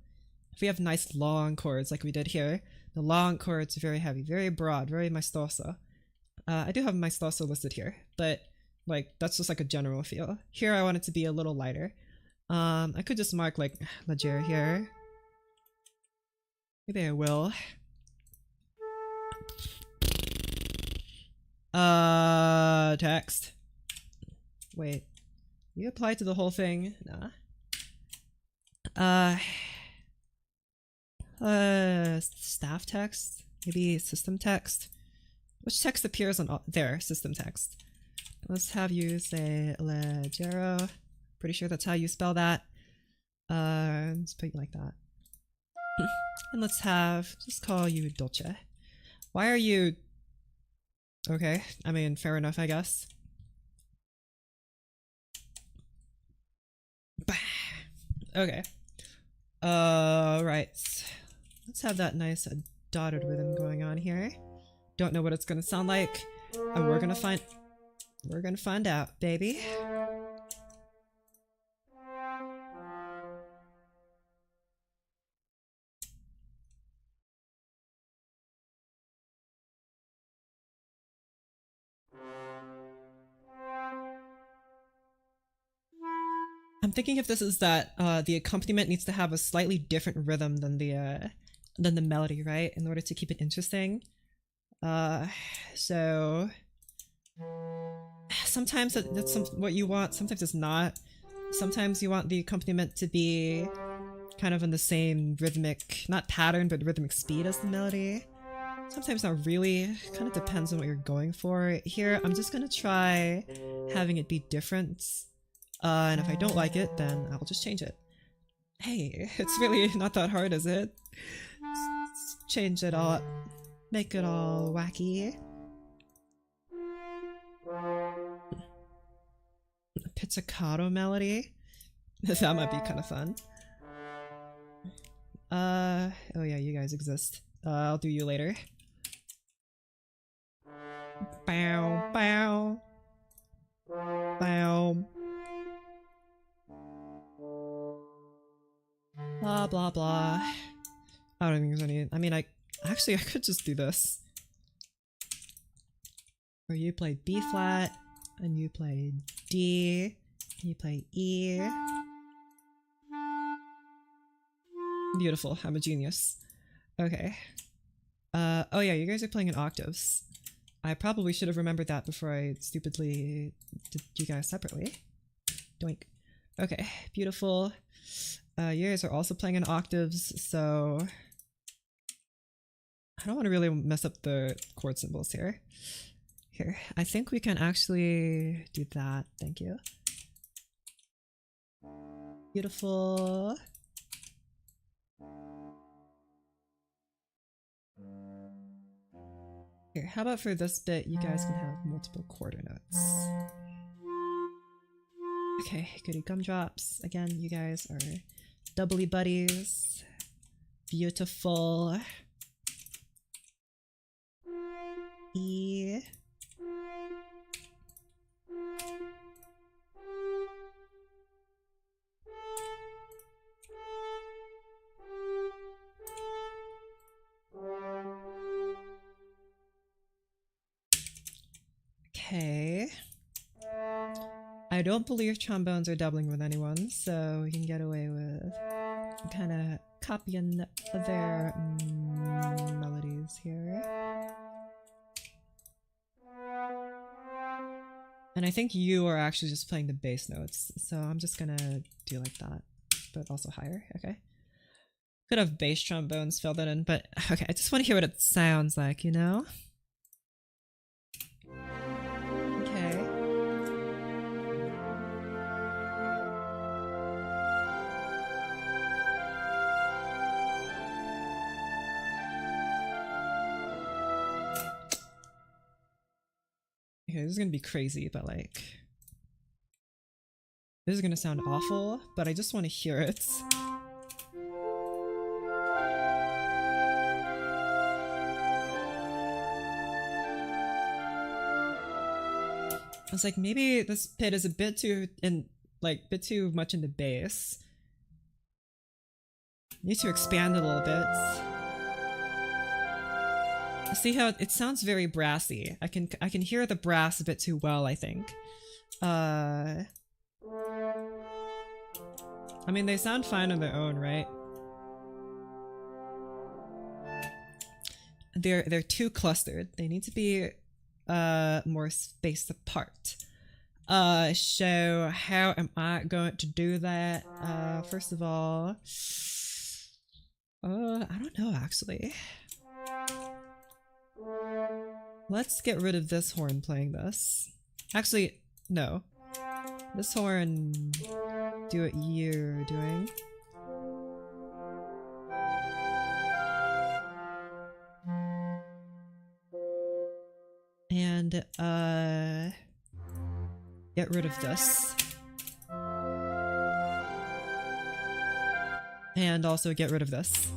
If we have nice long chords like we did here, the long chords are very heavy, very broad, very maestoso. I do have maestoso listed here, but like that's just like a general feel. Here I want it to be a little lighter. I could just mark like leggere here. Maybe I will. Text. Wait. You apply to the whole thing? Nah. Staff text? Maybe system text? Which text appears on there? System text. Let's have you say leggero. Pretty sure that's how you spell that. Let's put you like that. And let's just call you Dolce. Why are you... Okay, I mean, fair enough, I guess. Okay. Right. Let's have that nice dotted rhythm going on here. Don't know what it's gonna sound like. And we're gonna find out, baby. I'm thinking if this is that the accompaniment needs to have a slightly different rhythm than the melody, right? In order to keep it interesting. So sometimes that's what you want, sometimes it's not. Sometimes you want the accompaniment to be kind of in the same rhythmic, not pattern, but rhythmic speed as the melody. Sometimes not really, kind of depends on what you're going for. Here, I'm just gonna try having it be different. And if I don't like it, then I'll just change it. Hey, it's really not that hard, is it? Let's change it all, make it all wacky. Pizzicato melody. That might be kind of fun. Oh yeah, you guys exist. I'll do you later. Bow, bow. Bow. Blah, blah, blah. I don't think there's any... I mean, I could just do this. Where you play B flat, and you play D, and you play E. Beautiful, I'm a genius. Okay. Oh yeah, you guys are playing in octaves. I probably should have remembered that before I stupidly did you guys separately. Doink. Okay, beautiful. You guys are also playing in octaves, so I don't want to really mess up the chord symbols here. Here, I think we can actually do that. Thank you. Beautiful. Here, how about for this bit, you guys can have multiple quarter notes. Okay, goody gumdrops. Again, you guys are doubly buddies. Beautiful. E. Okay. I don't believe trombones are doubling with anyone, so we can get away with kind of copying their melodies here. And I think you are actually just playing the bass notes, so I'm just gonna do like that, but also higher, okay? Could have bass trombones fill that in, but okay, I just want to hear what it sounds like, you know? Okay. Okay, this is gonna be crazy, but like... This is gonna sound awful, but I just want to hear it. I was like, maybe this bit is a bit too bit too much in the bass. Need to expand it a little bit. See how it sounds very brassy. I can hear the brass a bit too well, I think. I mean, they sound fine on their own, right? They're too clustered. They need to be more spaced apart. So how am I going to do that? First of all, I don't know actually. Let's get rid of this horn playing this. Actually, no. This horn, do what you're doing. And, get rid of this. And also get rid of this.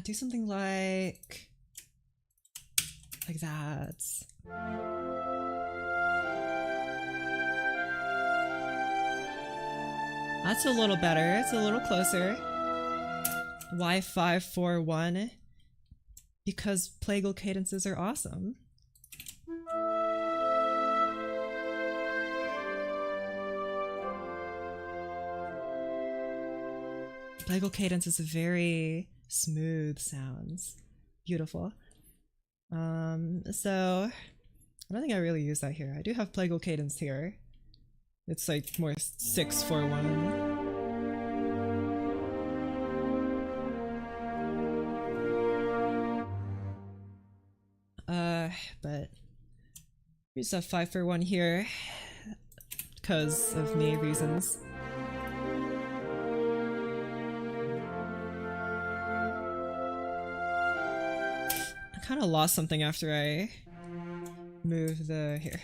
do something like that. That's a little better. It's a little closer. Y541. Because plagal cadences are awesome. Plagal cadence is a very smooth sounds. Beautiful. So I don't think I really use that here. I do have plagal cadence here. It's like more 641. But we just have 541 here because of me reasons. I kind of lost something after I moved the here.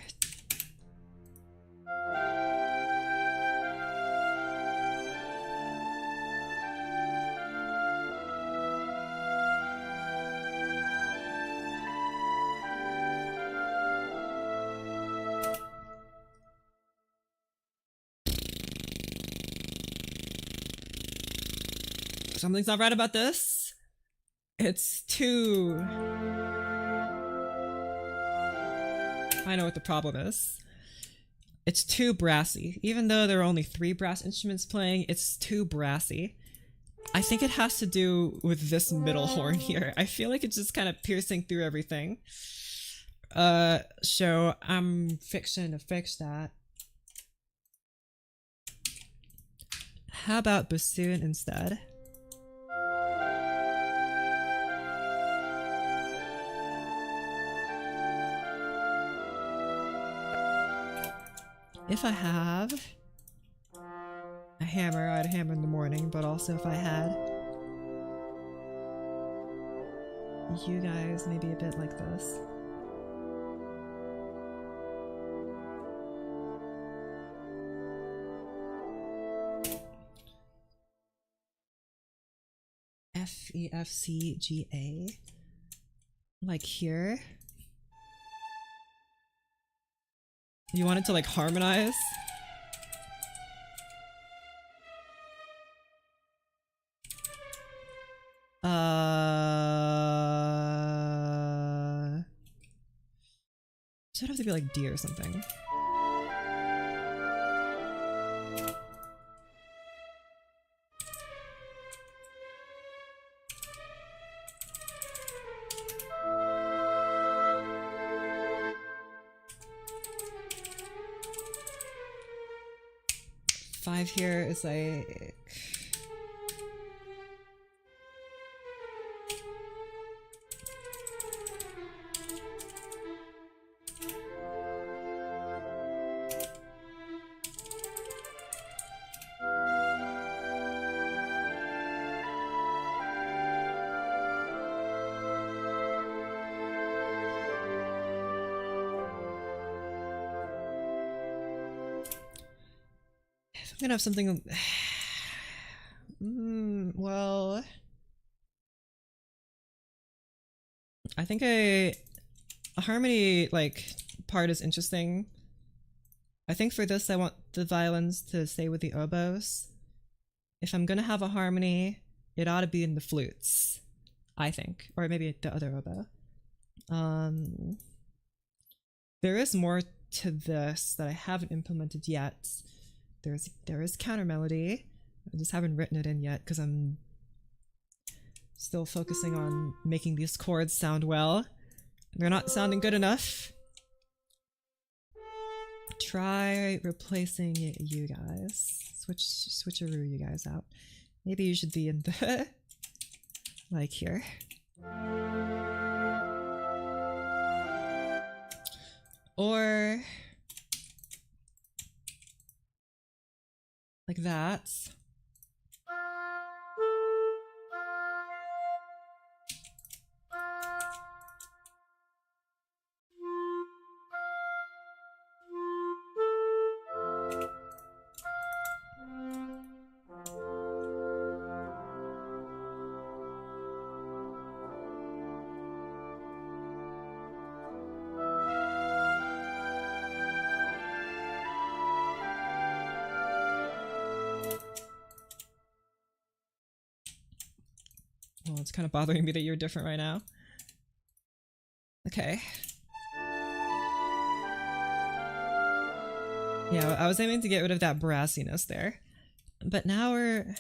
Something's not right about this. It's too... I know what the problem is. It's too brassy. Even though there are only 3 brass instruments playing, it's too brassy. I think it has to do with this middle horn here. I feel like it's just kind of piercing through everything. So I'm fixing to fix that. How about bassoon instead? If I have a hammer, I'd hammer in the morning, but also if I had you guys maybe a bit like this. F, E, F, C, G, A. Like here. You want it to like harmonize? Should have to be like D or something. Five here is like... I'm gonna have something... well... I think a harmony, like, part is interesting. I think for this I want the violins to stay with the oboes. If I'm gonna have a harmony, it ought to be in the flutes, I think. Or maybe the other oboe. There is more to this that I haven't implemented yet. There is counter melody. I just haven't written it in yet because I'm still focusing on making these chords sound well. They're not sounding good enough. Try replacing you guys. Switcheroo you guys out. Maybe you should be in the like here. Or like that. it's kind of bothering me that you're different right now. Okay. Yeah, I was aiming to get rid of that brassiness there. But now we're...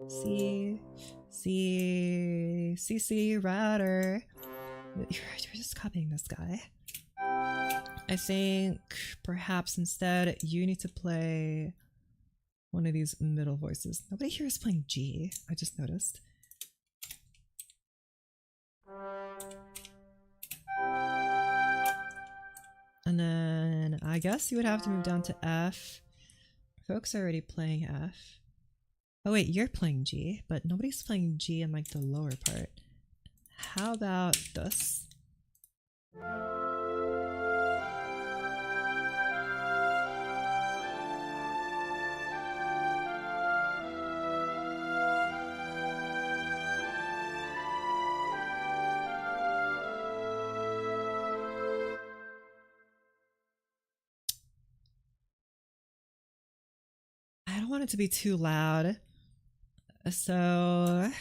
C router. You're just copying this guy. I think perhaps instead you need to play one of these middle voices. Nobody here is playing G, I just noticed. And then I guess you would have to move down to F. Folks are already playing F. Oh wait, you're playing G, but nobody's playing G in like the lower part. How about this? I don't want it to be too loud. So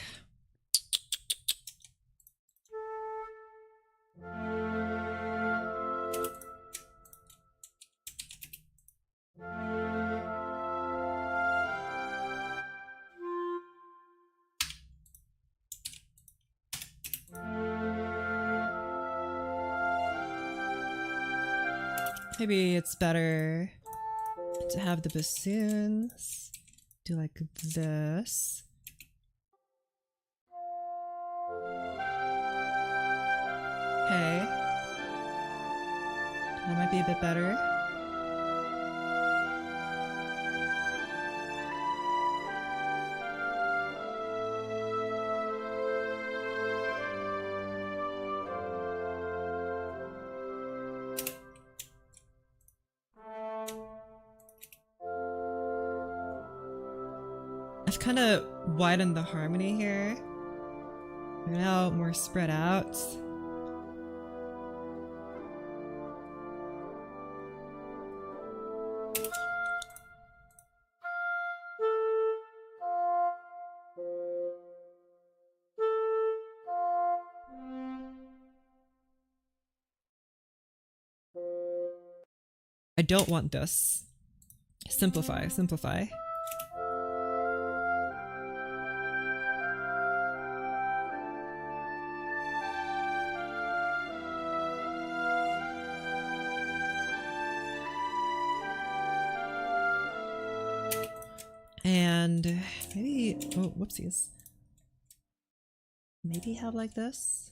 maybe it's better to have the bassoons do like this. Okay. That might be a bit better. I've kind of widened the harmony here. They're now more spread out. I don't want this. Simplify, simplify. And maybe, oh, whoopsies. Maybe have like this.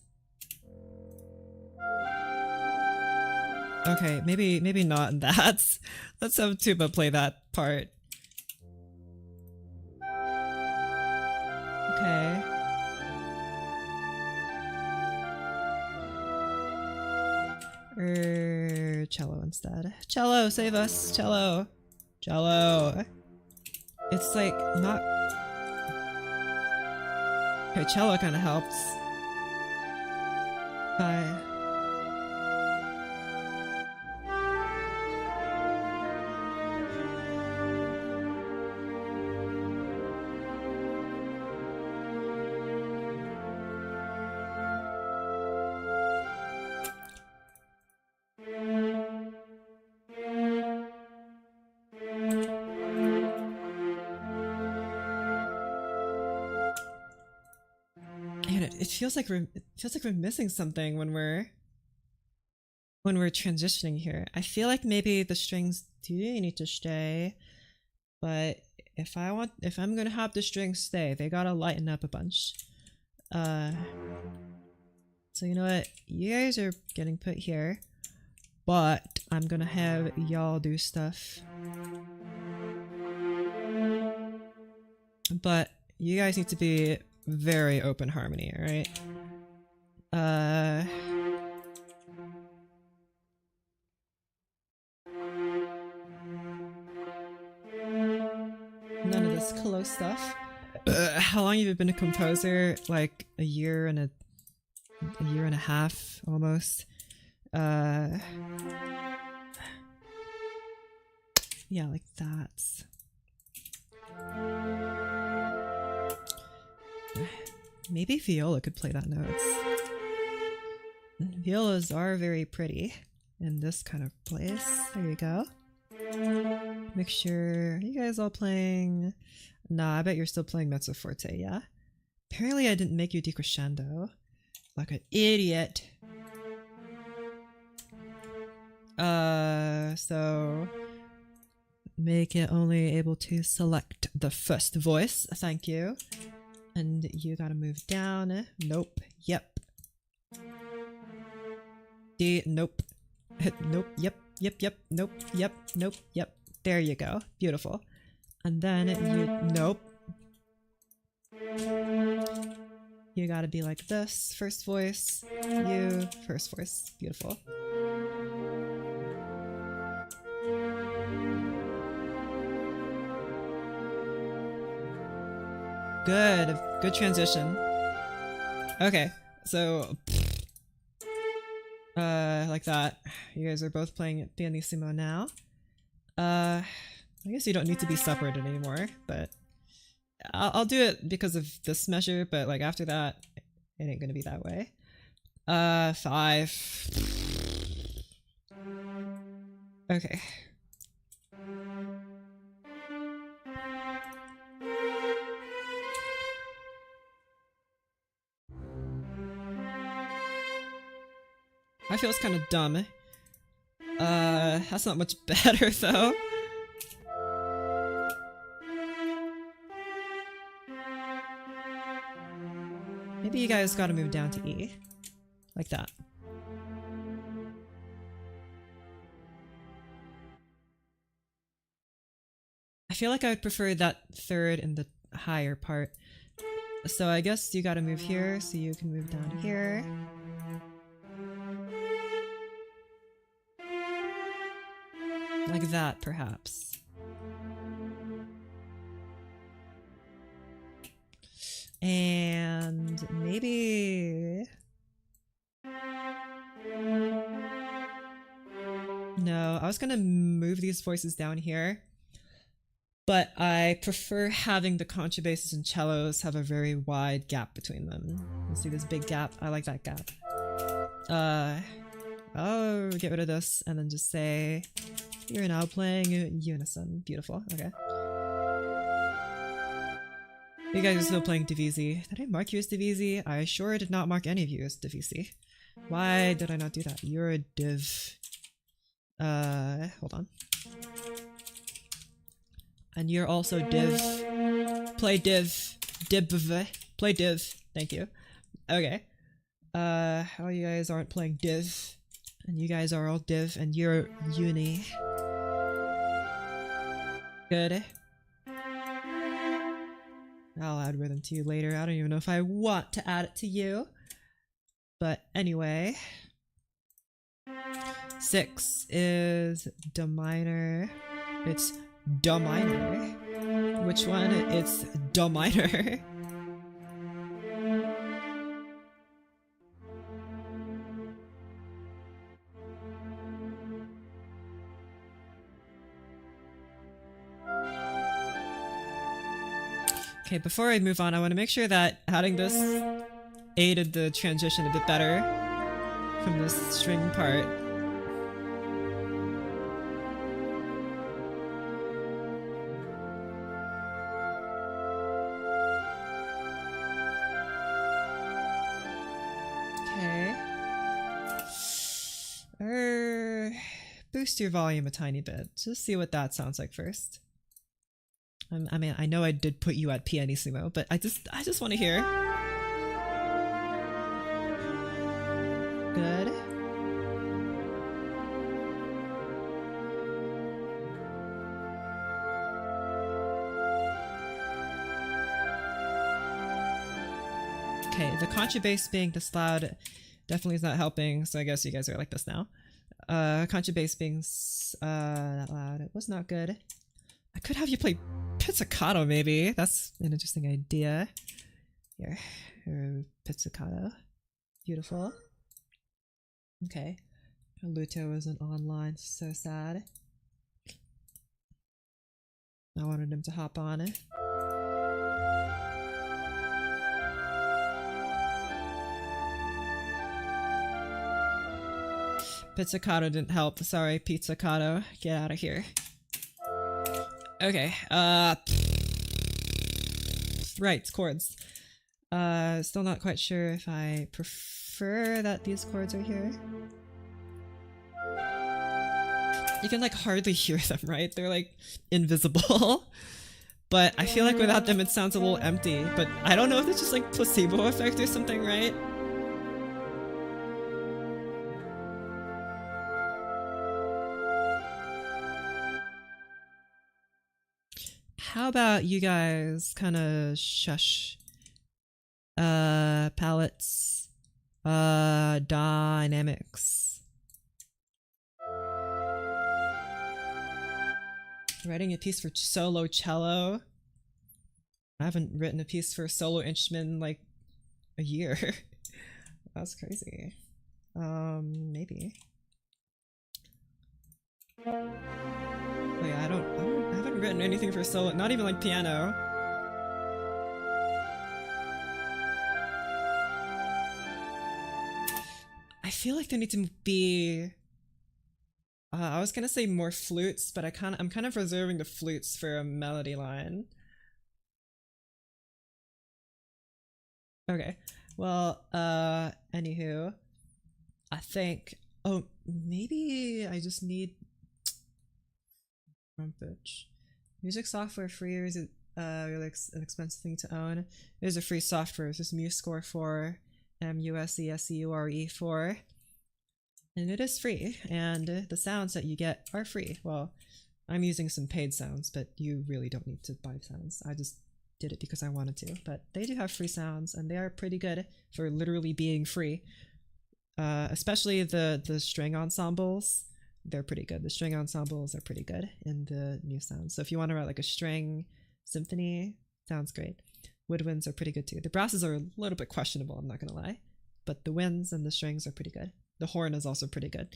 Okay, maybe not that. Let's have tuba play that part. Okay. Cello instead. Cello, save us, cello. Cello. It's like not... Okay, cello kind of helps. Bye. It feels like we're missing something when we're transitioning here. I feel like maybe the strings do need to stay, but if I'm gonna have the strings stay, they gotta lighten up a bunch. So you know what? You guys are getting put here, but I'm gonna have y'all do stuff. But you guys need to be very open harmony, alright? None of this close stuff. How long have you been a composer? Like a year and a half almost. Yeah, like that. Maybe viola could play that notes. Violas are very pretty in this kind of place. There you go. Make sure, are you guys all playing? Nah, I bet you're still playing mezzo forte, yeah? Apparently I didn't make you decrescendo. Like an idiot. So make it only able to select the first voice. Thank you. And you gotta move down. Nope. Yep. D. Nope. Nope. Yep. Yep. Yep. Nope. Yep. Nope. Yep. There you go. Beautiful. And then you. Nope. You gotta be like this. First voice. You. First voice. Beautiful. Good. Good transition. Okay. So. Like that. You guys are both playing pianissimo now. I guess you don't need to be separated anymore, but I'll do it because of this measure, but like after that, it ain't gonna be that way. 5. Okay. I feel it's kind of dumb. That's not much better though. Maybe you guys gotta move down to E. Like that. I feel like I would prefer that third in the higher part. So I guess you gotta move here, so you can move down here. Like that, perhaps. And maybe... No, I was gonna move these voices down here, but I prefer having the contrabasses and cellos have a very wide gap between them. You see this big gap? I like that gap. I'll get rid of this and then just say you're now playing unison. Beautiful. Okay. You guys are still playing Divisi. Did I mark you as Divisi? I sure did not mark any of you as Divisi. Why did I not do that? You're a div. Hold on. And you're also div. Play div. Div. Play div. Thank you. Okay. How you guys aren't playing div. And you guys are all div and you're uni. Good. I'll add rhythm to you later. I don't even know if I want to add it to you. But anyway. 6 is D minor. It's D minor. Which one? It's D minor. Okay, before I move on, I want to make sure that adding this aided the transition a bit better from this string part. Okay. Boost your volume a tiny bit. Just see what that sounds like first. I mean, I know I did put you at pianissimo, but I just want to hear. Good. Okay, the contrabass being this loud definitely is not helping, so I guess you guys are like this now. Contrabass being that loud, it was not good. I could have you play pizzicato, maybe. That's an interesting idea. Here, pizzicato. Beautiful. Okay. Luto isn't online. So sad. I wanted him to hop on it. Pizzicato didn't help. Sorry, Pizzicato. Get out of here. Okay, right, chords. Still not quite sure if I prefer that these chords are here. You can like hardly hear them, right? They're like invisible. But I feel like without them it sounds a little empty. But I don't know if it's just like placebo effect or something, right? How about you guys kind of shush? Palettes. Dynamics. Writing a piece for solo cello. I haven't written a piece for solo instrument in like a year. That's crazy. Maybe. Oh yeah, I haven't written anything for solo, not even like piano. I feel like there need to be I was gonna say more flutes, but I'm kind of reserving the flutes for a melody line. Okay. Well, anywho, I think oh maybe I just need trumpet. Music software free, or is it really an expensive thing to own? There's a free software. It's just MuseScore 4, MuseScore 4. And it is free, and the sounds that you get are free. Well, I'm using some paid sounds, but you really don't need to buy sounds. I just did it because I wanted to, but they do have free sounds, and they are pretty good for literally being free. Especially the string ensembles, they're pretty good. The string ensembles are pretty good in the new sounds. So if you want to write like a string symphony, sounds great. Woodwinds are pretty good too. The brasses are a little bit questionable, I'm not gonna lie, but the winds and the strings are pretty good. The horn is also pretty good.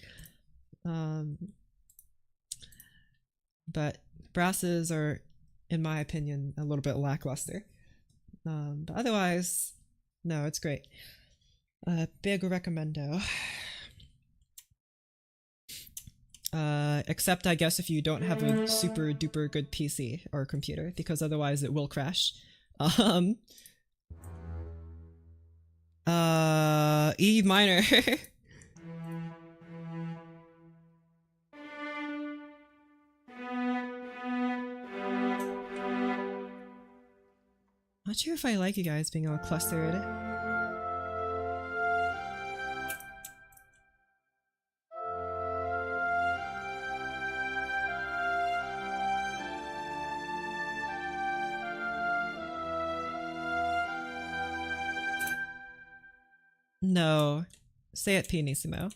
But brasses are, in my opinion, a little bit lackluster. But otherwise, no, it's great. Big recommendo. Except I guess if you don't have a super duper good PC or computer, because otherwise it will crash. E minor. Not sure if I like you guys being all clustered. No. Say it pianissimo.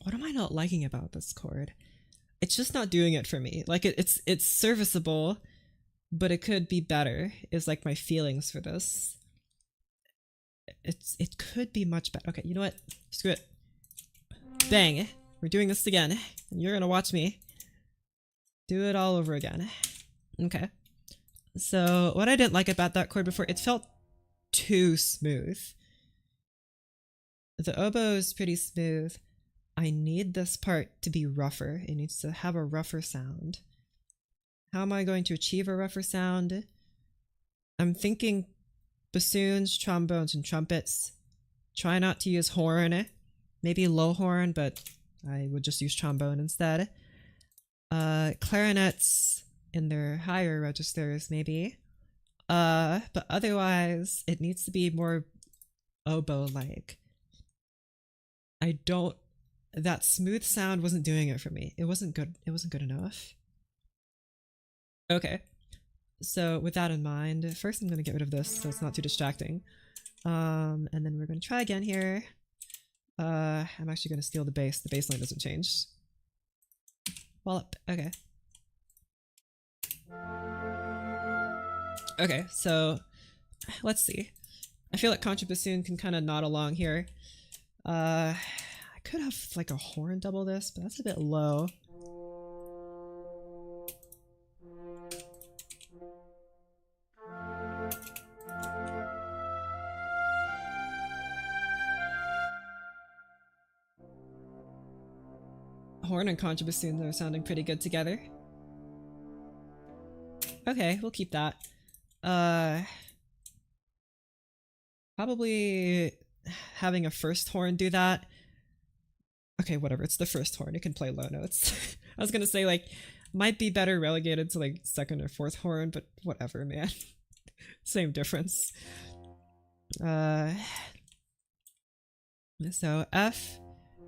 What am I not liking about this chord? It's just not doing it for me. Like it's serviceable, but it could be better, is like my feelings for this. It could be much better. Okay, you know what? Screw it. Bang. We're doing this again. And you're gonna watch me do it all over again. Okay. So what I didn't like about that chord before, it felt too smooth. The oboe is pretty smooth. I need this part to be rougher. It needs to have a rougher sound. How am I going to achieve a rougher sound? I'm thinking bassoons, trombones, and trumpets. Try not to use horn. Maybe low horn, but I would just use trombone instead. Clarinets in their higher registers, maybe. But otherwise, it needs to be more oboe-like. That smooth sound wasn't doing it for me. It wasn't good. It wasn't good enough. Okay. So with that in mind, first I'm going to get rid of this so it's not too distracting. And then we're going to try again here. I'm actually going to steal the bass. The bass line doesn't change. Wallop. Okay. Okay, so let's see. I feel like contrabassoon can kind of nod along here. I could have like a horn double this, but that's a bit low. Horn and contrabassoon are sounding pretty good together. Okay, we'll keep that. Probably having a first horn do that. Okay, whatever, it's the first horn, it can play low notes. I was gonna say, like, might be better relegated to like second or fourth horn, but whatever, man. Same difference. So F,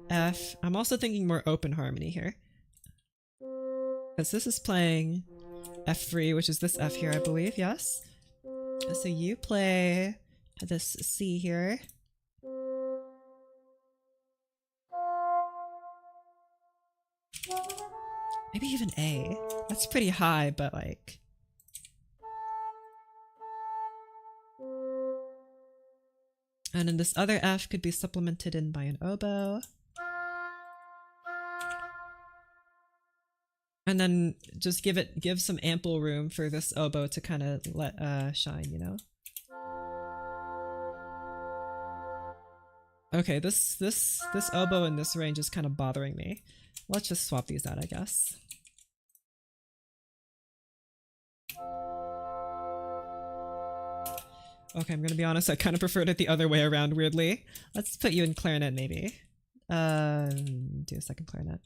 F. I'm also thinking more open harmony here. Because this is playing F3, which is this F here, I believe, yes? So you play this C here. Maybe even A. That's pretty high, but like... And then this other F could be supplemented in by an oboe. And then just give some ample room for this oboe to kind of let shine, you know? Okay, this oboe in this range is kind of bothering me. Let's just swap these out, I guess. Okay, I'm gonna be honest, I kind of preferred it the other way around, weirdly. Let's put you in clarinet, maybe. Do a second clarinet.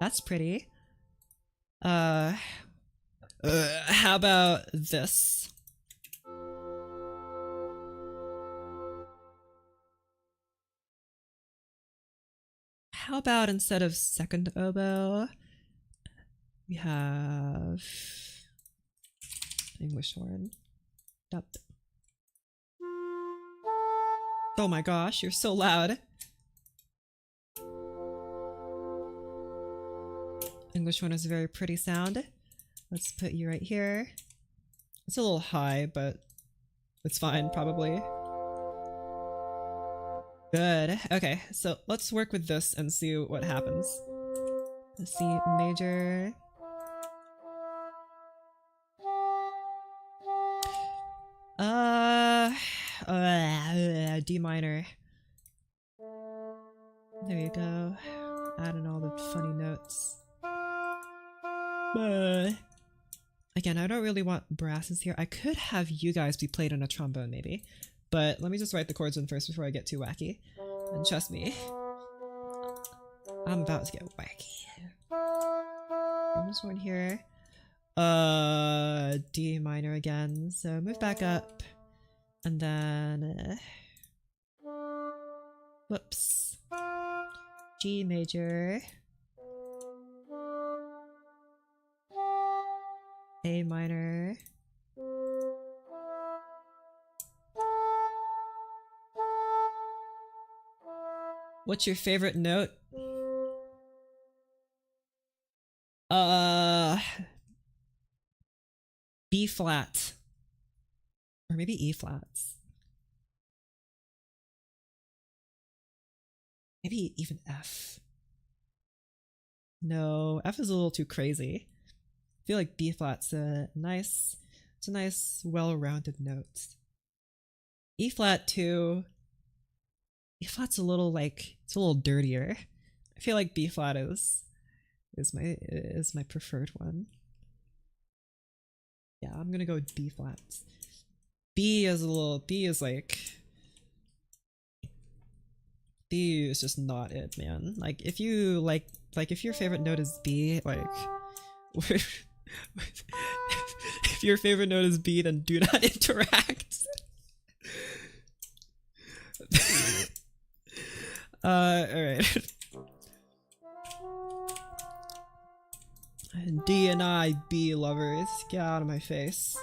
That's pretty. How about this? How about instead of second oboe, we have English horn. Dup. Oh my gosh, you're so loud. English horn is a very pretty sound. Let's put you right here. It's a little high, but it's fine, probably. Good. Okay, so let's work with this and see what happens. C major. D minor. There you go. Adding all the funny notes. Again, I don't really want brasses here. I could have you guys be played on a trombone, maybe. But let me just write the chords in first before I get too wacky. And trust me, I'm about to get wacky. This one here. D minor again. So move back up. And then... whoops. G major. A minor. What's your favorite note? B flat. Or maybe E flats. Maybe even F. No, F is a little too crazy. I feel like B flat's a nice, it's a nice, well-rounded note. E flat too. E flat's a little like, it's a little dirtier. I feel like B flat is my preferred one. Yeah, I'm gonna go with B flat. B is like, B is just not it, man. Like if you if your favorite note is B, like if your favorite note is B, then do not interact. Alright. D and I, B lovers, get out of my face.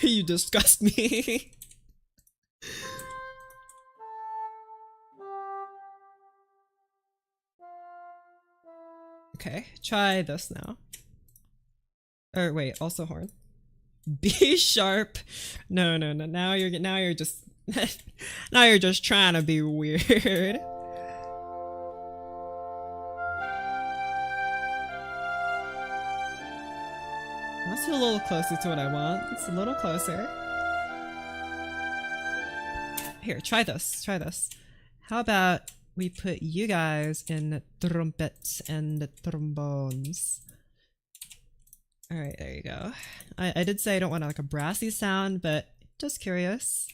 You disgust me. Okay, try this now. Or wait, also horn. B sharp. No. Now you're just now you're just trying to be weird. That's a little closer to what I want. It's a little closer. Here, try this. Try this. How about we put you guys in trumpets and trombones. Alright, there you go. I did say I don't want like a brassy sound, but just curious.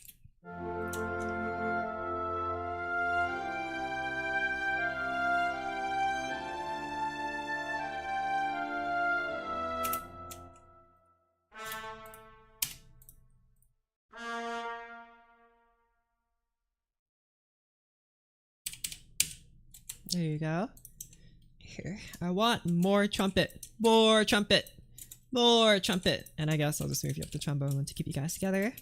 There you go. Here, I want more trumpet, more trumpet, more trumpet. And I guess I'll just move you up the trombone to keep you guys together.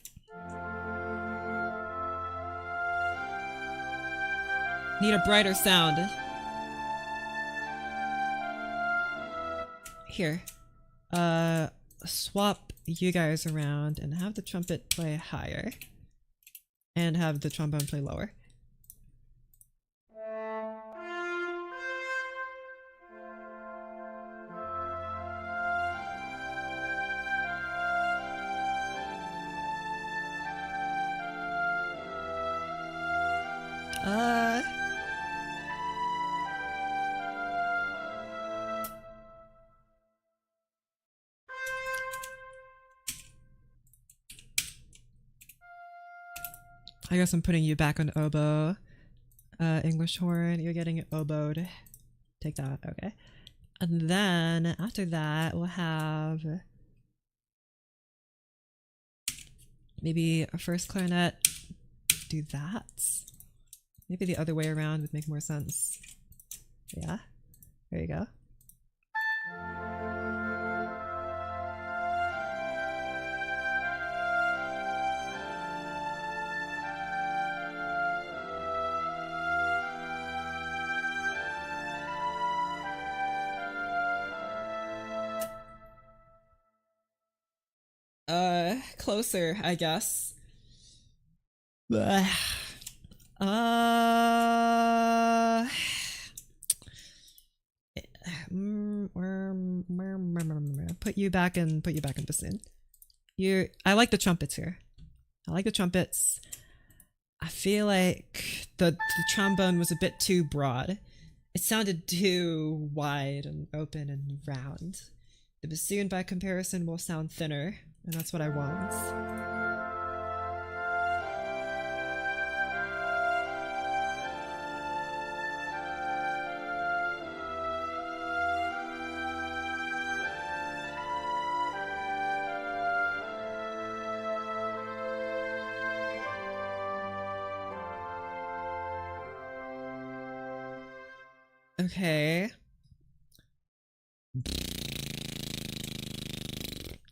Need a brighter sound. Here, swap you guys around and have the trumpet play higher and have the trombone play lower. I guess I'm putting you back on oboe. English horn, you're getting oboed. Take that, okay. And then after that, we'll have maybe a first clarinet do that. Maybe the other way around would make more sense. Yeah, there you go. Closer, I guess. Put you back in bassoon. I like the trumpets here. I like the trumpets. I feel like the trombone was a bit too broad. It sounded too wide and open and round. The bassoon by comparison will sound thinner, and that's what I want. Okay.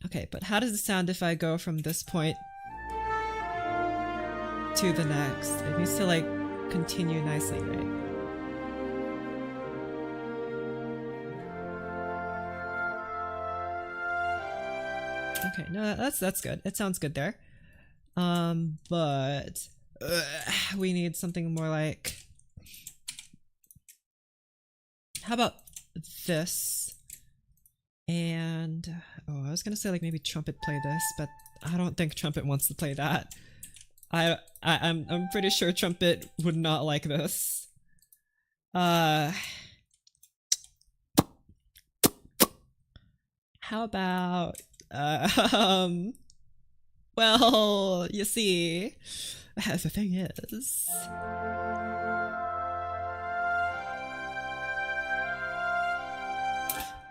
Okay, but how does it sound if I go from this point to the next? It needs to like continue nicely, right? Okay, no, that's good. It sounds good there. But we need something more like, how about this? And oh, I was gonna say like maybe trumpet play this, but I don't think trumpet wants to play that. I'm pretty sure trumpet would not like this. How about well, you see, the thing is,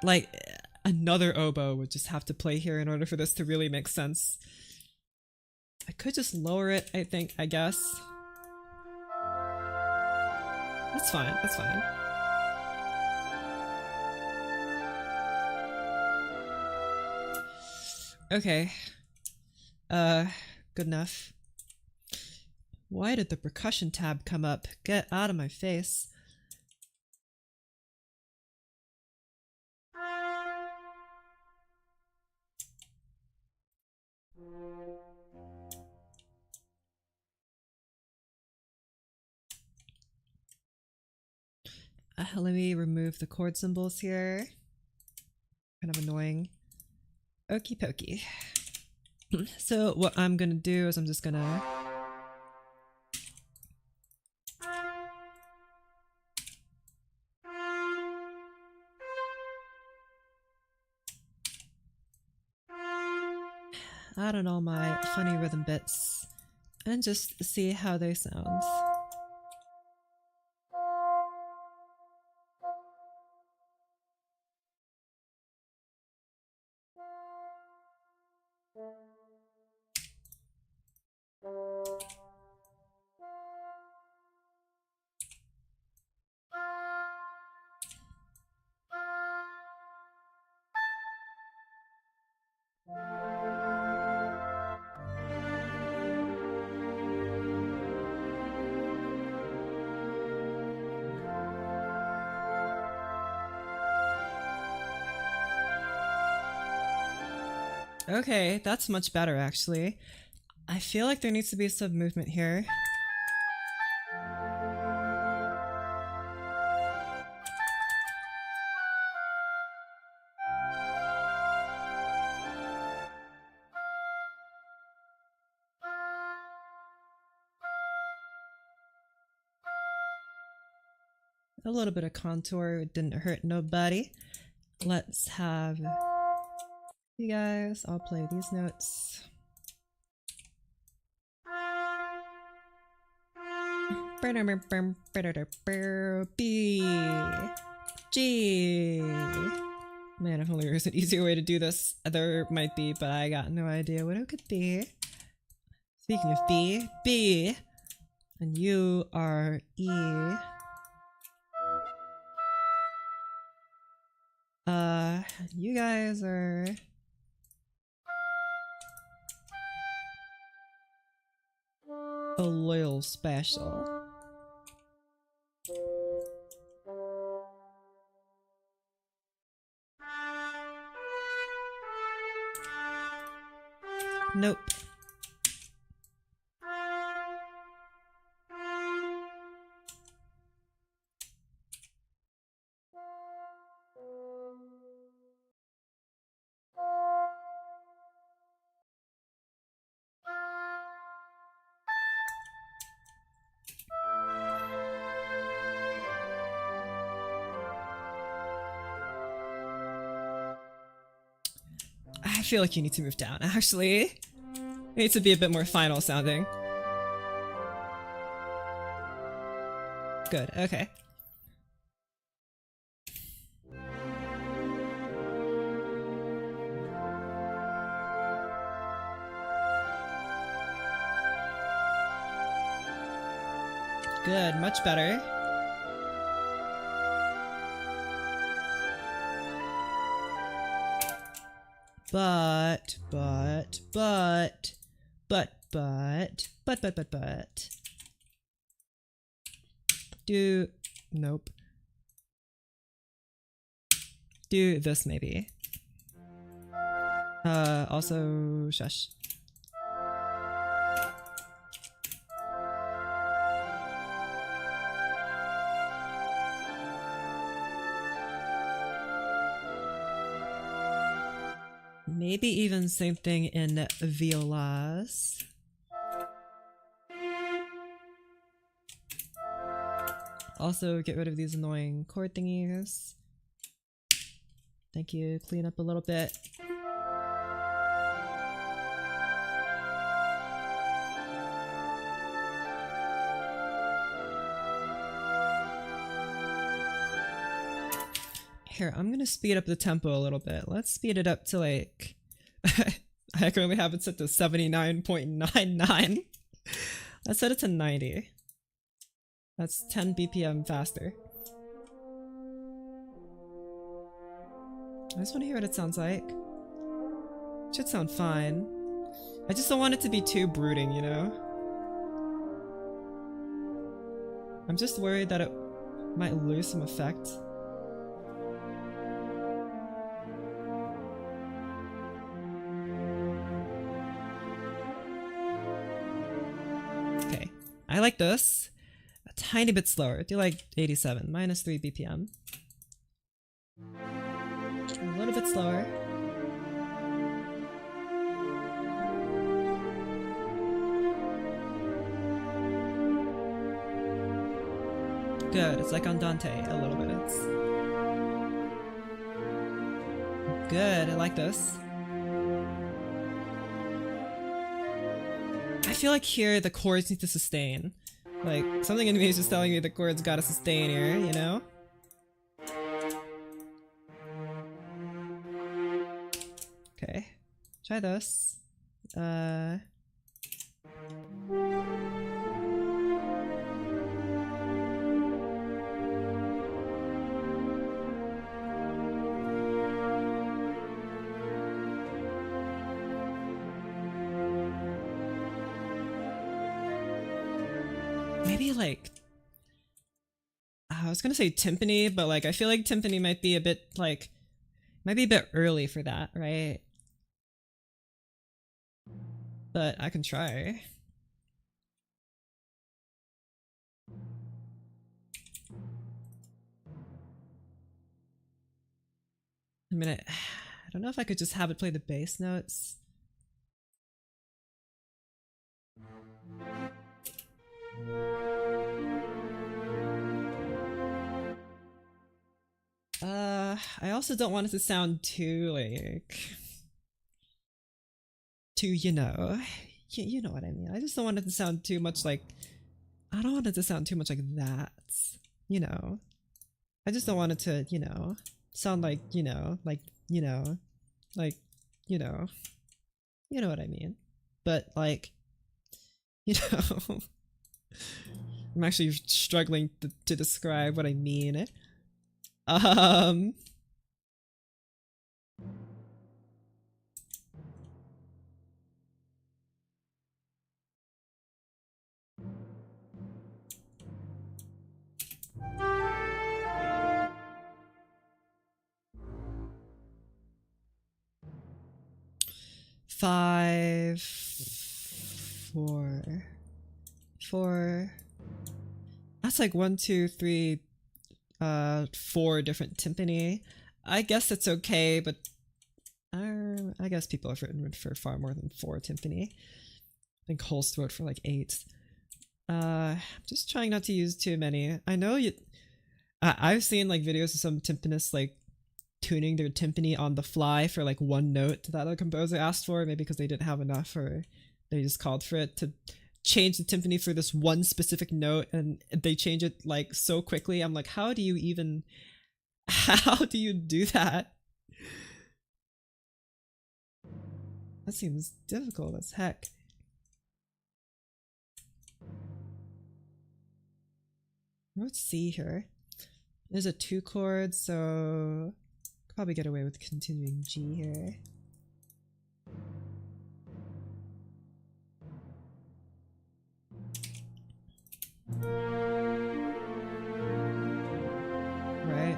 like, another oboe would just have to play here in order for this to really make sense. I could just lower it, I guess. That's fine, that's fine. Okay. Good enough. Why did the percussion tab come up? Get out of my face. Let me remove the chord symbols here. Kind of annoying. Okie pokey. So what I'm gonna do is I'm just gonna add in all my funny rhythm bits and just see how they sound. Okay, that's much better actually. I feel like there needs to be some movement here. A little bit of contour, it didn't hurt nobody. Let's have you guys, I'll play these notes. B, G. Man, if only there was an easier way to do this. There might be, but I got no idea what it could be. Speaking of B, B, and you are E. You guys are a little special. Nope. I feel like you need to move down, actually. It needs to be a bit more final sounding. Good, okay. Good, much better. But. Nope. Do this maybe. Also, shush. Maybe even same thing in violas. Also, get rid of these annoying chord thingies. Thank you. Clean up a little bit. Here, I'm gonna speed up the tempo a little bit. Let's speed it up to like... I currently have it set to 79.99. Let's set it to 90. That's 10 BPM faster. I just want to hear what it sounds like. It should sound fine. I just don't want it to be too brooding, you know? I'm just worried that it might lose some effect. Okay, I like this. A tiny bit slower. Do like 87, minus 3 BPM. A little bit slower. Good, it's like Andante a little bit. It's good, I like this. feel like here the chords need to sustain. Like, something in me is just telling me the chords gotta sustain here, you know? Okay. Try this. Maybe like, I was gonna say timpani, but like I feel like timpani might be a bit like, might be a bit early for that, right? But I can try. I mean, I don't know if I could just have it play the bass notes. I also don't want it to sound too like, too, you know what I mean. I just don't want it to sound too much like, I don't want it to sound too much like that, you know. I just don't want it to, you know, sound like, you know, like, you know, like, you know what I mean. But like, you know, I'm actually struggling to describe what I mean. Um, 5, 4, 4. That's like 1, 2, 3, 4 different timpani. I guess it's okay, but I guess people have written for far more than 4 timpani. I think Holst wrote for like 8. I'm just trying not to use too many. I know I've seen like videos of some timpanists like tuning their timpani on the fly for like one note that the composer asked for, maybe because they didn't have enough or they just called for it to change the timpani for this one specific note, and they change it like so quickly. I'm like, how do you do that? That seems difficult as heck. Let's see here. There's a 2 chord, so probably get away with continuing G here. Right?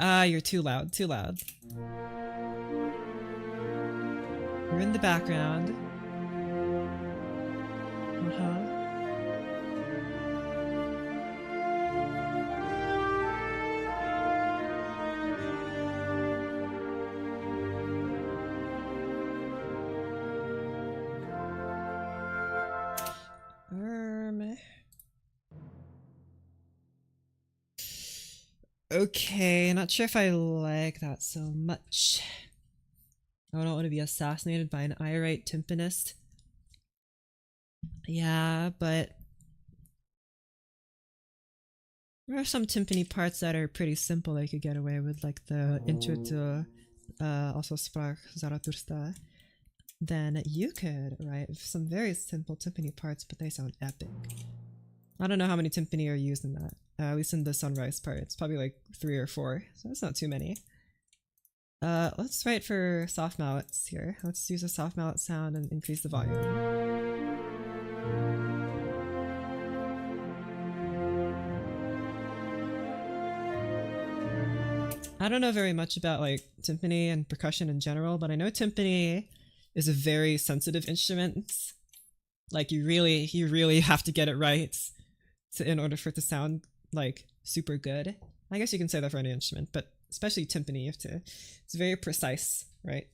Ah, you're too loud, too loud. You're in the background. Uh-huh. Okay, not sure if I like that so much. I don't want to be assassinated by an irate timpanist. Yeah, but there are some timpani parts that are pretty simple that you could get away with, like the intro to Also Sprach Zarathustra. Then you could write some very simple timpani parts, but they sound epic. I don't know how many timpani are used in that. At least in the sunrise part, it's probably like 3 or 4, so that's not too many. Let's write for soft mallets here. Let's use a soft mallet sound and increase the volume. I don't know very much about like timpani and percussion in general, but I know timpani is a very sensitive instrument. Like you really have to get it right in order for it to sound like super good. I guess you can say that for any instrument, but especially timpani, you have to, it's very precise, right?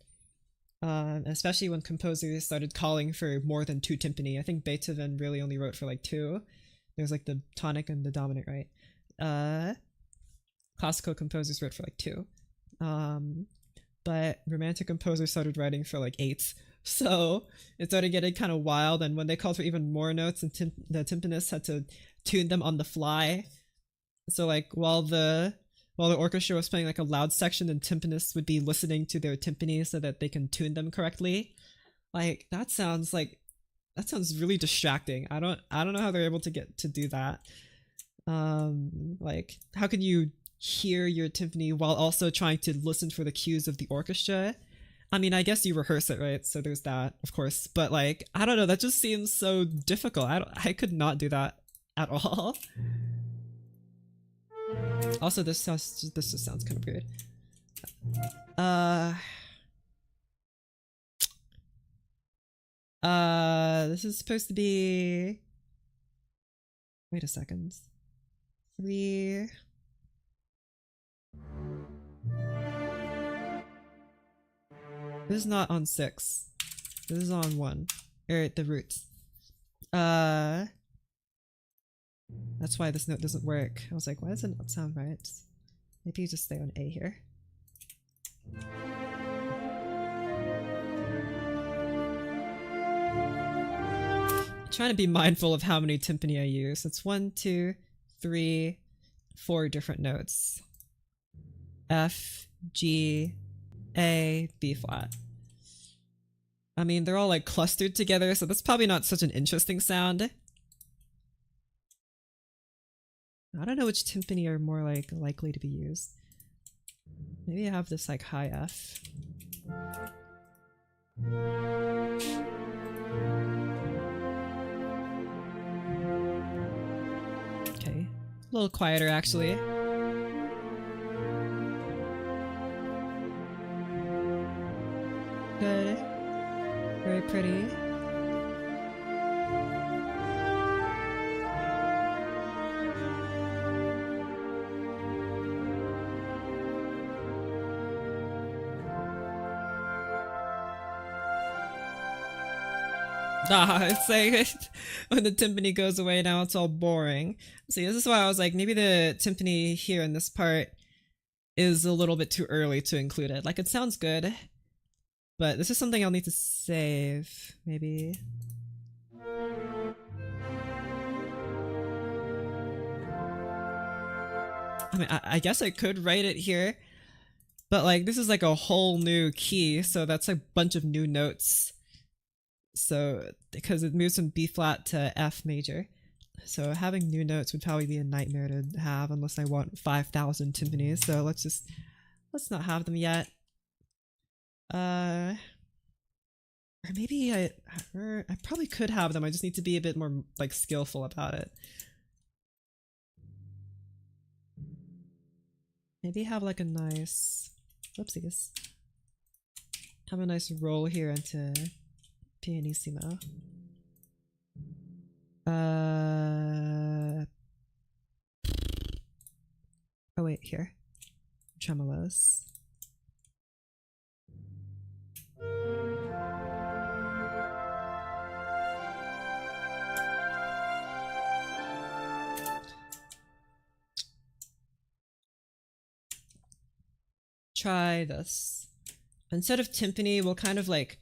Especially when composers started calling for more than 2 timpani. I think Beethoven really only wrote for like 2. There's like the tonic and the dominant, right? Classical composers wrote for like 2. But romantic composers started writing for like 8, So it started getting kind of wild, and when they called for even more notes, and the timpanist had to tune them on the fly. So like while the orchestra was playing like a loud section, and timpanists would be listening to their timpani so that they can tune them correctly. Like that sounds really distracting. I don't know how they're able to get to do that. Like how can you hear your timpani while also trying to listen for the cues of the orchestra? I mean, I guess you rehearse it, right? So there's that, of course. But like, I don't know, that just seems so difficult. I could not do that at all. Also, this just sounds kind of weird. This is supposed to be. Wait a second. 3. This is not on 6. This is on 1. Or the roots. That's why this note doesn't work. I was like, why does it not sound right? Maybe you just stay on A here. I'm trying to be mindful of how many timpani I use. It's 1, 2, 3, 4 different notes. F, G, A, B flat. I mean, they're all like clustered together, so that's probably not such an interesting sound. I don't know which timpani are more like likely to be used. Maybe I have this like high F. Okay, a little quieter actually. Good. Very pretty. It's like when the timpani goes away, now it's all boring. See, this is why I was like, maybe the timpani here in this part is a little bit too early to include it. Like, it sounds good, but this is something I'll need to save, maybe. I mean, I guess I could write it here, but like, this is like a whole new key, so that's like a bunch of new notes. So, because it moves from B flat to F major. So having new notes would probably be a nightmare to have unless I want 5,000 timpanis. So let's not have them yet. Or maybe I probably could have them. I just need to be a bit more like skillful about it. Maybe have like a nice, whoopsies. Have a nice roll here into pianissimo. Oh wait, here. Tremolos. Try this. Instead of timpani, we'll kind of like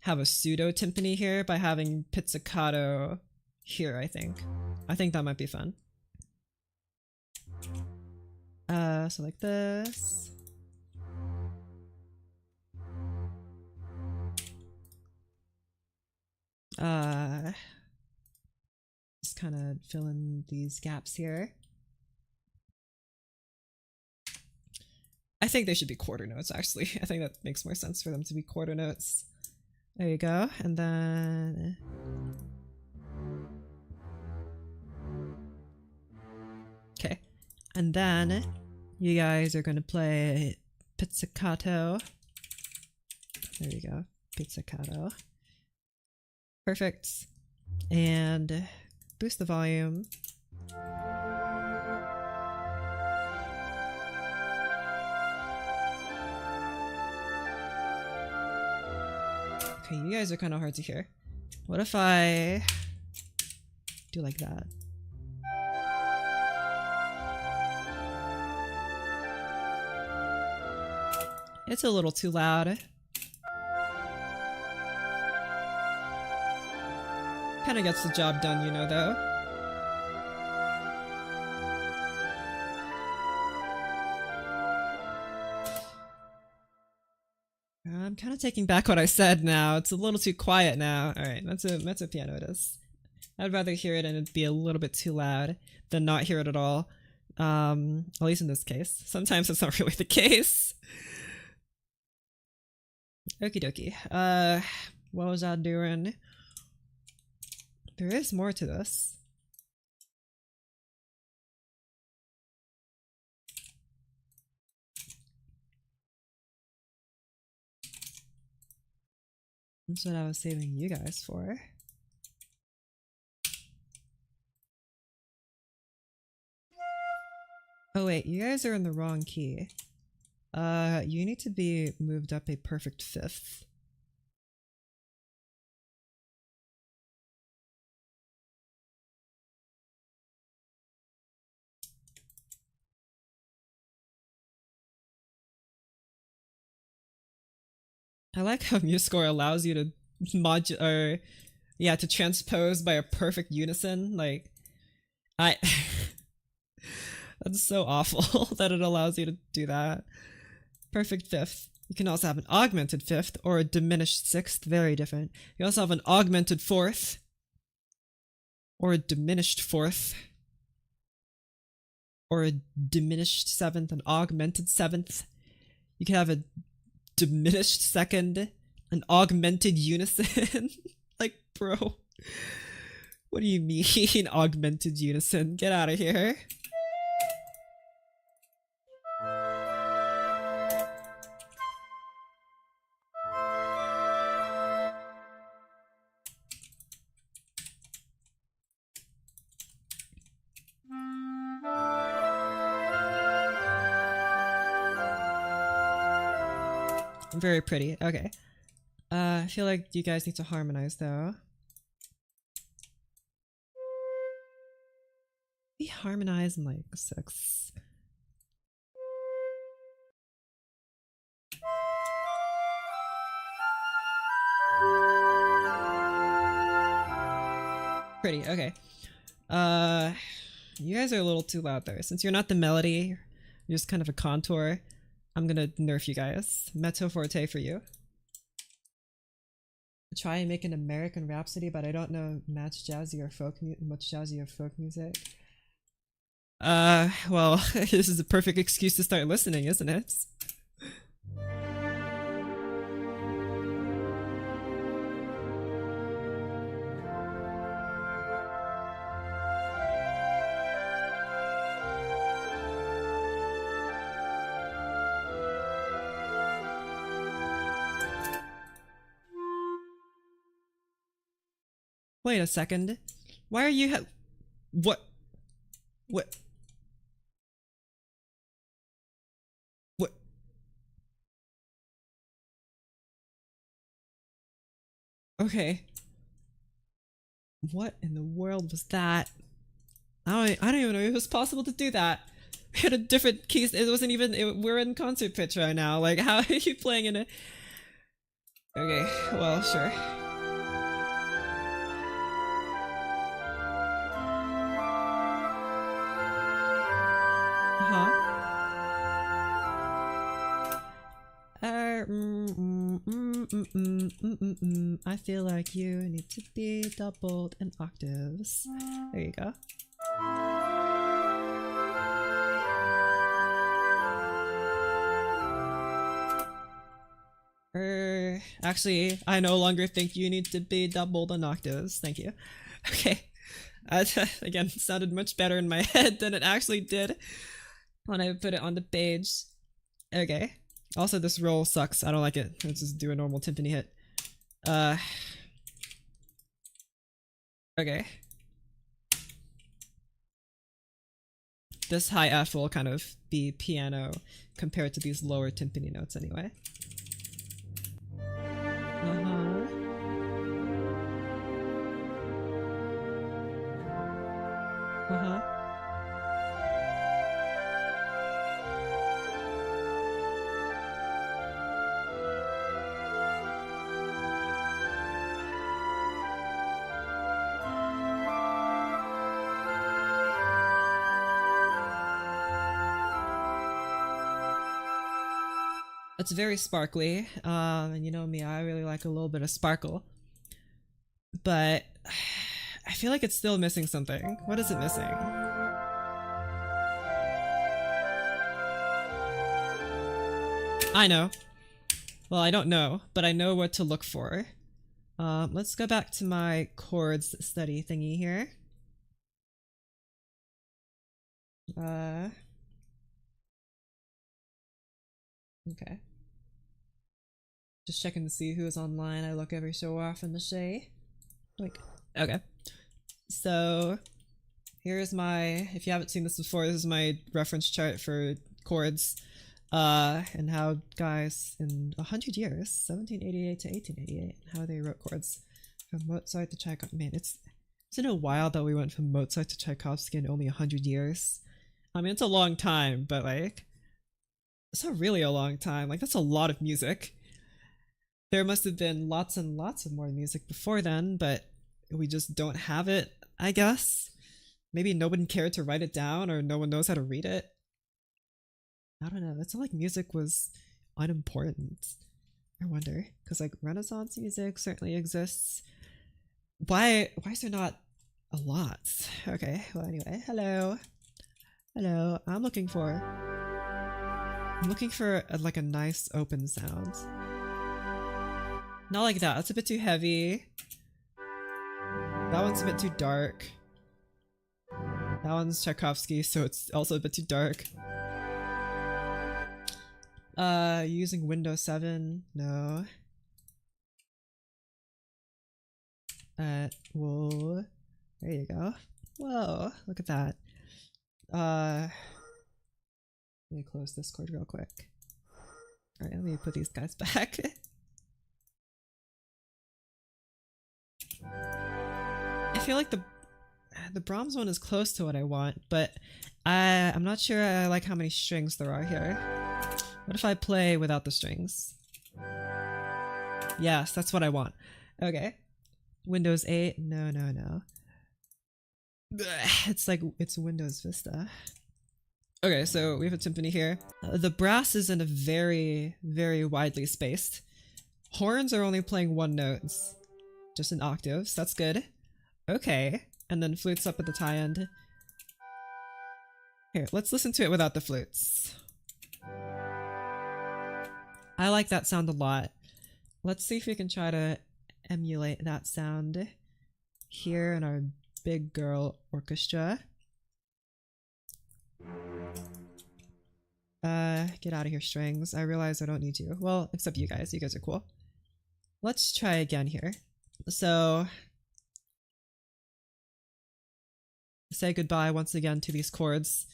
have a pseudo timpani here by having pizzicato here, I think. I think that might be fun. So like this. Just kind of fill in these gaps here. I think they should be quarter notes, actually. I think that makes more sense for them to be quarter notes. There you go. And then... okay. And then you guys are going to play pizzicato. There you go. Pizzicato. Perfect. And boost the volume. Okay, you guys are kind of hard to hear. What if I do like that? It's a little too loud. Kinda gets the job done, you know, though. I'm kind of taking back what I said now. It's a little too quiet now. Alright, mezzo piano it is. I'd rather hear it and it'd be a little bit too loud than not hear it at all. At least in this case. Sometimes it's not really the case. Okie dokie. What was I doing? There is more to this. That's what I was saving you guys for. Oh wait, you guys are in the wrong key. You need to be moved up a perfect fifth. I like how MuseScore allows you to to transpose by a perfect unison. Like, that's so awful that it allows you to do that. Perfect fifth. You can also have an augmented fifth or a diminished sixth. Very different. You also have an augmented fourth or a diminished fourth or a diminished seventh, an augmented seventh. You can have a diminished second, an augmented unison. Like, bro, what do you mean augmented unison? Get out of here. Very pretty. Okay. I feel like you guys need to harmonize though. We harmonize in like 6. Pretty. Okay. You guys are a little too loud there. Since you're not the melody, you're just kind of a contour. I'm gonna nerf you guys. Mezzo forte for you. Try and make an American Rhapsody, but I don't know much jazzy or folk music. Well, this is a perfect excuse to start listening, isn't it? Wait a second. Why are you What? What? What? Okay. What in the world was that? I don't even know if it was possible to do that. We had a different keys. It wasn't even. We're in concert pitch right now. Like, how are you playing in a? Okay. Well, sure. I feel like you need to be doubled in octaves. There you go. Actually, I no longer think you need to be doubled in octaves. Thank you. Okay. Again, it sounded much better in my head than it actually did when I put it on the page. Okay. Also, this roll sucks. I don't like it. Let's just do a normal timpani hit. Okay. This high F will kind of be piano compared to these lower timpani notes anyway. It's very sparkly, and you know me, I really like a little bit of sparkle. But I feel like it's still missing something. What is it missing? I know. Well, I don't know, but I know what to look for. Let's go back to my chords study thingy here. Okay. Just checking to see who is online. I look every so often to say. Like, okay. So, here's my, if you haven't seen this before, this is my reference chart for chords. And how guys in 100 years, 1788 to 1888, how they wrote chords. From Mozart to Tchaikovsky. Man, isn't it wild that we went from Mozart to Tchaikovsky in only 100 years? I mean, it's a long time, but like, it's not really a long time. Like, that's a lot of music. There must have been lots and lots of more music before then, but we just don't have it, I guess. Maybe no one cared to write it down, or no one knows how to read it. I don't know. It's not like music was unimportant. I wonder, because like Renaissance music certainly exists. Why is there not a lot? Okay, well anyway, hello. I'm looking for like a nice open sound. Not like that. That's a bit too heavy. That one's a bit too dark. That one's Tchaikovsky, so it's also a bit too dark. Using Windows 7? No. Whoa. There you go. Whoa, look at that. Let me close this chord real quick. Alright, let me put these guys back. I feel like the Brahms one is close to what I want, but I'm not sure I like how many strings there are here. What if I play without the strings? Yes, that's what I want. Okay. Windows 8? No. It's like, it's Windows Vista. Okay, so we have a timpani here. The brass is in a very, very widely spaced. Horns are only playing one notes. Just in octaves. That's good. Okay. And then flutes up at the tie end. Here, let's listen to it without the flutes. I like that sound a lot. Let's see if we can try to emulate that sound here in our big girl orchestra. Get out of here, strings. I realize I don't need you. Well, except you guys. You guys are cool. Let's try again here. So, say goodbye once again to these chords.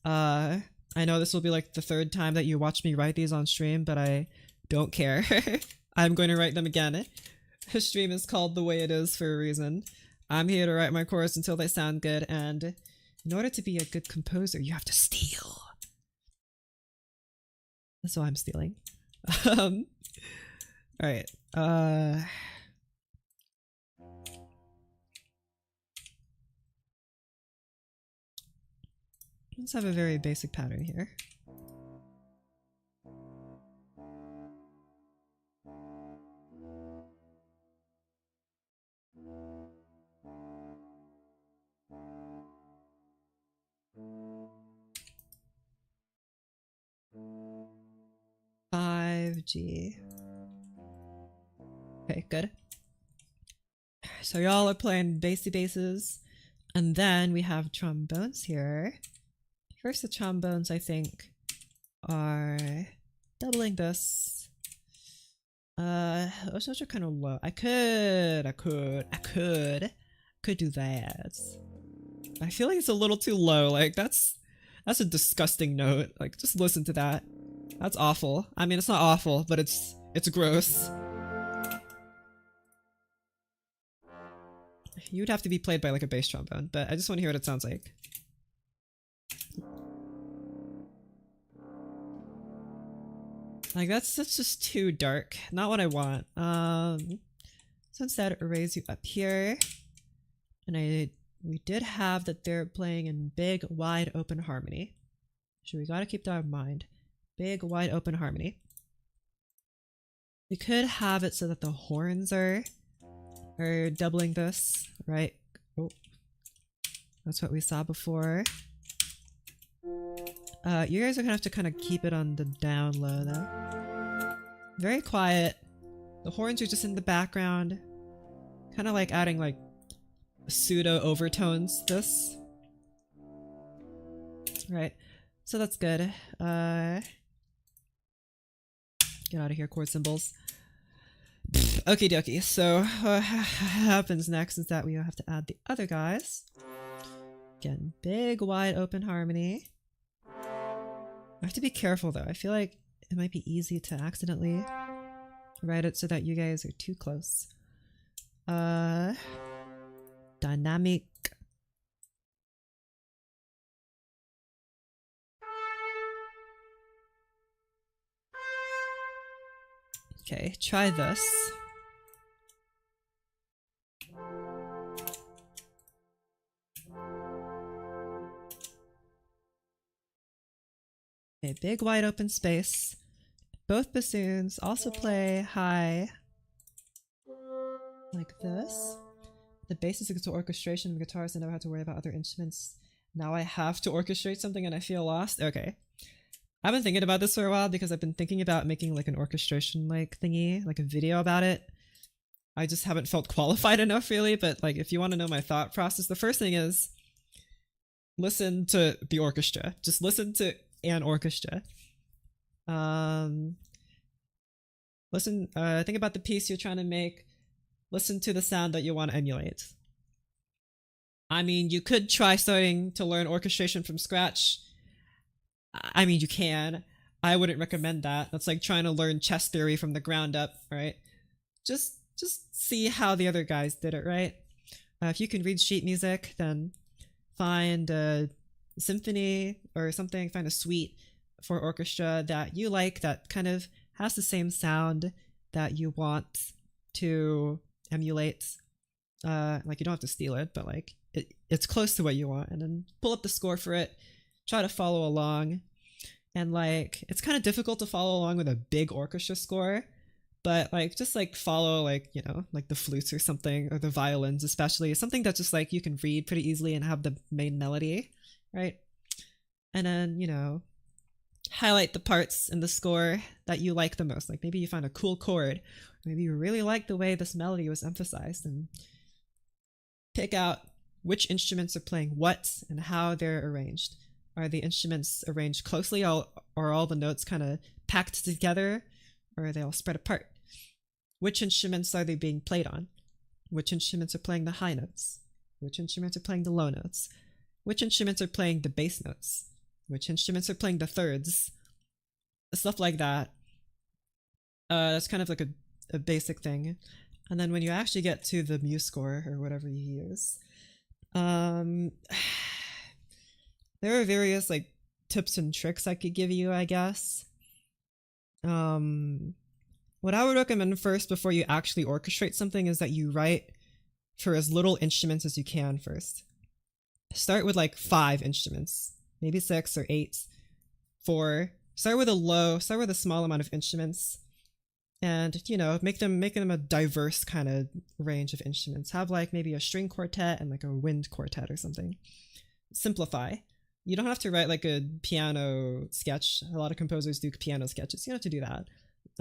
I know this will be like the third time that you watch me write these on stream, but I don't care. I'm going to write them again. The stream is called The Way It Is for a reason. I'm here to write my chords until they sound good, and in order to be a good composer, you have to steal. That's why I'm stealing. Alright. Let's have a very basic pattern here. G. Okay, good. So y'all are playing bassy basses, and then we have trombones here. First, the trombones I think are doubling this. Those notes are kind of low. I could do that. I feel like it's a little too low. Like that's a disgusting note. Like just listen to that. That's awful. I mean, it's not awful, but it's gross. You'd have to be played by like a bass trombone, but I just want to hear what it sounds like. Like that's just too dark. Not what I want. So instead erase you up here. And we did have that they're playing in big, wide open harmony. So we gotta keep that in mind. Big, wide open harmony. We could have it so that the horns are doubling this, right? Oh, that's what we saw before. You guys are gonna have to kind of keep it on the down low though. Very quiet. The horns are just in the background. Kind of like adding like pseudo overtones to this. Right. So that's good. Get out of here, chord symbols. Okie dokie. So what happens next is that we have to add the other guys. Again, big, wide open harmony. I have to be careful though. I feel like it might be easy to accidentally write it so that you guys are too close. Dynamic. Okay, try this. Okay, big wide open space. Both bassoons also play high like this. The bass is a orchestration of guitars. I never had to worry about other instruments. Now I have to orchestrate something and I feel lost. Okay. I've been thinking about this for a while because I've been thinking about making like an orchestration like thingy, like a video about it. I just haven't felt qualified enough really, but like if you want to know my thought process, the first thing is listen to the orchestra. Just listen to an orchestra. Listen, think about the piece you're trying to make. Listen to the sound that you want to emulate. I mean, you could try starting to learn orchestration from scratch. I mean, you can. I wouldn't recommend that. That's like trying to learn chess theory from the ground up, right? Just see how the other guys did it, right? If you can read sheet music, then find a symphony or something, find a suite for orchestra that you like that kind of has the same sound that you want to emulate. Like you don't have to steal it, but like it's close to what you want, and then pull up the score for it, try to follow along. And like it's kind of difficult to follow along with a big orchestra score, but like just like follow like, you know, like the flutes or something, or the violins especially, something that just like you can read pretty easily and have the main melody, right? And then, you know, highlight the parts in the score that you like the most. Like maybe you find a cool chord, or maybe you really like the way this melody was emphasized, and pick out which instruments are playing what and how they're arranged. Are the instruments arranged closely, or are all the notes kind of packed together, or are they all spread apart? Which instruments are they being played on? Which instruments are playing the high notes? Which instruments are playing the low notes? Which instruments are playing the bass notes? Which instruments are playing the thirds? Stuff like that. That's kind of like a basic thing. And then when you actually get to the muse score, or whatever you use, there are various like tips and tricks I could give you, I guess. What I would recommend first before you actually orchestrate something is that you write for as little instruments as you can first. Start with like 5 instruments, maybe 6 or 8, 4. Start with a small amount of instruments, and you know, make them a diverse kind of range of instruments. Have like maybe a string quartet and like a wind quartet or something. Simplify. You don't have to write like a piano sketch. A lot of composers do piano sketches. You don't have to do that.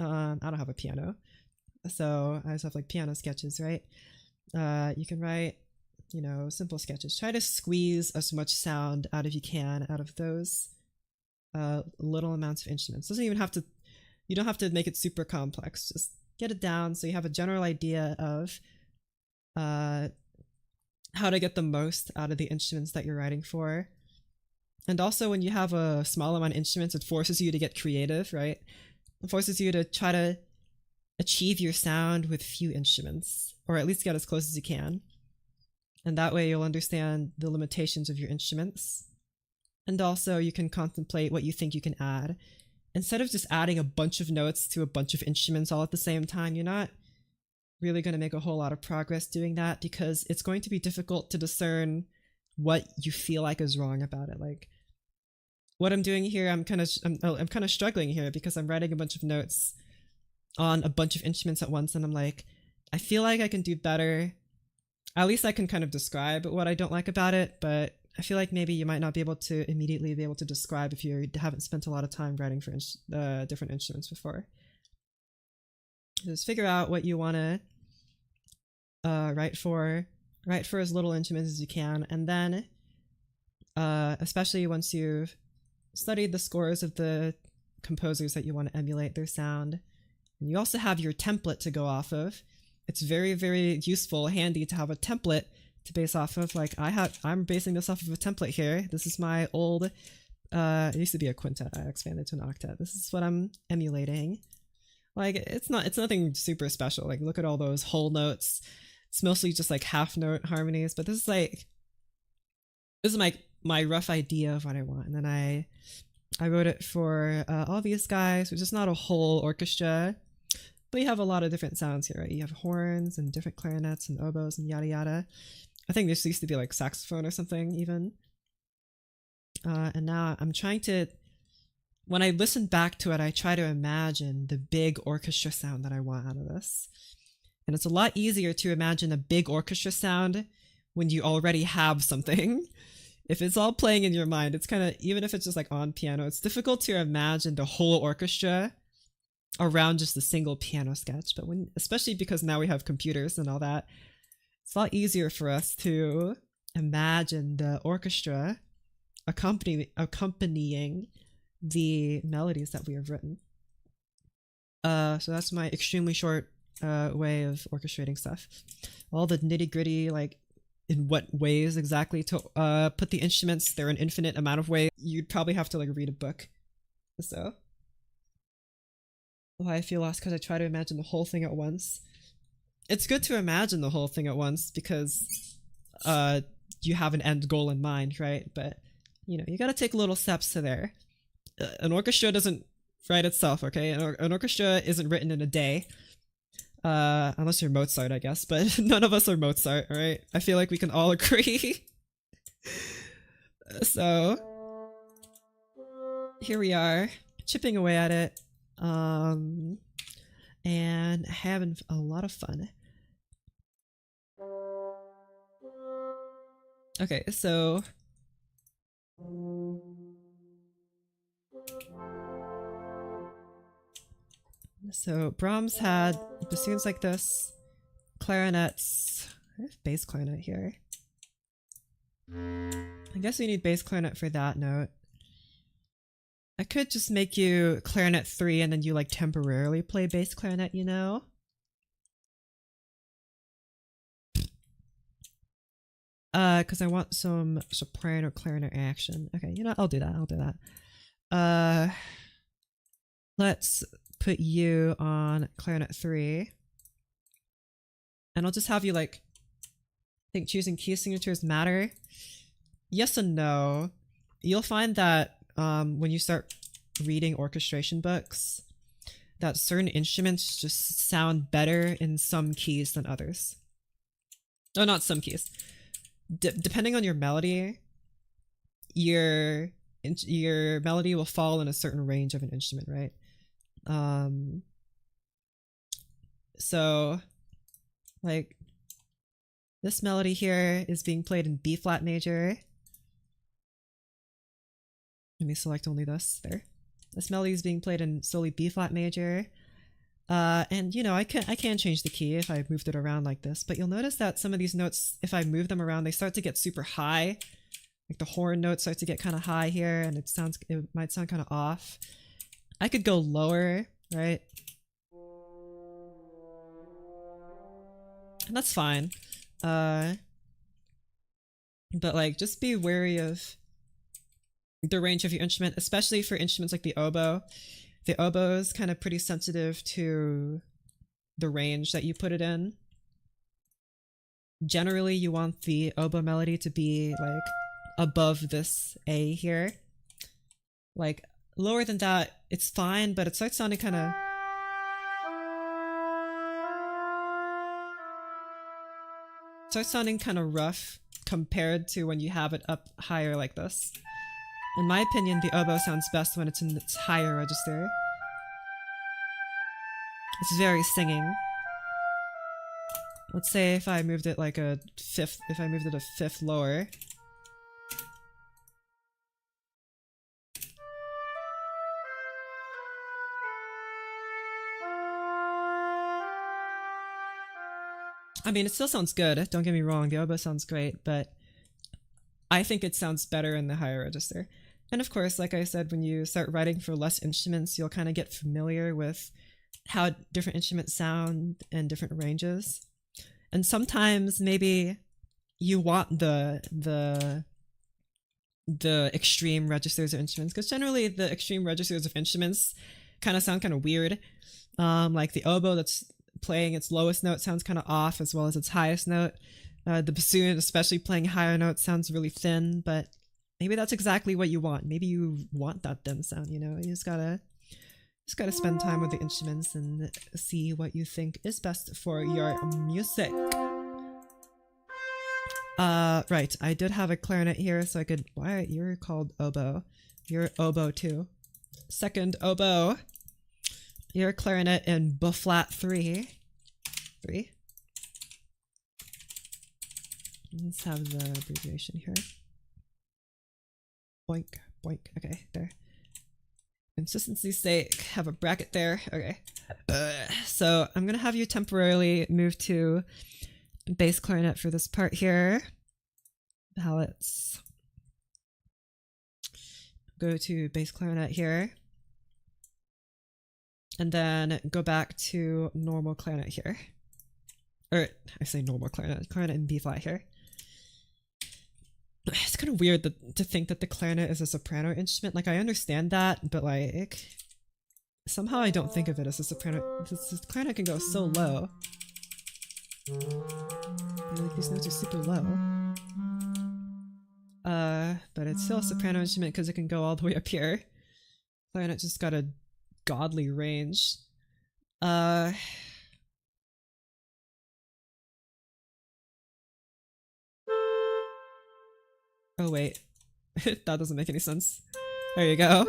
I don't have a piano, so I just have like piano sketches, right? You can write, you know, simple sketches. Try to squeeze as much sound out of you can out of those little amounts of instruments. You don't have to make it super complex. Just get it down so you have a general idea of how to get the most out of the instruments that you're writing for. And also when you have a small amount of instruments, it forces you to get creative, right? It forces you to try to achieve your sound with few instruments, or at least get as close as you can. And that way you'll understand the limitations of your instruments. And also you can contemplate what you think you can add. Instead of just adding a bunch of notes to a bunch of instruments all at the same time, you're not really going to make a whole lot of progress doing that, because it's going to be difficult to discern what you feel like is wrong about it. Like what I'm doing here, I'm kind of struggling here because I'm writing a bunch of notes on a bunch of instruments at once, and I'm like, I feel like I can do better. At least I can kind of describe what I don't like about it, but I feel like maybe you might not be able to immediately be able to describe if you haven't spent a lot of time writing for different instruments before. Just figure out what you want to write for as little instruments as you can, and then especially once you've studied the scores of the composers that you want to emulate their sound, and you also have your template to go off of. It's very, very useful, handy to have a template to base off of. Like I'm basing this off of a template here. This is my old, it used to be a quintet. I expanded to an octet. This is what I'm emulating. Like it's nothing super special. Like look at all those whole notes. It's mostly just like half note harmonies, but this is my rough idea of what I want. And then I wrote it for all these guys, which is not a whole orchestra, but you have a lot of different sounds here, right? You have horns and different clarinets and oboes and yada yada. I think this used to be like saxophone or something even. And now I'm trying to, when I listen back to it, I try to imagine the big orchestra sound that I want out of this. And it's a lot easier to imagine a big orchestra sound when you already have something. If it's all playing in your mind, it's kind of, even if it's just like on piano, it's difficult to imagine the whole orchestra around just a single piano sketch. But especially because now we have computers and all that, it's a lot easier for us to imagine the orchestra accompanying the melodies that we have written. So that's my extremely short way of orchestrating stuff. All the nitty-gritty, like in what ways exactly to put the instruments, there are an infinite amount of ways. You'd probably have to like read a book. So why I feel lost, because I try to imagine the whole thing at once. It's good to imagine the whole thing at once because you have an end goal in mind, right? But you gotta take little steps to there. An orchestra doesn't write itself, okay? An orchestra isn't written in a day. Unless you're Mozart, I guess, but none of us are Mozart, alright? I feel like we can all agree. So, here we are, chipping away at it, and having a lot of fun. Okay, so Brahms had bassoons like this, clarinets. I have bass clarinet here. I guess we need bass clarinet for that note. I could just make you clarinet 3 and then you like temporarily play bass clarinet, because I want some soprano clarinet action. Okay, I'll do that. Let's put you on clarinet 3. And I'll just have you like, I think choosing key signatures matter. Yes and no. You'll find that when you start reading orchestration books, that certain instruments just sound better in some keys than others. Oh, not some keys. Depending on your melody, your melody will fall in a certain range of an instrument, right? So like this melody here is being played in B flat major. Let me select only this. There. This melody is being played in solely B flat major. And I can change the key if I moved it around like this, but you'll notice that some of these notes, if I move them around, they start to get super high. Like the horn notes start to get kind of high here, and it might sound kind of off. I could go lower, right? And that's fine. But like, just be wary of the range of your instrument, especially for instruments like the oboe. The oboe is kind of pretty sensitive to the range that you put it in. Generally, you want the oboe melody to be like above this A here. Like lower than that, it's fine, but it starts sounding kind of... rough compared to when you have it up higher like this. In my opinion, the oboe sounds best when it's in its higher register. It's very singing. Let's say if I moved it like a fifth, if I moved it a fifth lower. I mean, it still sounds good, don't get me wrong, the oboe sounds great, but I think it sounds better in the higher register. And of course, like I said, when you start writing for less instruments, you'll kind of get familiar with how different instruments sound in different ranges. And sometimes maybe you want the extreme registers of instruments, because generally the extreme registers of instruments kind of sound kind of weird. Like the oboe that's playing its lowest note sounds kind of off, as well as its highest note. The bassoon, especially playing higher notes, sounds really thin, but maybe that's exactly what you want. Maybe you want that thin sound, you know? You just gotta spend time with the instruments and see what you think is best for your music. Right, I did have a clarinet here, so I could... Why? You're called oboe. You're oboe too. Second oboe. You're clarinet in B flat 3. 3. Let's have the abbreviation here. Boink, boink. Okay, there. Consistency's sake, have a bracket there. Okay. So I'm gonna have you temporarily move to bass clarinet for this part here. Palettes. Go to bass clarinet here. And then go back to normal clarinet here. Or, I say normal clarinet. Clarinet in B flat here. It's kind of weird to think that the clarinet is a soprano instrument. Like, I understand that, but like... Somehow I don't think of it as a soprano. The clarinet can go so low. Like, these notes are super low. But it's still a soprano instrument because it can go all the way up here. Clarinet just got a godly range. Oh wait, that doesn't make any sense. There you go.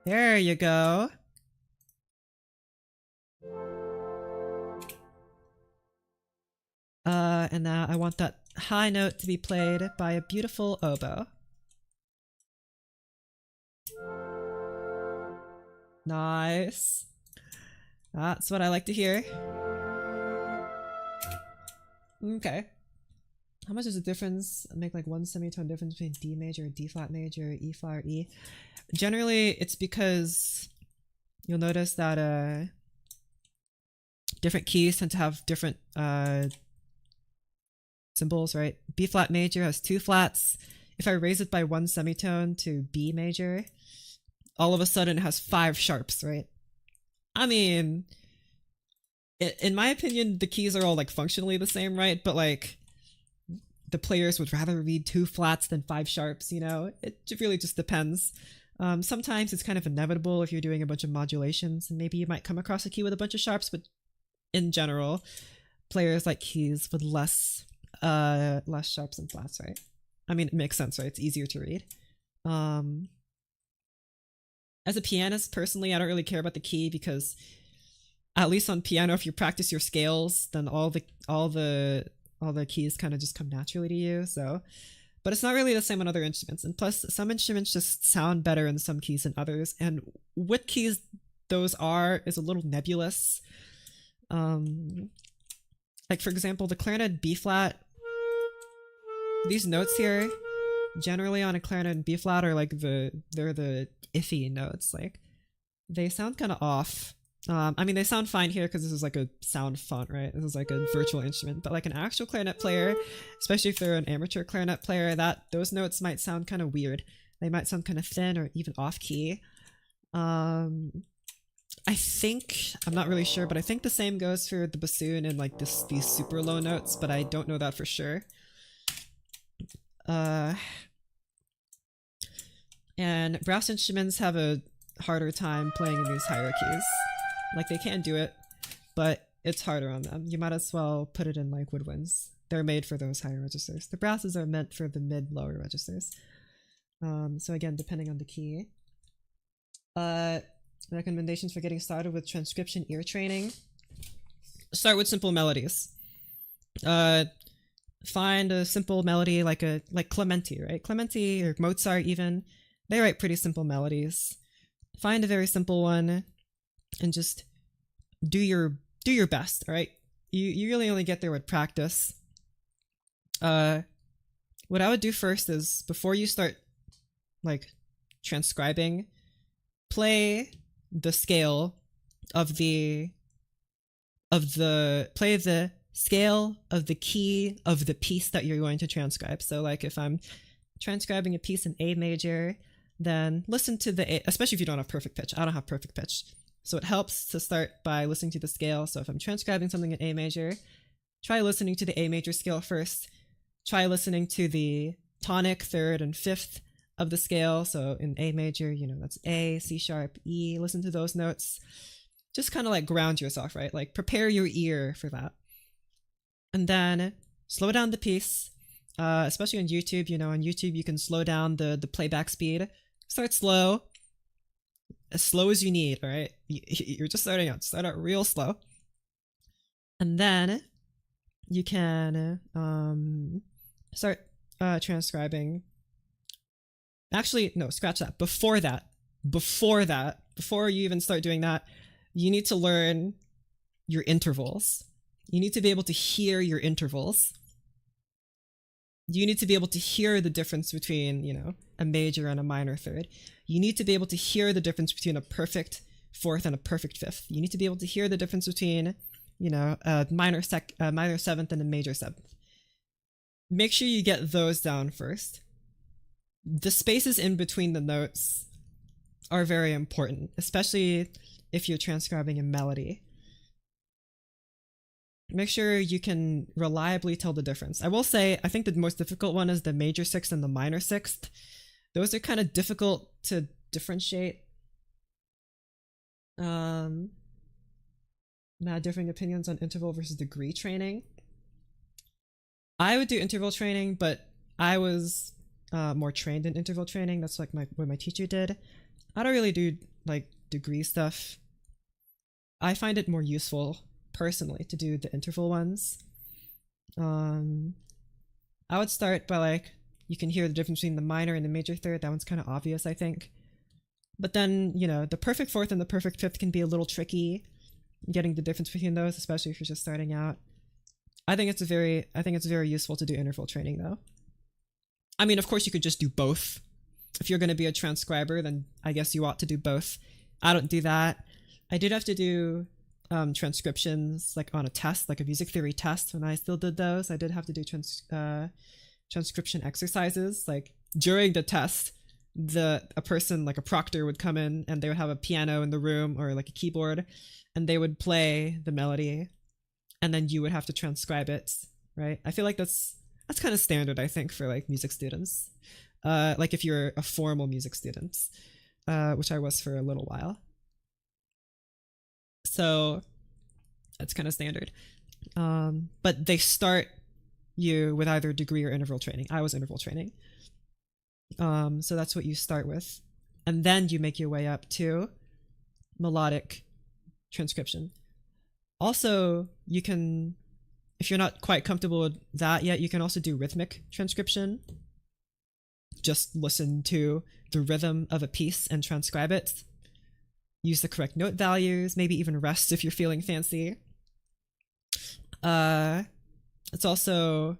There you go. And now I want that high note to be played by a beautiful oboe. Nice. That's what I like to hear. Okay. How much is the difference? Make like one semitone difference between D major, D flat major, E flat, or E? Generally, it's because you'll notice that different keys tend to have different symbols, right? B flat major has 2 flats. If I raise it by 1 semitone to B major, all of a sudden it has 5 sharps, right? I mean, in my opinion, the keys are all like functionally the same, right? But like, the players would rather read 2 flats than 5 sharps, you know? It really just depends. Sometimes it's kind of inevitable if you're doing a bunch of modulations, and maybe you might come across a key with a bunch of sharps, but in general, players like keys with less sharps and flats, right? I mean, it makes sense, right? It's easier to read. As a pianist, personally, I don't really care about the key because, at least on piano, if you practice your scales, then all the keys kind of just come naturally to you. So, but it's not really the same on other instruments. And plus, some instruments just sound better in some keys than others. And what keys those are is a little nebulous. Like for example, the clarinet B flat. These notes here, generally on a clarinet in B flat, are like they're the iffy notes. Like they sound kind of off. I mean, they sound fine here because this is like a sound font, right? This is like a virtual instrument. But like an actual clarinet player, especially if they're an amateur clarinet player, those notes might sound kind of weird. They might sound kind of thin or even off key. I think, I'm not really sure, but I think the same goes for the bassoon and like these super low notes, but I don't know that for sure. And brass instruments have a harder time playing in these higher keys. Like they can do it, but it's harder on them. You might as well put it in like woodwinds. They're made for those higher registers. The brasses are meant for the mid-lower registers. So again, depending on the key. Recommendations for getting started with transcription ear training. Start with simple melodies. Find a simple melody like Clementi, right? Clementi or Mozart even. They write pretty simple melodies. Find a very simple one and just do your best, all right? You really only get there with practice. What I would do first is before you start like transcribing, play the scale of the play the scale of the key of the piece that you're going to transcribe. So like if I'm transcribing a piece in A major, then listen to the A, especially if you don't have perfect pitch. I don't have perfect pitch. So it helps to start by listening to the scale. So if I'm transcribing something in A major, try listening to the A major scale first. Try listening to the tonic, third, and fifth of the scale. So in A major, that's A, C sharp, E. Listen to those notes. Just kind of like ground yourself, right? Like prepare your ear for that. And then slow down the piece, especially on YouTube. On YouTube, you can slow down the playback speed. Start slow, as slow as you need, all right? You're just starting out. Start out real slow. And then you can start transcribing. Actually, no, scratch that. Before you even start doing that, you need to learn your intervals. You need to be able to hear your intervals. You need to be able to hear the difference between, a major and a minor third. You need to be able to hear the difference between a perfect fourth and a perfect fifth. You need to be able to hear the difference between, a minor seventh and a major seventh. Make sure you get those down first. The spaces in between the notes are very important, especially if you're transcribing a melody. Make sure you can reliably tell the difference. I will say, I think the most difficult one is the major sixth and the minor sixth. Those are kind of difficult to differentiate. Differing opinions on interval versus degree training. I would do interval training, but I was more trained in interval training. That's like what my teacher did. I don't really do like degree stuff. I find it more useful personally to do the interval ones. I would start by you can hear the difference between the minor and the major third. That one's kind of obvious, I think. But then, the perfect fourth and the perfect fifth can be a little tricky, getting the difference between those, especially if you're just starting out. I think it's very useful to do interval training though. I mean, of course you could just do both. If you're going to be a transcriber, then I guess you ought to do both. I don't do that. I did have to do transcriptions on a test, like a music theory test. When I still did those, I did have to do transcription exercises. During the test, a person, a proctor, would come in and they would have a piano in the room or a keyboard, and they would play the melody, and then you would have to transcribe it, right? I feel like that's kind of standard, I think, for music students. If you're a formal music student, which I was for a little while. So that's kind of standard. But they start you with either degree or interval training. I was interval training. So that's what you start with. And then you make your way up to melodic transcription. Also, you can, if you're not quite comfortable with that yet, you can also do rhythmic transcription. Just listen to the rhythm of a piece and transcribe it. Use the correct note values, maybe even rest if you're feeling fancy. It's also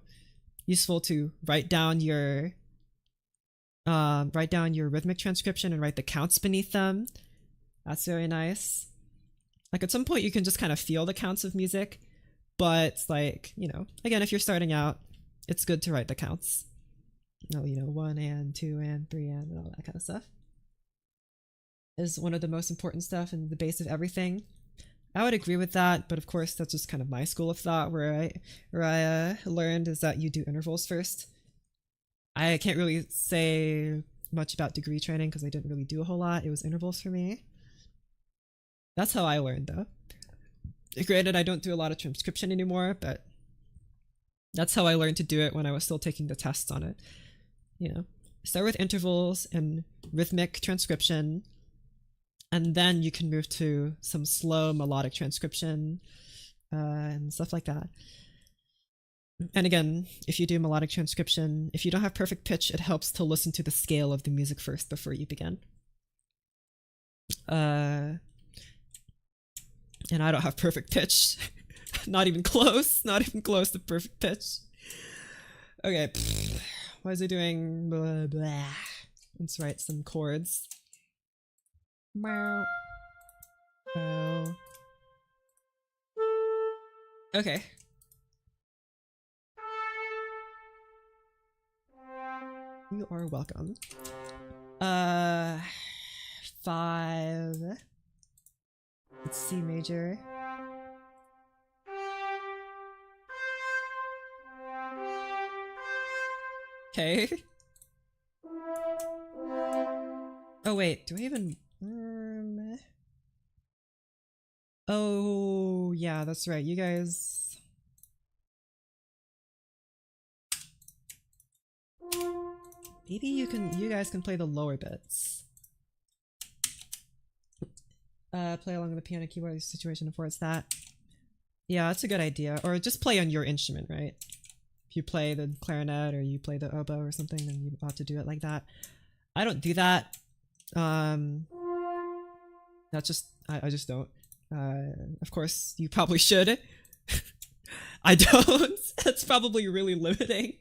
useful to write down your rhythmic transcription and write the counts beneath them. That's very nice. At some point you can just kind of feel the counts of music, but again, if you're starting out, it's good to write the counts. 1 and 2 and 3 and all that kind of stuff is one of the most important stuff and the base of everything. I would agree with that, but of course that's just kind of my school of thought where I learned is that you do intervals first. I can't really say much about degree training because I didn't really do a whole lot. It was intervals for me. That's how I learned though. Granted, I don't do a lot of transcription anymore, but that's how I learned to do it when I was still taking the tests on it. start with intervals and rhythmic transcription, and then you can move to some slow melodic transcription and stuff like that. And again, if you do melodic transcription, if you don't have perfect pitch, it helps to listen to the scale of the music first before you begin. And I don't have perfect pitch. Not even close to perfect pitch. Okay, what is it doing? Blah, blah. Let's write some chords. Wow. Oh. Okay. You are welcome. 5. It's C major. Okay. Oh wait, do I even... Oh yeah, that's right. You guys... Maybe you guys can play the lower bits. Play along with the piano keyboard situation affords that. Yeah, that's a good idea. Or just play on your instrument, right? If you play the clarinet or you play the oboe or something, then you ought to do it like that. I don't do that. That's just I just don't. Of course, you probably should. I don't. That's probably really limiting.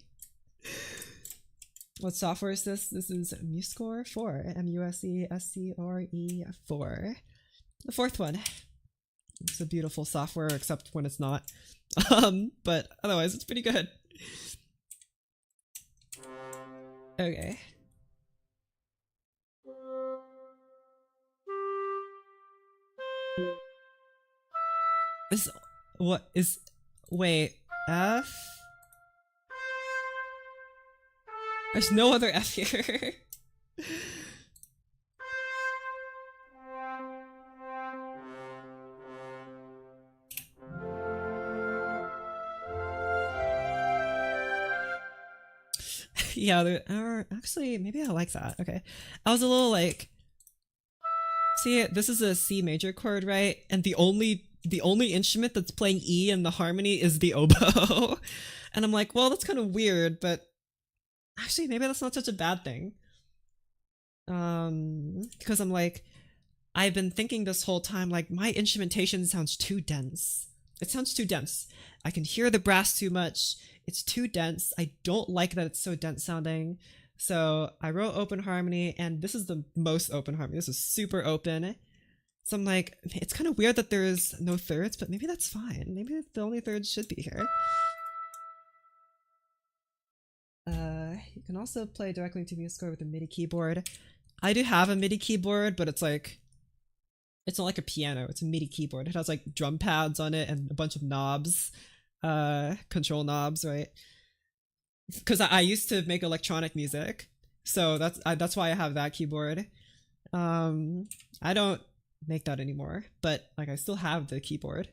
What software is this? This is MuseScore 4. MUSESCORE 4. The fourth one. It's a beautiful software, except when it's not. But otherwise, it's pretty good. Okay. What is... Wait, F? There's no other F here. Yeah, there are... Actually, maybe I like that. Okay. I was a little like... See, this is a C major chord, right? And the only instrument that's playing E in the harmony is the oboe. And I'm like, well, that's kind of weird, but actually maybe that's not such a bad thing. Because I'm like, I've been thinking this whole time, like, my instrumentation sounds too dense. It sounds too dense. I can hear the brass too much. It's too dense. I don't like that it's so dense sounding. So I wrote open harmony, and this is the most open harmony. This is super open. So I'm like, it's kind of weird that there's no thirds, but maybe that's fine. Maybe the only thirds should be here. You can also play directly to MuseScore with a MIDI keyboard. I do have a MIDI keyboard, but it's like, it's not like a piano. It's a MIDI keyboard. It has like drum pads on it and a bunch of knobs, control knobs, right? Because I used to make electronic music, so that's why I have that keyboard. I don't make that anymore, but like I still have the keyboard,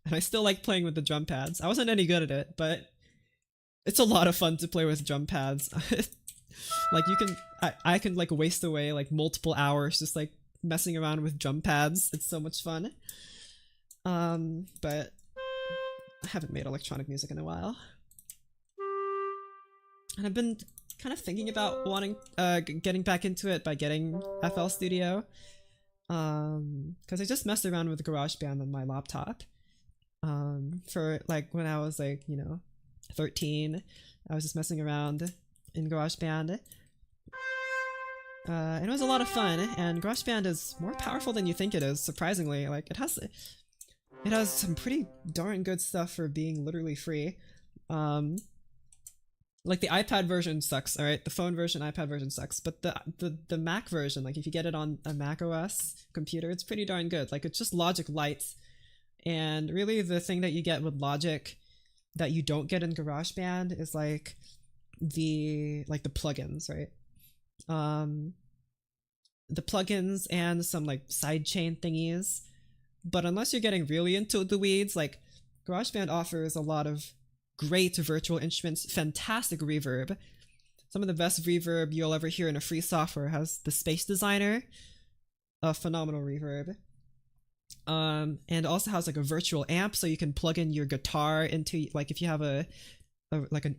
and I still like playing with the drum pads. I wasn't any good at it, but it's a lot of fun to play with drum pads. Like I can like waste away like multiple hours just like messing around with drum pads. It's so much fun. But I haven't made electronic music in a while. And I've been kind of thinking about getting back into it by getting FL Studio. Because I just messed around with GarageBand on my laptop. For like when I was like, 13, I was just messing around in GarageBand. And it was a lot of fun, and GarageBand is more powerful than you think it is, surprisingly. Like, it has some pretty darn good stuff for being literally free. Like, the iPad version sucks, alright? The phone version, iPad version sucks, but the Mac version, like, if you get it on a Mac OS computer, it's pretty darn good. Like, it's just Logic Lite, and really the thing that you get with Logic that you don't get in GarageBand is, like, the plugins, right? The plugins and some like sidechain thingies, but unless you're getting really into the weeds, like GarageBand offers a lot of great virtual instruments, fantastic reverb, some of the best reverb you'll ever hear in a free software has the Space Designer, a phenomenal reverb. And also has like a virtual amp, so you can plug in your guitar into, like, if you have a like an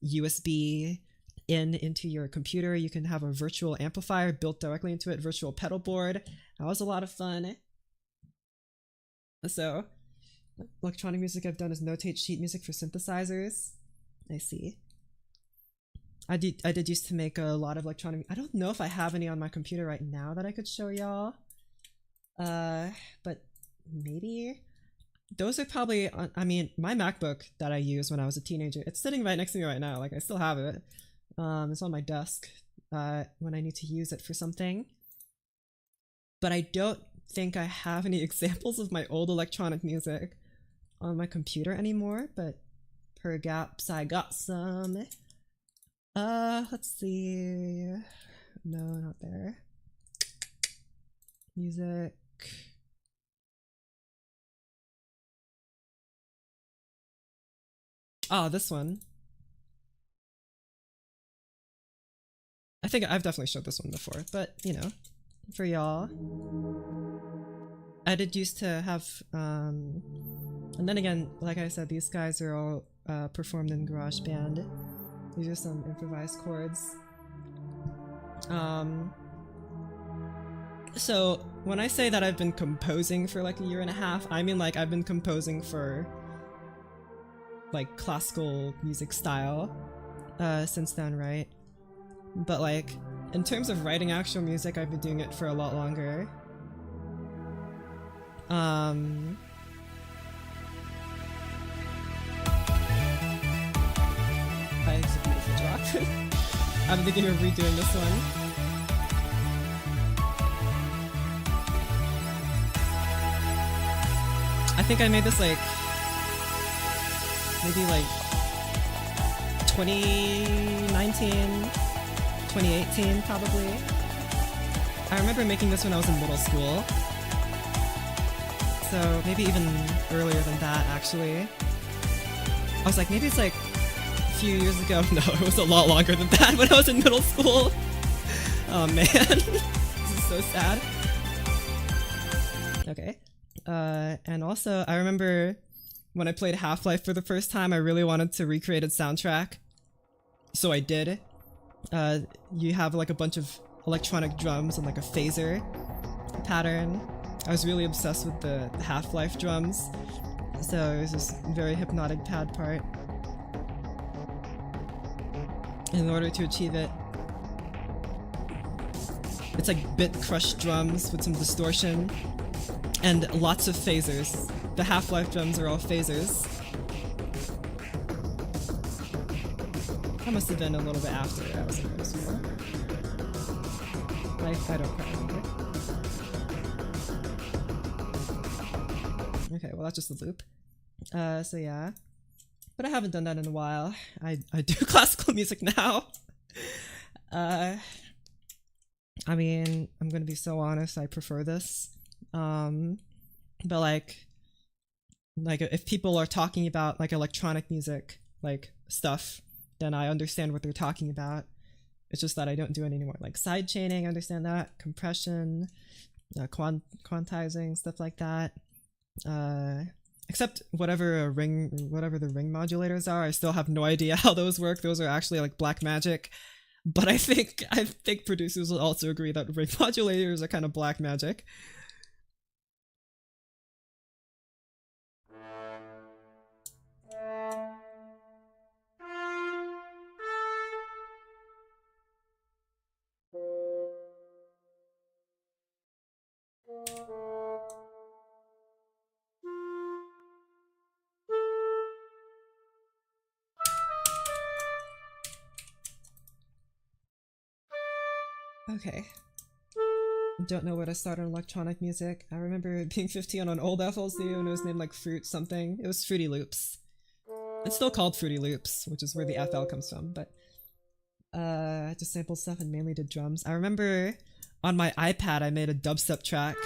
USB in into your computer, you can have a virtual amplifier built directly into it, virtual pedal board. That was a lot of fun. So electronic music I've done is notate sheet music for synthesizers. I see. I did used to make a lot of electronic. I don't know if I have any on my computer right now that I could show y'all. But maybe those are probably on, I mean, my MacBook that I used when I was a teenager, it's sitting right next to me right now. Like, I still have it. It's on my desk when I need to use it for something. But I don't think I have any examples of my old electronic music on my computer anymore, but per gaps I got some. Let's see. No, not there. Music. Oh, this one. I think I've definitely showed this one before, but you know, for y'all. I did used to have, and then again, like I said, these guys are all performed in GarageBand. These are some improvised chords. So when I say that I've been composing for like a year and a half, I mean like I've been composing for like classical music style since then, right? But like in terms of writing actual music, I've been doing it for a lot longer. It's a beautiful drop. I'm thinking of redoing this one. I think I made this like maybe like 2019, 2018 probably. I remember making this when I was in middle school. So maybe even earlier than that, actually. I was like, maybe it's like a few years ago. No, it was a lot longer than that when I was in middle school. Oh man, this is so sad. Okay. And also, I remember when I played Half-Life for the first time, I really wanted to recreate its soundtrack. So I did. You have like a bunch of electronic drums and like a phaser pattern. I was really obsessed with the Half-Life drums. So it was this very hypnotic pad part. In order to achieve it, it's like bit crushed drums with some distortion and lots of phasers. The Half-Life drums are all phasers. That must have been a little bit after I was in middle school. Like, I don't quite remember. Okay, well that's just the loop. So yeah. But I haven't done that in a while. I do classical music now. I mean, I'm gonna be so honest, I prefer this. But like if people are talking about like electronic music, like stuff, then I understand what they're talking about. It's just that I don't do it anymore. Like side chaining, I understand that. Compression, quantizing, stuff like that. Except whatever the ring modulators are, I still have no idea how those work. Those are actually like black magic. But I think producers will also agree that ring modulators are kind of black magic. Okay. Don't know where to start on electronic music. I remember being 15 on an old FLC and it was named like Fruit something. It was Fruity Loops. It's still called Fruity Loops, which is where the FL comes from, but I just sampled stuff and mainly did drums. I remember on my iPad I made a dubstep track.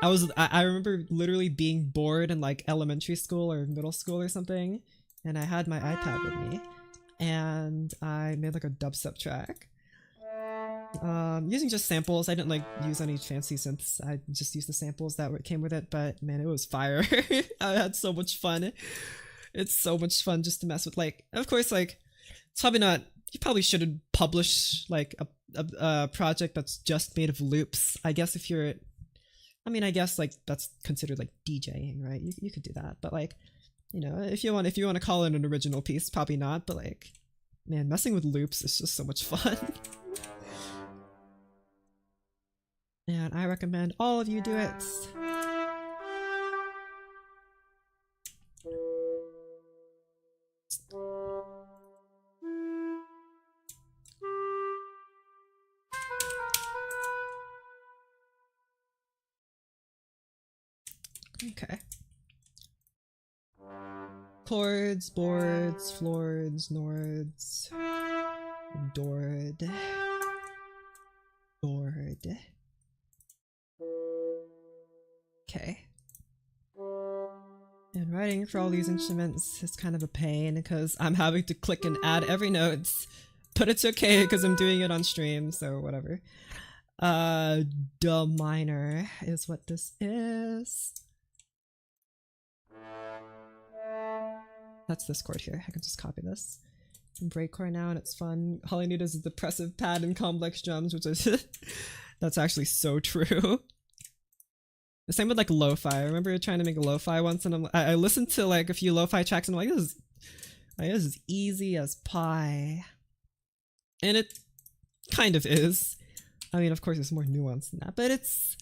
I remember literally being bored in like elementary school or middle school or something, and I had my iPad with me. and I made like a dubstep track. Using just samples. I didn't like use any fancy synths. I just used the samples that came with it, but man, it was fire. I had so much fun. It's so much fun just to mess with, like, of course, like, it's probably not, you probably shouldn't publish like a project that's just made of loops. I guess if you're, I mean, I guess like that's considered like DJing, right? You could do that, but like, you know, if you want to call it an original piece, probably not, but like, man, messing with loops is just so much fun. And I recommend all of you do it. Okay. Chords, boards, floords, nords, dord, dord. Okay. And writing for all these instruments is kind of a pain because I'm having to click and add every note, but it's okay because I'm doing it on stream, so whatever. D minor is what this is. That's this chord here. I can just copy this. It's in breakcore now and it's fun. All I need is a depressive pad and complex drums, which is that's actually so true. The same with like lo-fi. I remember trying to make a lo-fi once and I listened to like a few lo-fi tracks and I'm like, this is easy as pie. And it kind of is. I mean, of course there's more nuance than that, but it's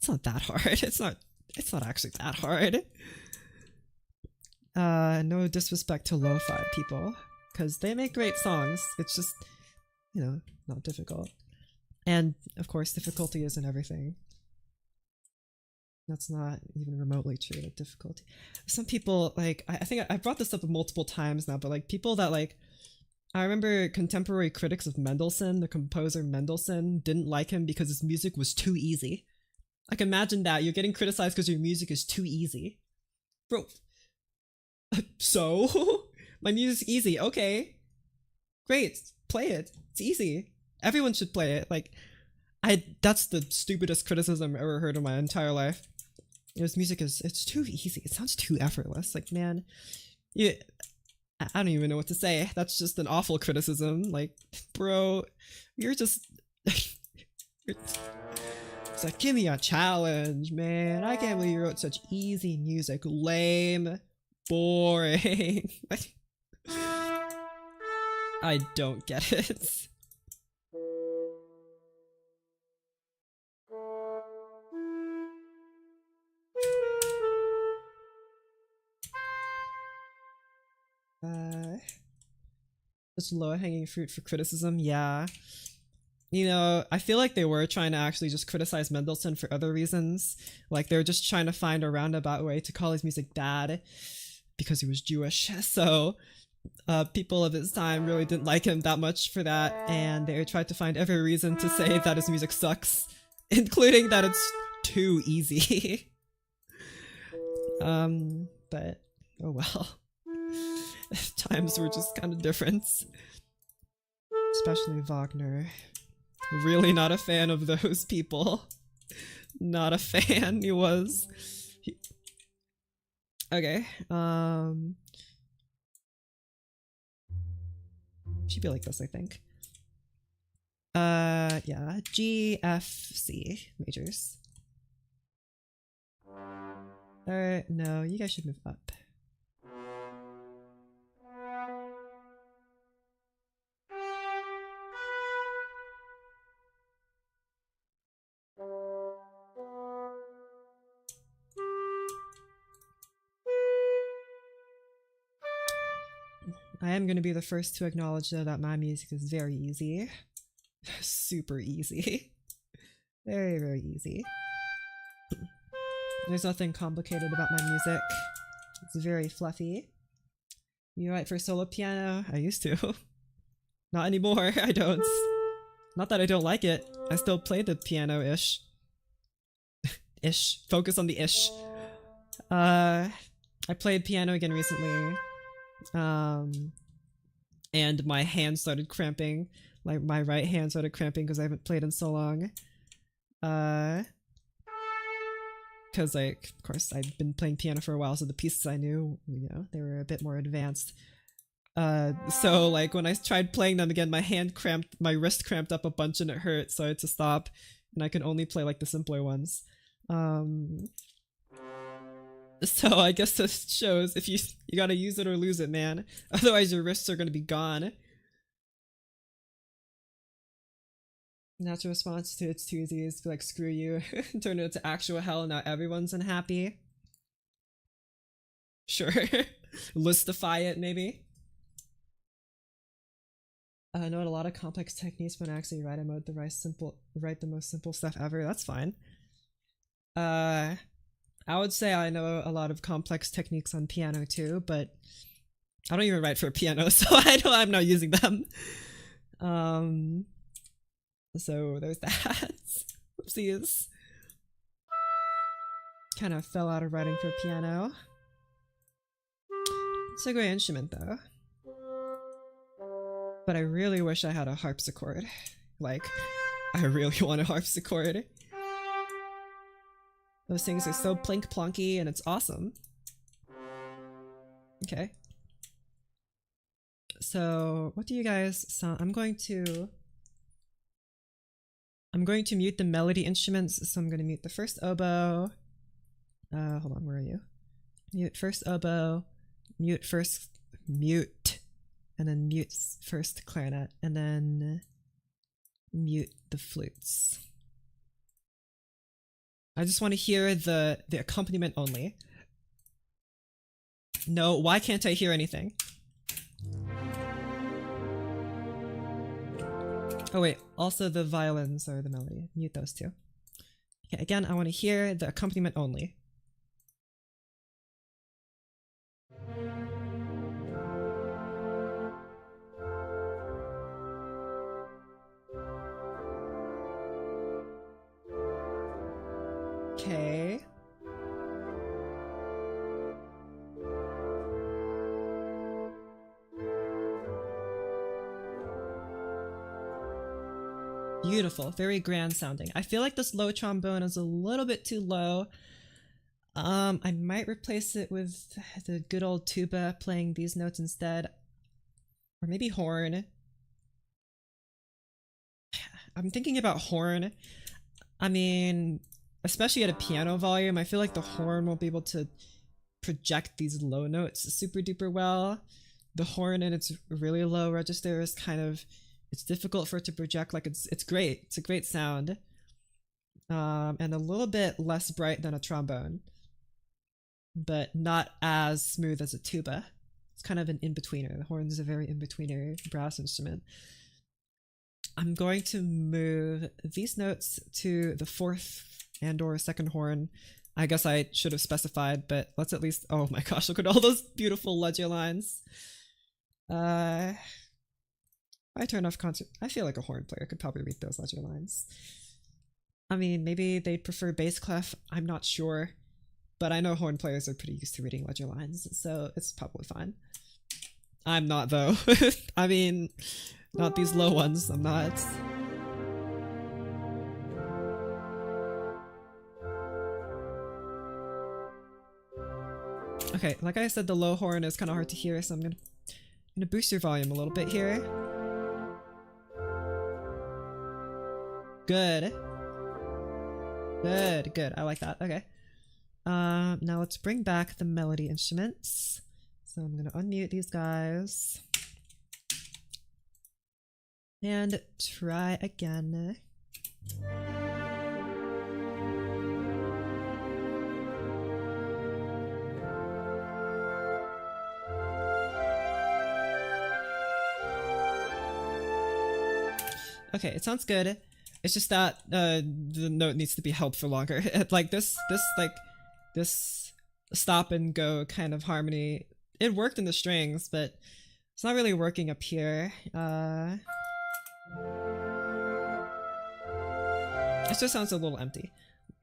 not that hard. It's not actually that hard. No disrespect to lo-fi people, because they make great songs. It's just, you know, not difficult. And of course difficulty isn't everything. That's not even remotely true, like difficulty. Some people, like, I think I brought this up multiple times now, but like people that like, I remember contemporary critics of Mendelssohn, the composer Mendelssohn, didn't like him because his music was too easy. Like imagine that, you're getting criticized because your music is too easy. Bro, so? My music's easy, okay. Great, play it, it's easy. Everyone should play it, like, that's the stupidest criticism I've ever heard in my entire life. His music it's too easy. It sounds too effortless. Like, man, I don't even know what to say. That's just an awful criticism. Like, bro, you're just... it's like, give me a challenge, man. I can't believe you wrote such easy music. Lame. Boring. I don't get it. Just low-hanging fruit for criticism, yeah. You know, I feel like they were trying to actually just criticize Mendelssohn for other reasons. Like, they were just trying to find a roundabout way to call his music bad because he was Jewish. So, people of his time really didn't like him that much for that, and they tried to find every reason to say that his music sucks, including that it's too easy. But, oh well. Times were just kind of different. Especially Wagner. Really not a fan of those people. Not a fan, he was. Okay, should be like this, I think. Yeah, G, F, C majors. No, you guys should move up. I am going to be the first to acknowledge though that my music is very easy. Super easy. Very, very easy. There's nothing complicated about my music. It's very fluffy. You write for solo piano? I used to. Not anymore, I don't. Not that I don't like it. I still play the piano-ish. Ish. Focus on the ish. I played piano again recently. and my hand started cramping. Like my right hand started cramping because I haven't played in so long. Because like, of course, I'd been playing piano for a while, so the pieces I knew, you know, they were a bit more advanced. So like when I tried playing them again, my wrist cramped up a bunch and it hurt, so I had to stop, and I could only play like the simpler ones. So I guess this shows if you gotta use it or lose it, man. Otherwise your wrists are gonna be gone. Natural response to it's too easy is to be like, screw you, turn it into actual hell, and now everyone's unhappy. Sure. Listify it, maybe. I know a lot of complex techniques when I actually write a mode write the most simple stuff ever. That's fine. I would say I know a lot of complex techniques on piano too, but I don't even write for piano, so I'm not using them. So there's that. Oopsies. Kind of fell out of writing for piano. It's a great instrument though. But I really wish I had a harpsichord. Like, I really want a harpsichord. Those things are so plink plonky and it's awesome. Okay. So, what do you guys sound? I'm going to mute the melody instruments, so I'm going to mute the first oboe. Hold on, where are you? Mute first oboe, mute, and then mute first clarinet, and then mute the flutes. I just want to hear the accompaniment only. No, why can't I hear anything? Oh wait, also the violins are the melody. Mute those two. Okay, again, I want to hear the accompaniment only. Okay. Beautiful, very grand sounding. I feel like this low trombone is a little bit too low. I might replace it with the good old tuba playing these notes instead. Or maybe horn. I'm thinking about horn. I mean, especially at a piano volume, I feel like the horn won't be able to project these low notes super duper well. The horn in its really low register is kind of, it's difficult for it to project. Like it's great. It's a great sound. And a little bit less bright than a trombone, but not as smooth as a tuba. It's kind of an in-betweener. The horn is a very in-betweener brass instrument. I'm going to move these notes to the fourth and or second horn. I guess I should have specified, but let's at least, oh my gosh, look at all those beautiful ledger lines. I turn off concert. I feel like a horn player could probably read those ledger lines. I mean, maybe they'd prefer bass clef. I'm not sure, but I know horn players are pretty used to reading ledger lines, so it's probably fine. I'm not though. I mean, not these low ones. I'm not. Okay, like I said, the low horn is kind of hard to hear, so I'm gonna boost your volume a little bit here. Good. Good, good. I like that. Okay. Now let's bring back the melody instruments. So I'm gonna unmute these guys. And try again. Okay, it sounds good. It's just that the note needs to be held for longer. Like this stop and go kind of harmony. It worked in the strings, but it's not really working up here. It just sounds a little empty.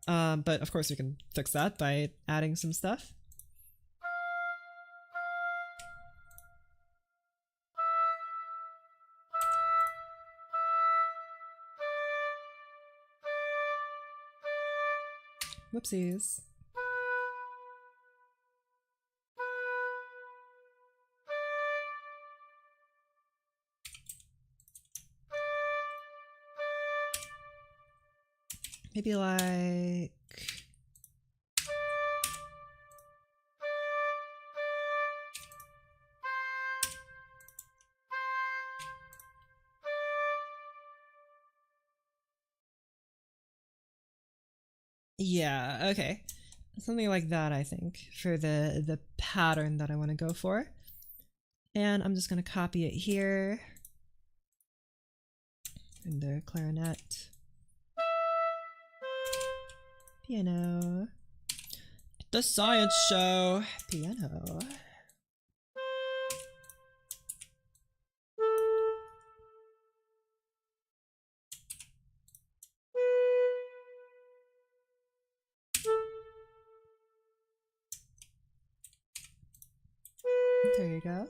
But of course we can fix that by adding some stuff. Whoopsies. Maybe like... Yeah, okay. Something like that, I think, for the pattern that I want to go for. And I'm just going to copy it here. And the clarinet. Piano. The science show. Piano. There you go.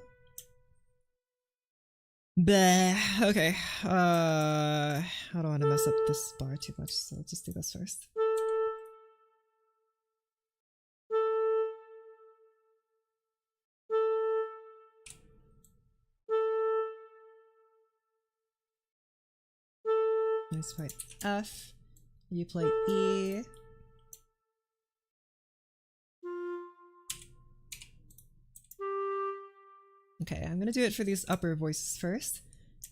Bleh. Okay. I don't want to mess up this bar too much, so let's just do this first. Nice play F. You play E. Okay, I'm gonna do it for these upper voices first,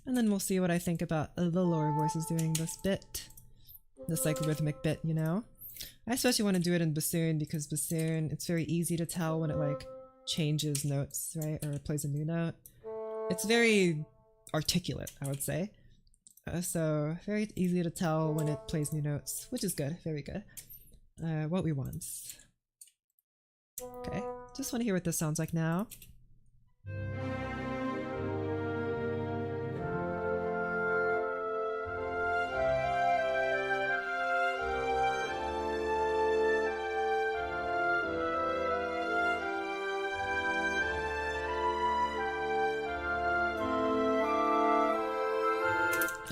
and then we'll see what I think about the lower voices doing this bit. This like rhythmic bit, you know? I especially want to do it in bassoon because bassoon, it's very easy to tell when it like changes notes, right? Or plays a new note. It's very articulate, I would say. So very easy to tell when it plays new notes, which is good, very good. What we want. Okay, just want to hear what this sounds like now.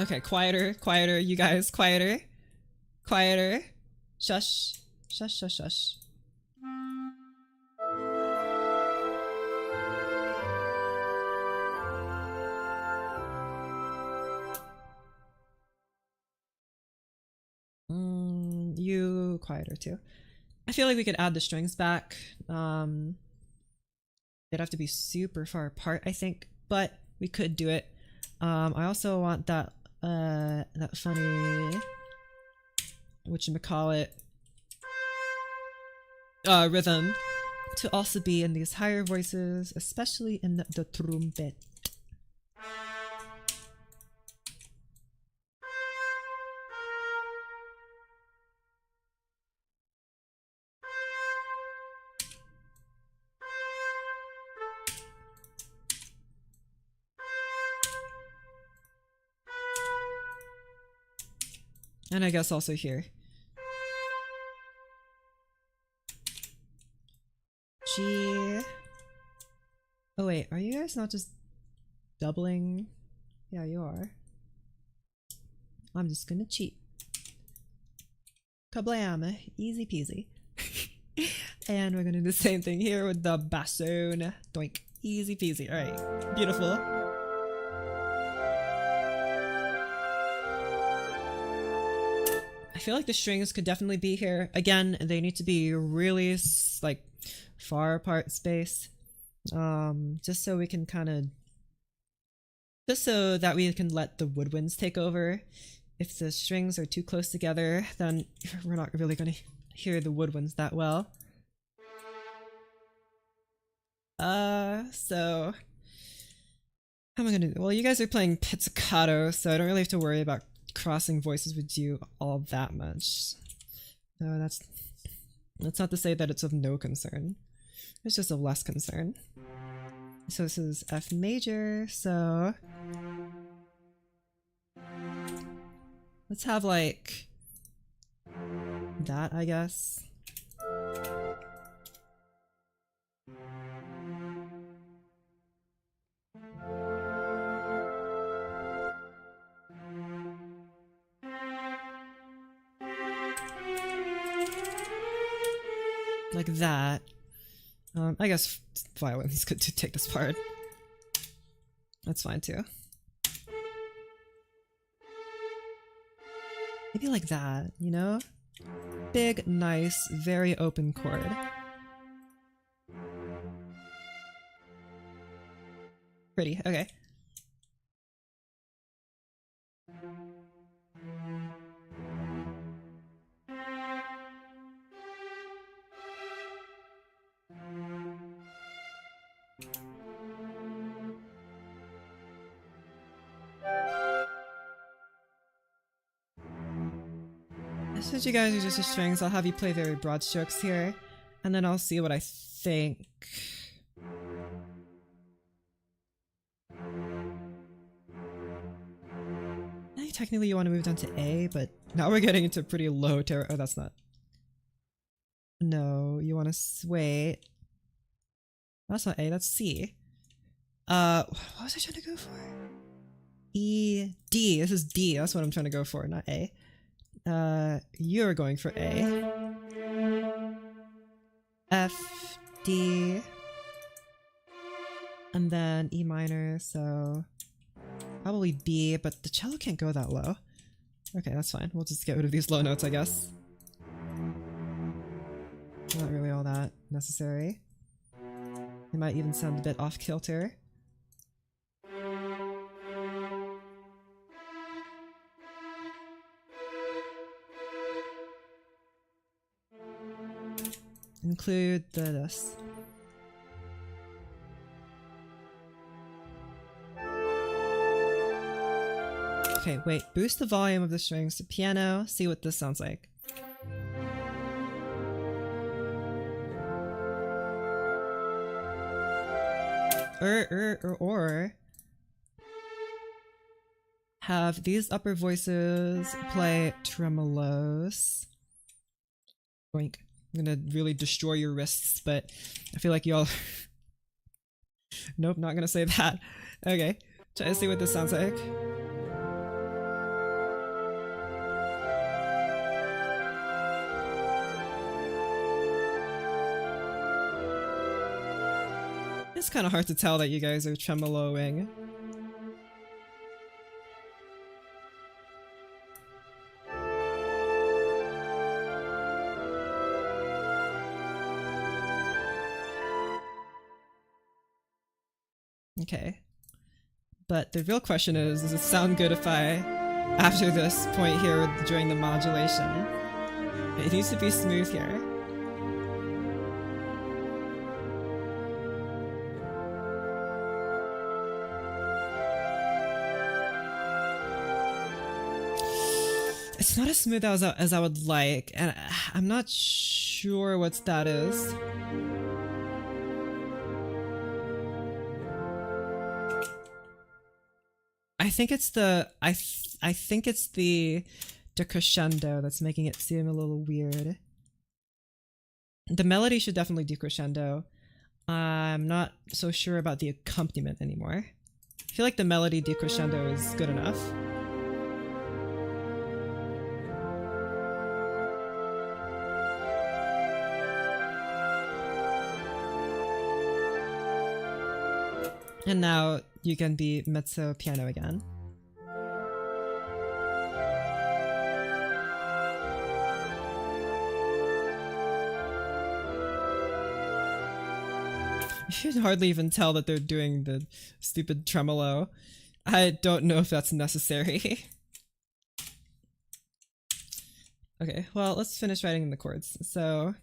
Okay, quieter, quieter, you guys, quieter. Quieter. Shush. Shush, shush, shush. You quieter too. I feel like we could add the strings back. They'd have to be super far apart, I think, but we could do it. I also want that funny whatchamacallit rhythm to also be in these higher voices, especially in the trumpet. And I guess also here. G. Oh wait, are you guys not just doubling? Yeah, you are. I'm just gonna cheat. Kablam! Easy peasy. And we're gonna do the same thing here with the bassoon. Doink. Easy peasy. Alright. Beautiful. I feel like the strings could definitely be here. Again, they need to be really like far apart spaced. Just so we can just so that we can let the woodwinds take over. If the strings are too close together, then we're not really gonna hear the woodwinds that well. So how am I gonna do? Well, you guys are playing pizzicato, so I don't really have to worry about crossing voices with you all that much. No, that's not to say that it's of no concern. It's just of less concern. So this is F major, so let's have like that, I guess. like that. I guess violin's good to take this part. That's fine too. Maybe like that, you know? Big, nice, very open chord. Pretty, okay. Since you guys are just the strings, I'll have you play very broad strokes here, and then I'll see what I think. I think technically you want to move down to A, but now we're getting into pretty low terror. Oh, that's not. No, you want to wait. That's not A, that's C. What was I trying to go for? E, D. This is D. That's what I'm trying to go for, not A. You're going for A. F, D. And then E minor, so probably B, but the cello can't go that low. Okay, that's fine. We'll just get rid of these low notes, I guess. Not really all that necessary. It might even sound a bit off kilter. Include this. Okay, wait. Boost the volume of the strings to piano. See what this sounds like. Or have these upper voices play tremolos. Boink. I'm gonna really destroy your wrists, but I feel like y'all... Nope, not gonna say that. Okay, try to see what this sounds like. It's kind of hard to tell that you guys are tremoloing. Okay. But the real question is, does it sound good if I, after this point here during the modulation, it needs to be smooth here. It's not as smooth as I would like, and I'm not sure what that is. I think it's the I think it's the decrescendo that's making it seem a little weird. The melody should definitely decrescendo. I'm not so sure about the accompaniment anymore. I feel like the melody decrescendo is good enough. And now you can be mezzo piano again. You can hardly even tell that they're doing the stupid tremolo. I don't know if that's necessary. Okay, well, let's finish writing the chords. So...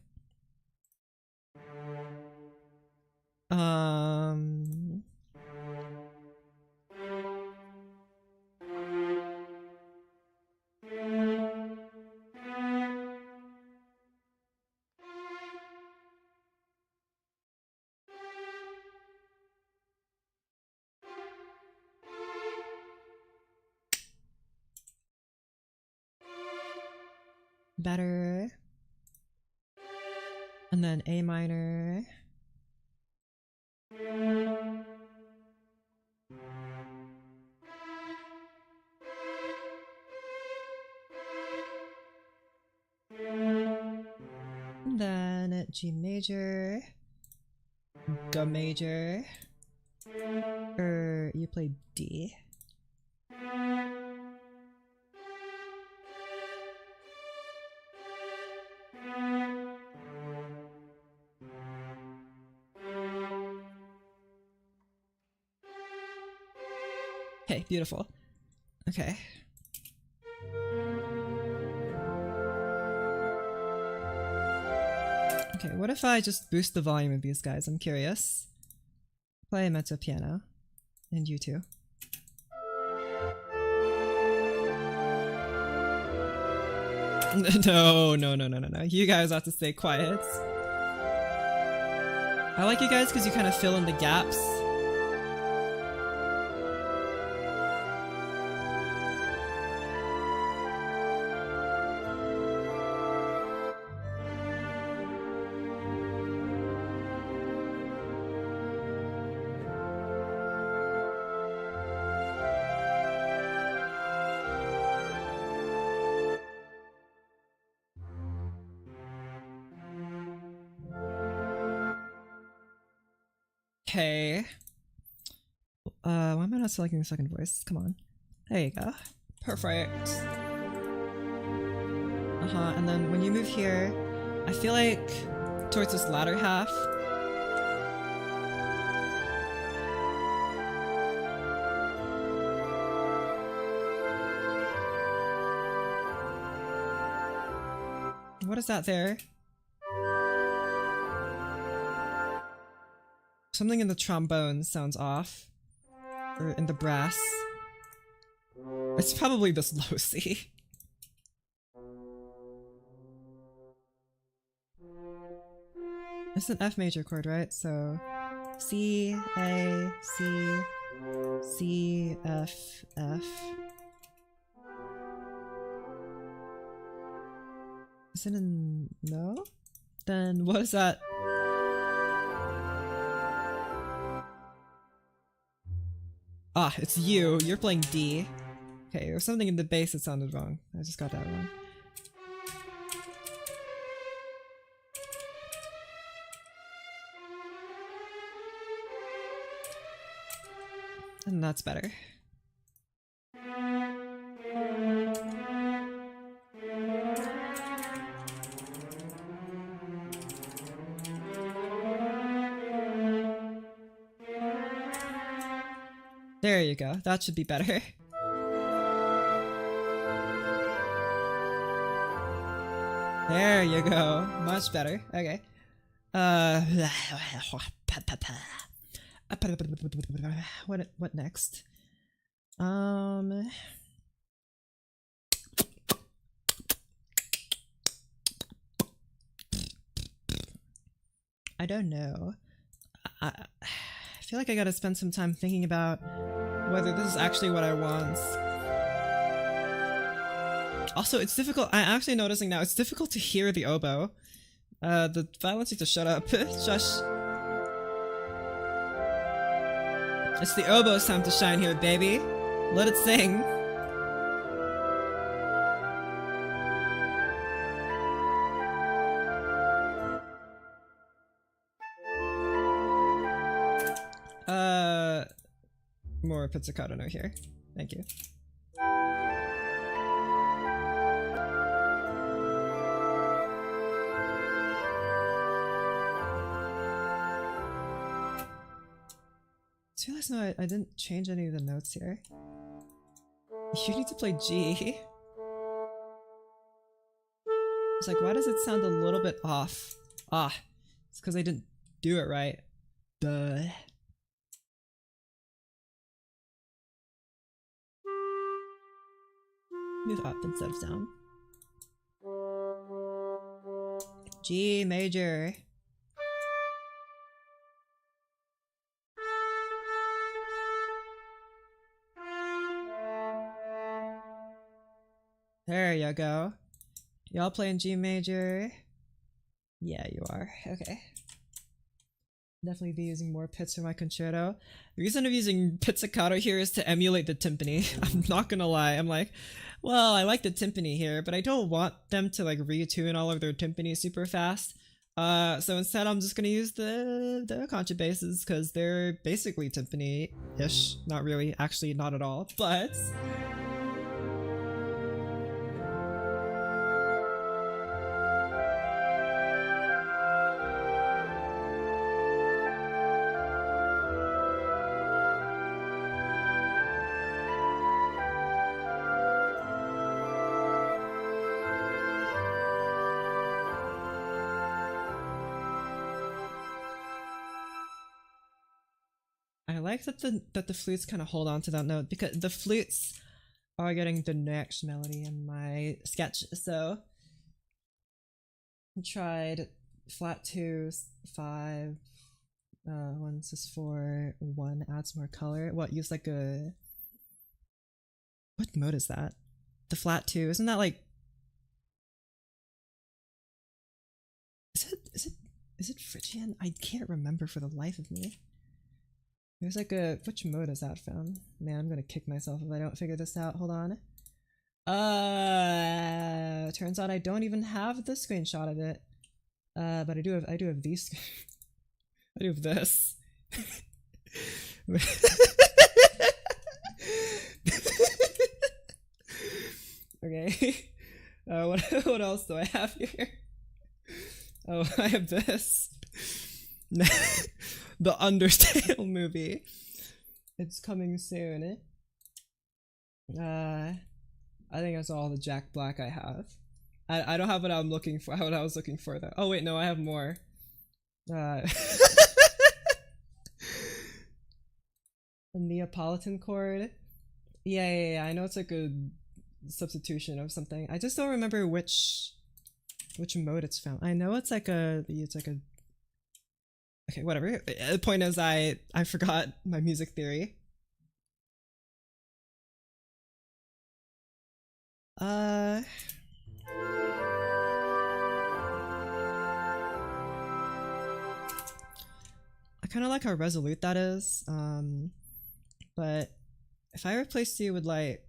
better. And then A minor. And then G major, G major, you play D. Okay, beautiful. Okay. Okay, what if I just boost the volume of these guys? I'm curious. Play mezzo piano. And you too. No. You guys have to stay quiet. I like you guys because you kind of fill in the gaps. Okay. Why am I not selecting the second voice? Come on. There you go. Perfect. And then when you move here, I feel like towards this latter half, what is that there? Something in the trombone sounds off. Or in the brass. It's probably this low C. It's an F major chord, right? So C, A, C, C, F, F. Is it in... no? Then what is that? Ah, it's you. You're playing D. Okay, there was something in the bass that sounded wrong. I just got that wrong. And that's better. There you go. That should be better. There you go. Much better. Okay. What next? I don't know. I feel like I gotta spend some time thinking about whether this is actually what I want. Also, it's difficult. I'm actually noticing now it's difficult to hear the oboe. The violins need to shut up. Shush. It's the oboe's time to shine here, baby. Let it sing. More pizzicato note here. Thank you. Just realized no, I didn't change any of the notes here. You need to play G. It's like, why does it sound a little bit off? Ah, it's because I didn't do it right. Duh. Move up instead of down. G major. There you go. Y'all playing G major? Yeah, you are. Okay. Definitely be using more pits for my concerto. The reason I'm using pizzicato here is to emulate the timpani. I'm not gonna lie. I'm like, well, I like the timpani here, but I don't want them to like retune all of their timpani super fast. So instead I'm just gonna use the contrabasses because they're basically timpani-ish. Not really, actually not at all, but I like that the flutes kind of hold on to that note because the flutes are getting the next melody in my sketch. So I tried flat 2, 5, 1 sus 4, 1 adds more color. What, use like a, what mode is that? The flat 2, isn't that like, is it Phrygian? I can't remember for the life of me. There's like a, which mode is that from? Man, I'm gonna kick myself if I don't figure this out. Hold on. Turns out I don't even have the screenshot of it. But I do have these. I do have this. Okay. What else do I have here? Oh, I have this. The Undertale movie. It's coming soon. I think that's all the Jack Black I have. I don't have what I'm looking for. What I was looking for though. Oh wait, no, I have more. A Neapolitan chord. Yeah. I know it's like a substitution of something. I just don't remember which mode it's found. I know it's like a okay, whatever. The point is I forgot my music theory. I kind of like how resolute that is. But if I replaced you with like,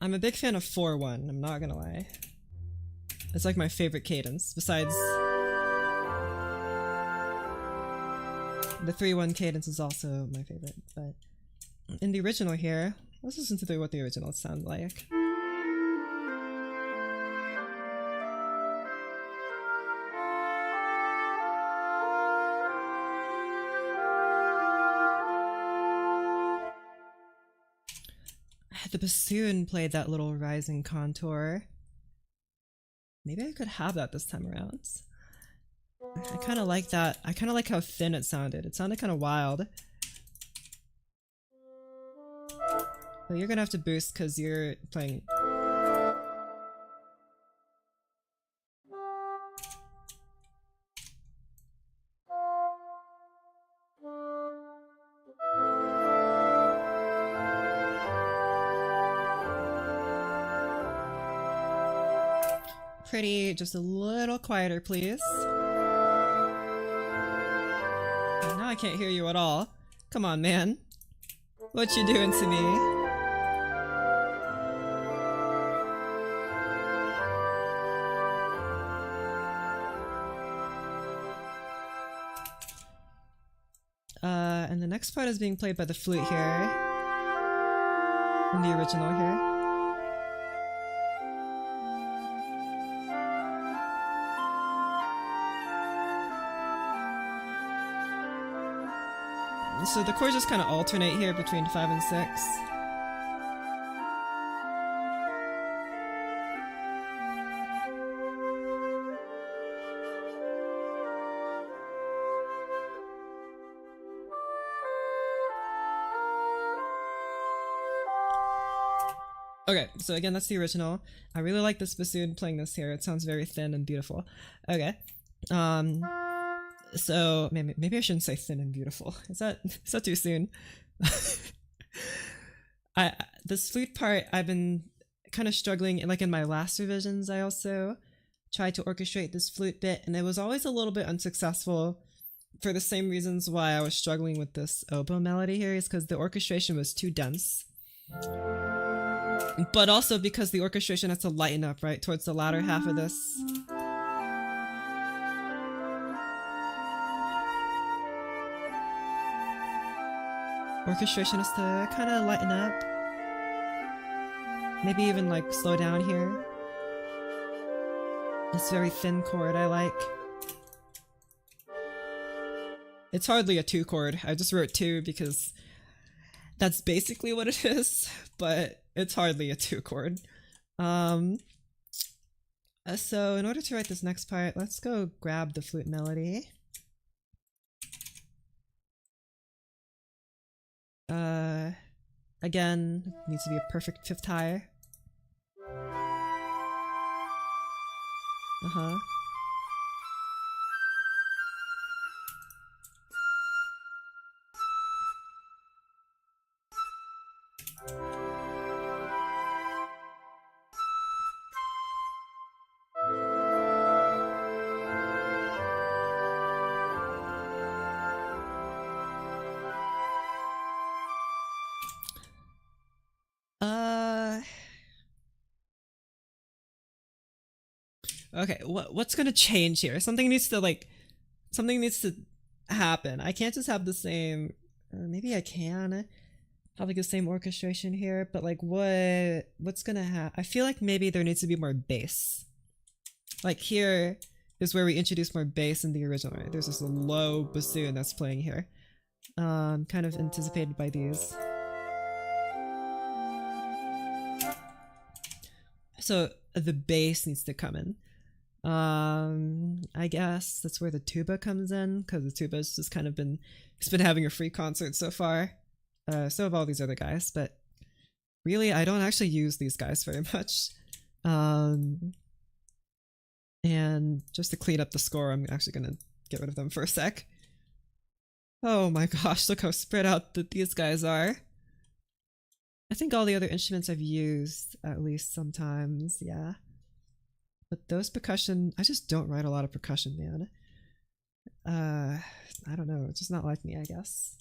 I'm a big fan of 4-1, I'm not gonna lie. It's like my favorite cadence, besides the 3-1 cadence is also my favorite, but in the original here, let's listen to what the original sounds like. The bassoon played that little rising contour. Maybe I could have that this time around. I kind of like that. I kind of like how thin it sounded. It sounded kind of wild. But you're gonna have to boost because you're playing. Pretty, just a little quieter, please. Now I can't hear you at all. Come on, man. What you doing to me? And the next part is being played by the flute here. In the original here. So the chords just kind of alternate here between 5 and 6. Okay, so again, that's the original. I really like this bassoon playing this here. It sounds very thin and beautiful. Okay. So maybe I shouldn't say thin and beautiful. Is that too soon? This flute part I've been kind of struggling, like in my last revisions I also tried to orchestrate this flute bit and it was always a little bit unsuccessful for the same reasons why I was struggling with this oboe melody here, is because the orchestration was too dense. But also because the orchestration has to lighten up, right, towards the latter half of this. Orchestration has to kind of lighten up. Maybe even like slow down here. This very thin chord I like. It's hardly a 2 chord. I just wrote 2 because that's basically what it is, but it's hardly a 2 chord. So in order to write this next part, let's go grab the flute melody. Again, it needs to be a perfect 5th high. Okay, what's gonna change here? Something needs to happen. I can't just have the same, or maybe I can have like the same orchestration here, but like what's gonna happen? I feel like maybe there needs to be more bass. Like here is where we introduce more bass in the original, right? There's this low bassoon that's playing here. Kind of anticipated by these. So the bass needs to come in. I guess that's where the tuba comes in, because the tuba's just kind of been having a free concert so far. So have all these other guys, but really I don't actually use these guys very much. And just to clean up the score, I'm actually gonna get rid of them for a sec. Oh my gosh, look how spread out that these guys are. I think all the other instruments I've used at least sometimes, yeah. But those percussion, I just don't write a lot of percussion, man. I don't know, it's just not like me, I guess.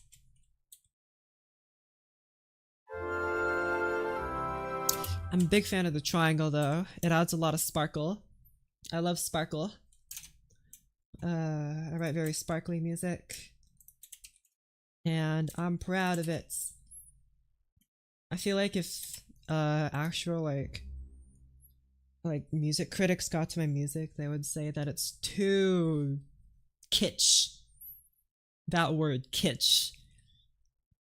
I'm a big fan of the triangle though. It adds a lot of sparkle. I love sparkle. I write very sparkly music. And I'm proud of it. I feel like if actual like music critics got to my music, they would say that it's too kitsch. That word, kitsch.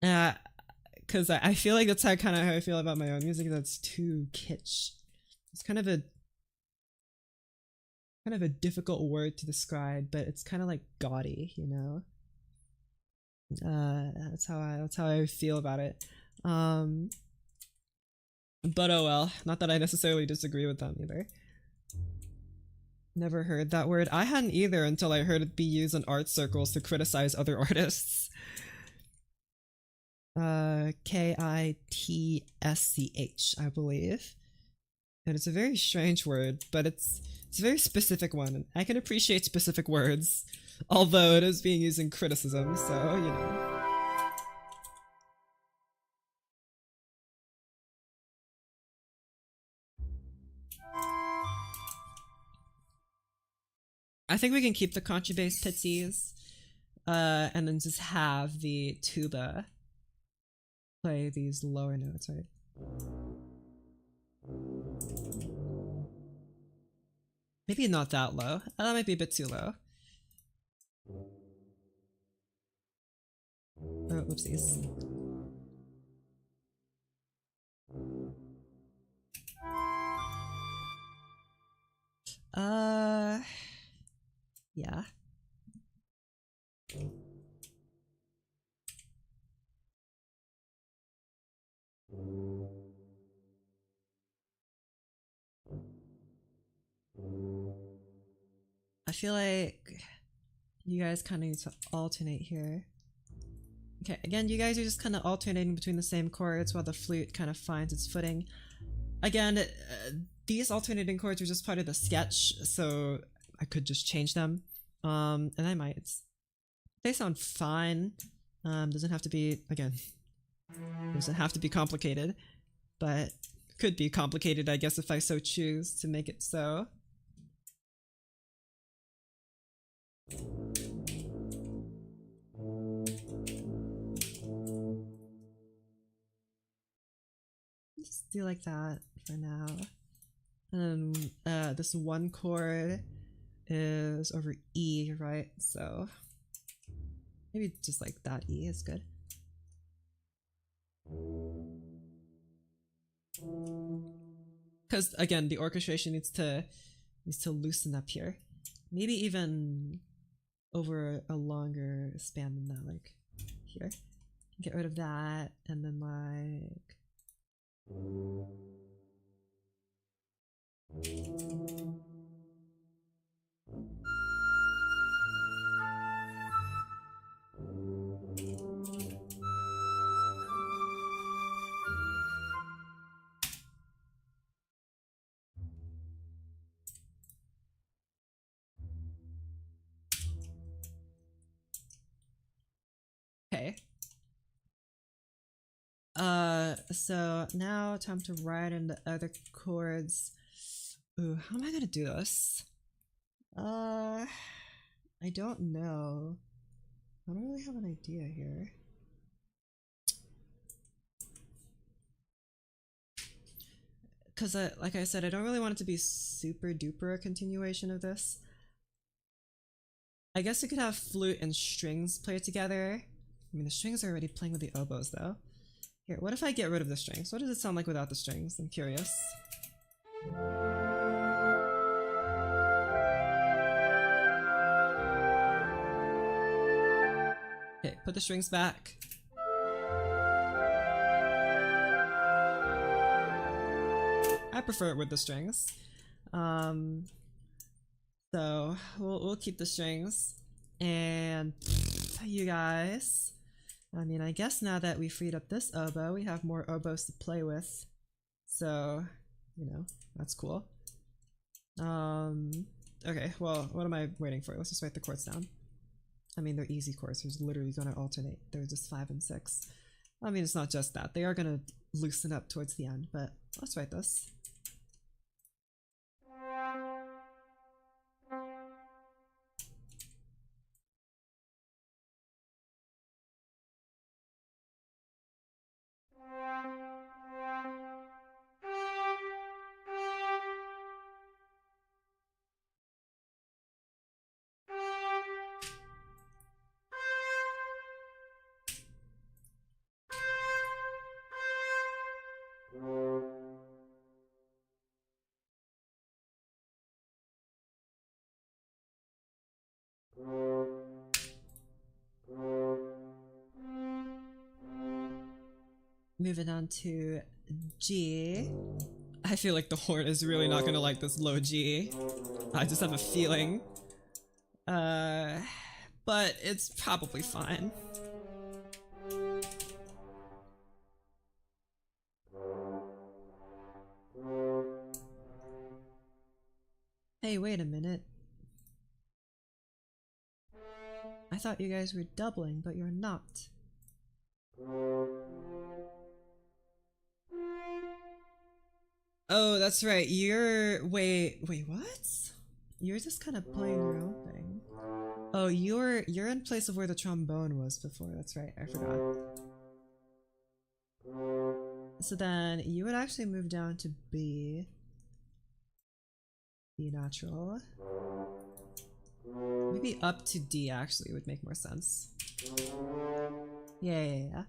Because I feel like that's kind of how I feel about my own music. That's too kitsch. It's kind of a difficult word to describe, but it's kind of like gaudy, you know. That's how I feel about it. But oh well, not that I necessarily disagree with them either. Never heard that word. I hadn't either until I heard it be used in art circles to criticize other artists. Kitsch, I believe. And it's a very strange word, but it's a very specific one. I can appreciate specific words, although it is being used in criticism, so, you know. I think we can keep the contrabass pitsies, and then just have the tuba play these lower notes, right? Maybe not that low. That might be a bit too low. Oh, whoopsies. Yeah. I feel like you guys kind of need to alternate here. Okay, again, you guys are just kind of alternating between the same chords while the flute kind of finds its footing. Again, these alternating chords are just part of the sketch, so I could just change them. And I might. They sound fine. Doesn't have to be, again, doesn't have to be complicated, but could be complicated, I guess, if I so choose to make it so. Just do like that for now. And this one chord is over E, right? So maybe just like that E is good. Because again, the orchestration needs to loosen up here. Maybe even over a longer span than that, like here. Get rid of that, and then like okay. So now time to write in the other chords. Ooh, how am I gonna do this? I don't know. I don't really have an idea here. Because, like I said, I don't really want it to be super duper a continuation of this. I guess we could have flute and strings play together. I mean, the strings are already playing with the oboes, though. Here, what if I get rid of the strings? What does it sound like without the strings? I'm curious. Okay, put the strings back. I prefer it with the strings. So we'll keep the strings. And you guys, I mean, I guess now that we freed up this oboe, we have more oboes to play with. So, you know, that's cool. Okay, well, what am I waiting for? Let's just write the chords down. I mean, they're easy chords. They're literally gonna alternate. They're just 5 and 6. I mean, it's not just that. They are gonna loosen up towards the end, but let's write this. Moving on to G. I feel like the horn is really not gonna like this low G. I just have a feeling. But it's probably fine. Hey, wait a minute. I thought you guys were doubling, but you're not. Oh, that's right. Wait, what? You're just kind of playing your own thing. Oh, you're in place of where the trombone was before. That's right. I forgot. So then you would actually move down to B. B natural. Maybe up to D actually would make more sense. Yeah.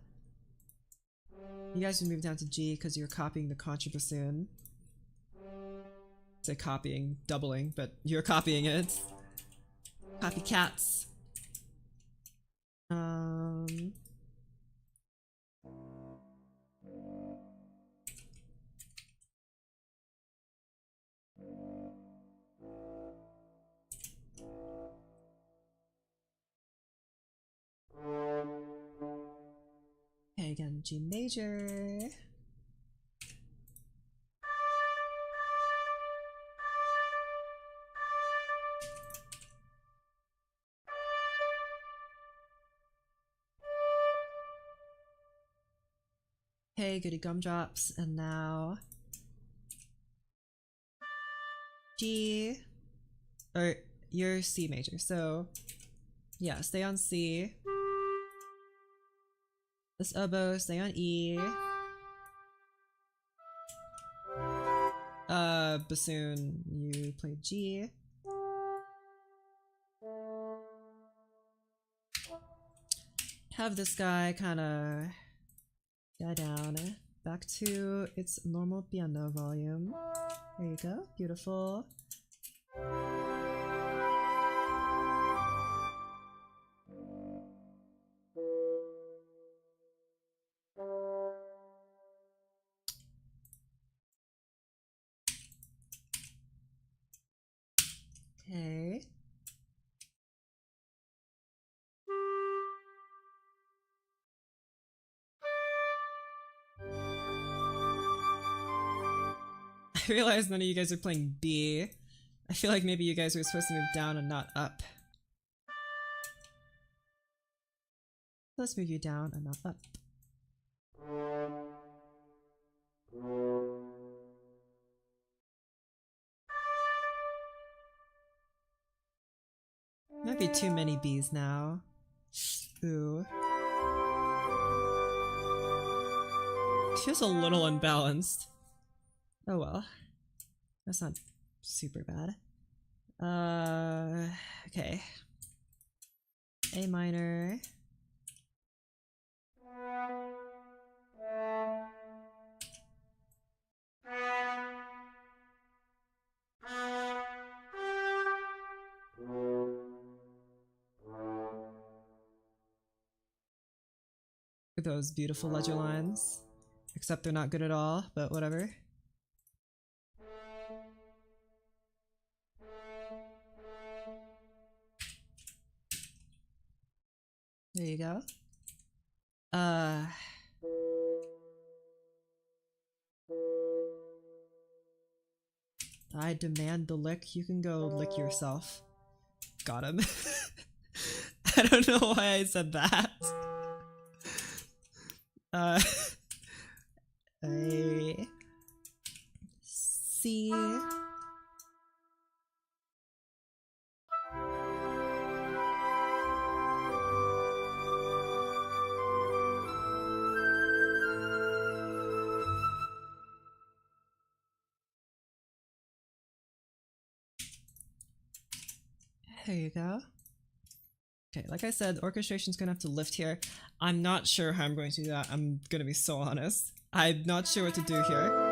You guys would move down to G because you're copying the contrabassoon. Say copying, doubling, but you're copying it. Copycats. Okay, again, G major. Okay, goody gumdrops, and now G, or you're C major, so yeah, stay on C. This oboe, stay on E. Bassoon, you play G. Have this guy kind of die down back to its normal piano volume. There you go, beautiful. Okay. I realize none of you guys are playing B. I feel like maybe you guys were supposed to move down and not up. Let's move you down and not up. Might be too many Bs now. Ooh. Feels a little unbalanced. Oh well. That's not super bad. Okay. A minor. Those beautiful ledger lines. Except they're not good at all, but whatever. There you go. I demand the lick. You can go lick yourself. Got him. I don't know why I said that. A C. There you go. Okay, like I said, orchestration's gonna have to lift here. I'm not sure how I'm going to do that. I'm gonna be so honest. I'm not sure what to do here.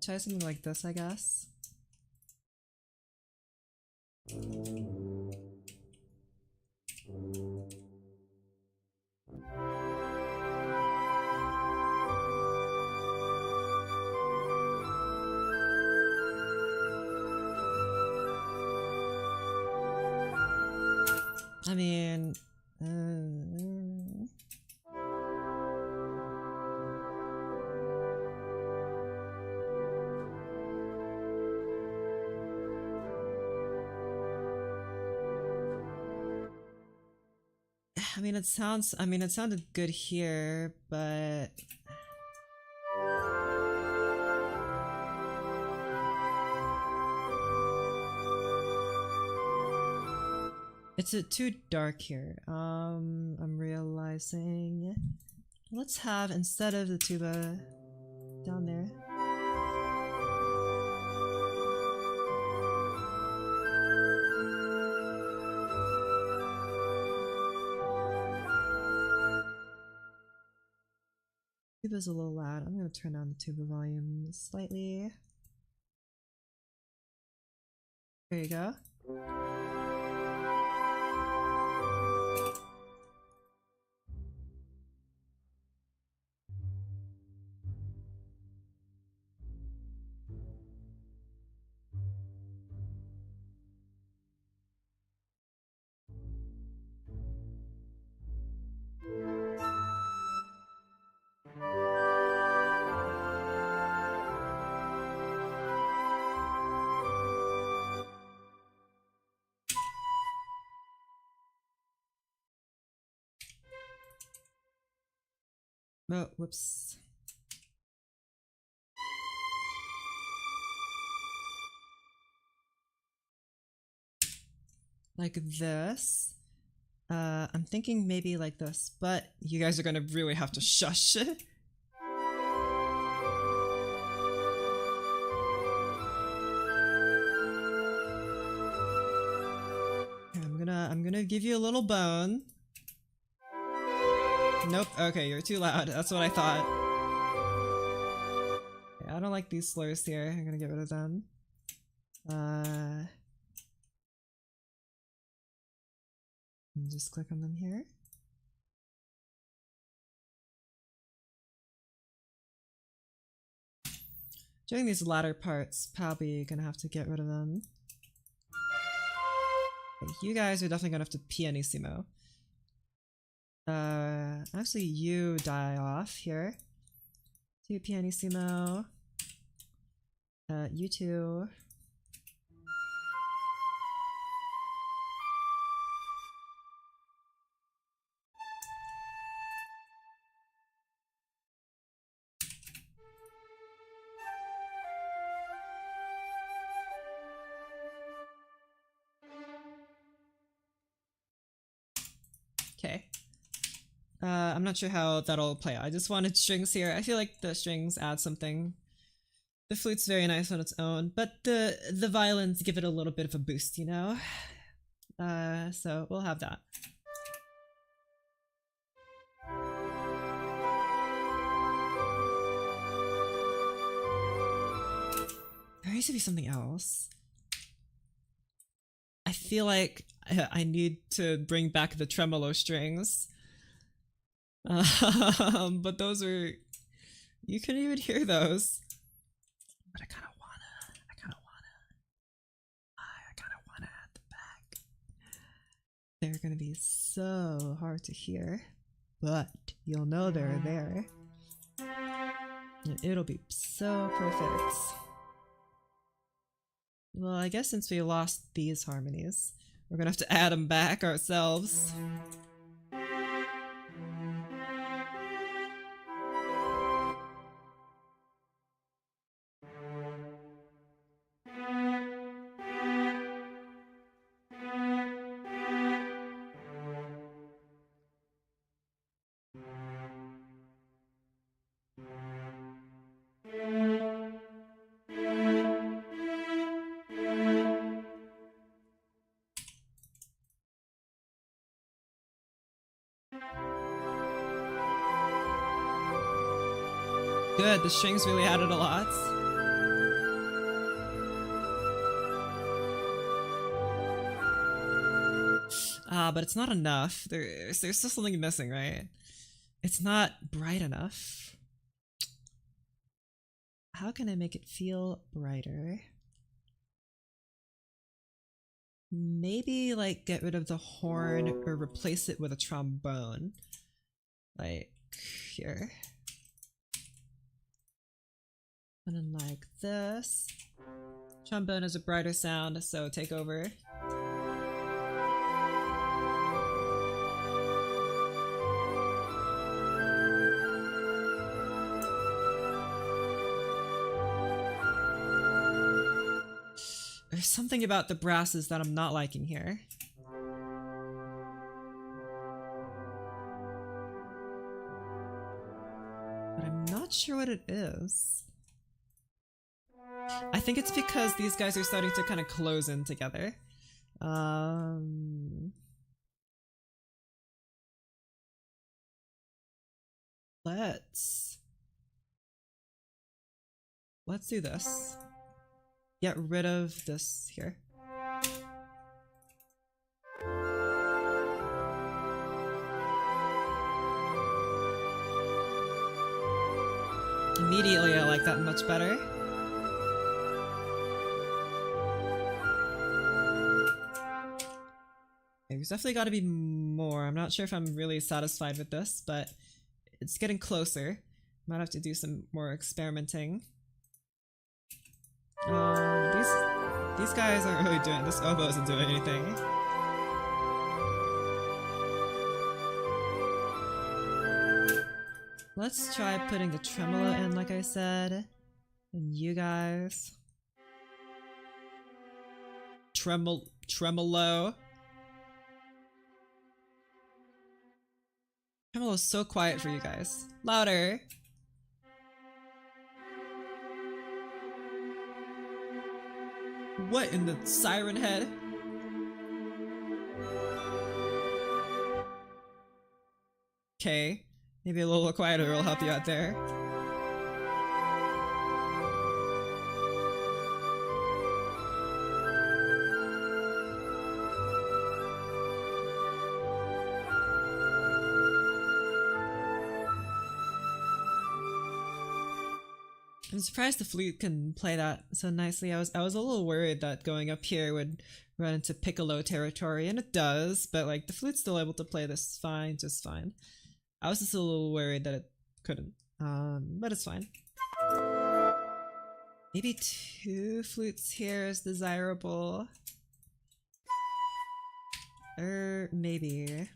Try something like this, I guess. I mean, it sounded good here, but it's too dark here. I'm realizing. Let's have, instead of the tuba down there. Tuba's a little loud. I'm gonna turn down the tuba volume slightly. There you go. Oh, whoops. Like this. I'm thinking maybe like this, but you guys are gonna really have to shush. I'm gonna give you a little bone. Nope, okay, you're too loud. That's what I thought. Okay, I don't like these slurs here. I'm gonna get rid of them. Just click on them here. During these latter parts, probably gonna have to get rid of them. Okay, you guys are definitely gonna have to pianissimo. Actually, you die off here. Do pianissimo. You two. Okay. I'm not sure how that'll play out. I just wanted strings here. I feel like the strings add something. The flute's very nice on its own, but the violins give it a little bit of a boost, you know? So we'll have that. There needs to be something else. I feel like I need to bring back the tremolo strings. But those are... You couldn't even hear those. But I kind of wanna add them back. They're gonna be so hard to hear, but you'll know they're there. And it'll be so perfect. Well, I guess since we lost these harmonies, we're gonna have to add them back ourselves. Good, the strings really added a lot. But it's not enough. There's still something missing, right? It's not bright enough. How can I make it feel brighter? Maybe like get rid of the horn or replace it with a trombone. Like here. And then like this. Trombone is a brighter sound, so take over. There's something about the brasses that I'm not liking here. But I'm not sure what it is. I think it's because these guys are starting to kind of close in together. Let's do this. Get rid of this here. Immediately I like that much better. There's definitely got to be more. I'm not sure if I'm really satisfied with this, but it's getting closer. Might have to do some more experimenting. These guys aren't really doing this. Oboe isn't doing anything. Let's try putting the tremolo in, like I said. And you guys. Tremolo. Tremolo's so quiet for you guys. Louder. What in the siren head? Okay. Maybe a little quieter will help you out there. I'm surprised the flute can play that so nicely. I was a little worried that going up here would run into piccolo territory, and it does, but like the flute's still able to play this fine, just fine. I was just a little worried that it couldn't, but it's fine. Maybe 2 flutes here is desirable. Maybe.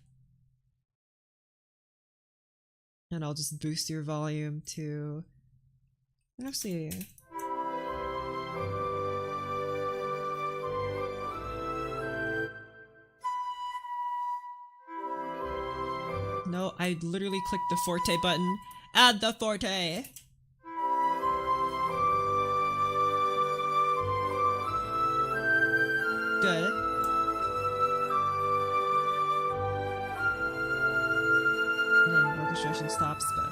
And I'll just boost your volume to... Let's see. No, I literally clicked the forte button. Add the forte! Good. And then orchestration stops, but...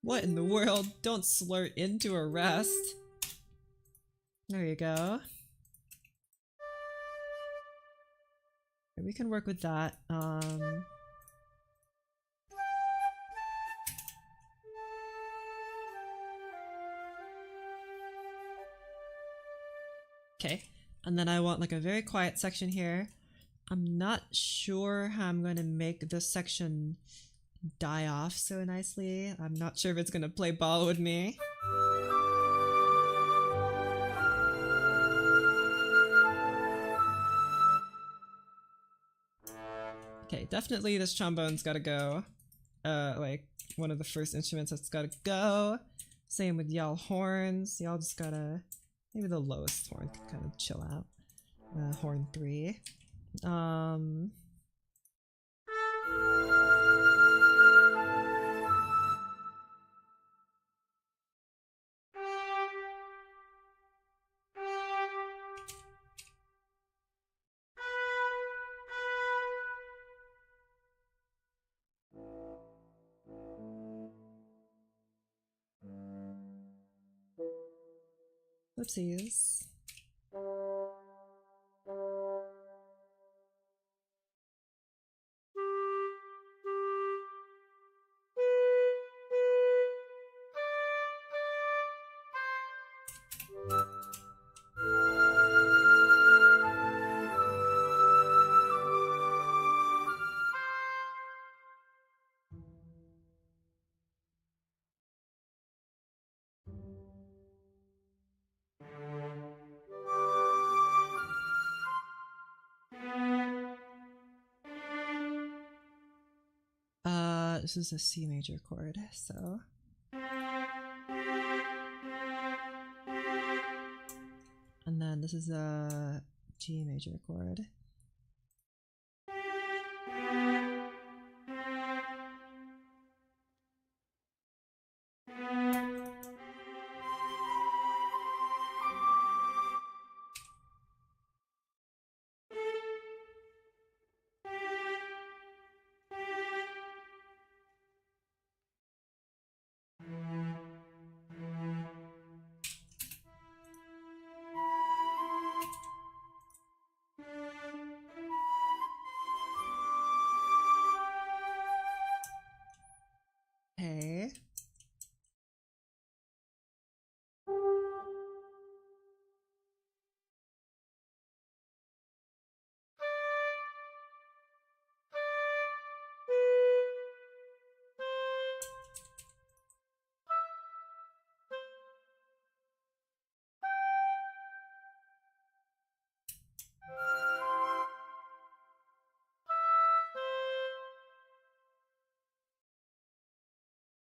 What in the world? Don't slurt into a rest. There you go. We can work with that. Okay, and then I want like a very quiet section here. I'm not sure how I'm going to make this section die off so nicely. I'm not sure if it's going to play ball with me. Okay, definitely this trombone's gotta go. Like, one of the first instruments that's gotta go. Same with y'all horns. Y'all just gotta... Maybe the lowest horn can kind of chill out. Horn 3. Whoopsies. This is a C major chord, so... And then this is a G major chord.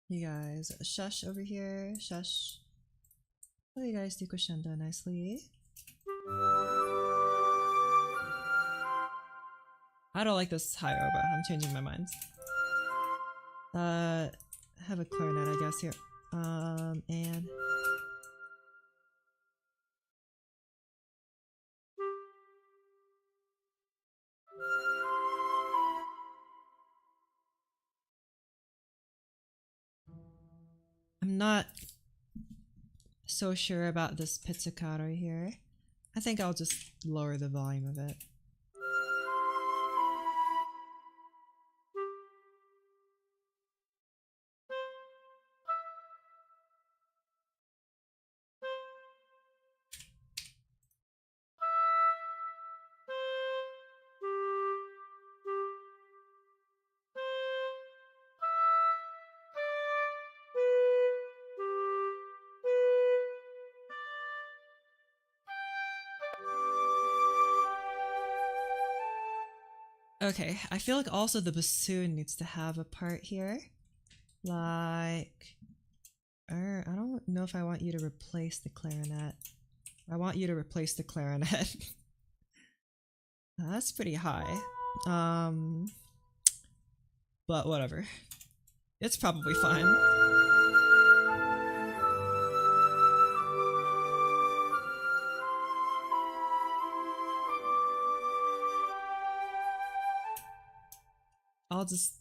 You guys, shush over here, shush. Oh, you guys do crescendo nicely. I don't like this high oboe. I'm changing my mind. Have a clarinet, I guess, here. And... I'm not so sure about this pizzicato here. I think I'll just lower the volume of it. Okay, I feel like also the bassoon needs to have a part here. Like... I don't know if I want you to replace the clarinet. I want you to replace the clarinet. That's pretty high. But whatever. It's probably fine. I'll just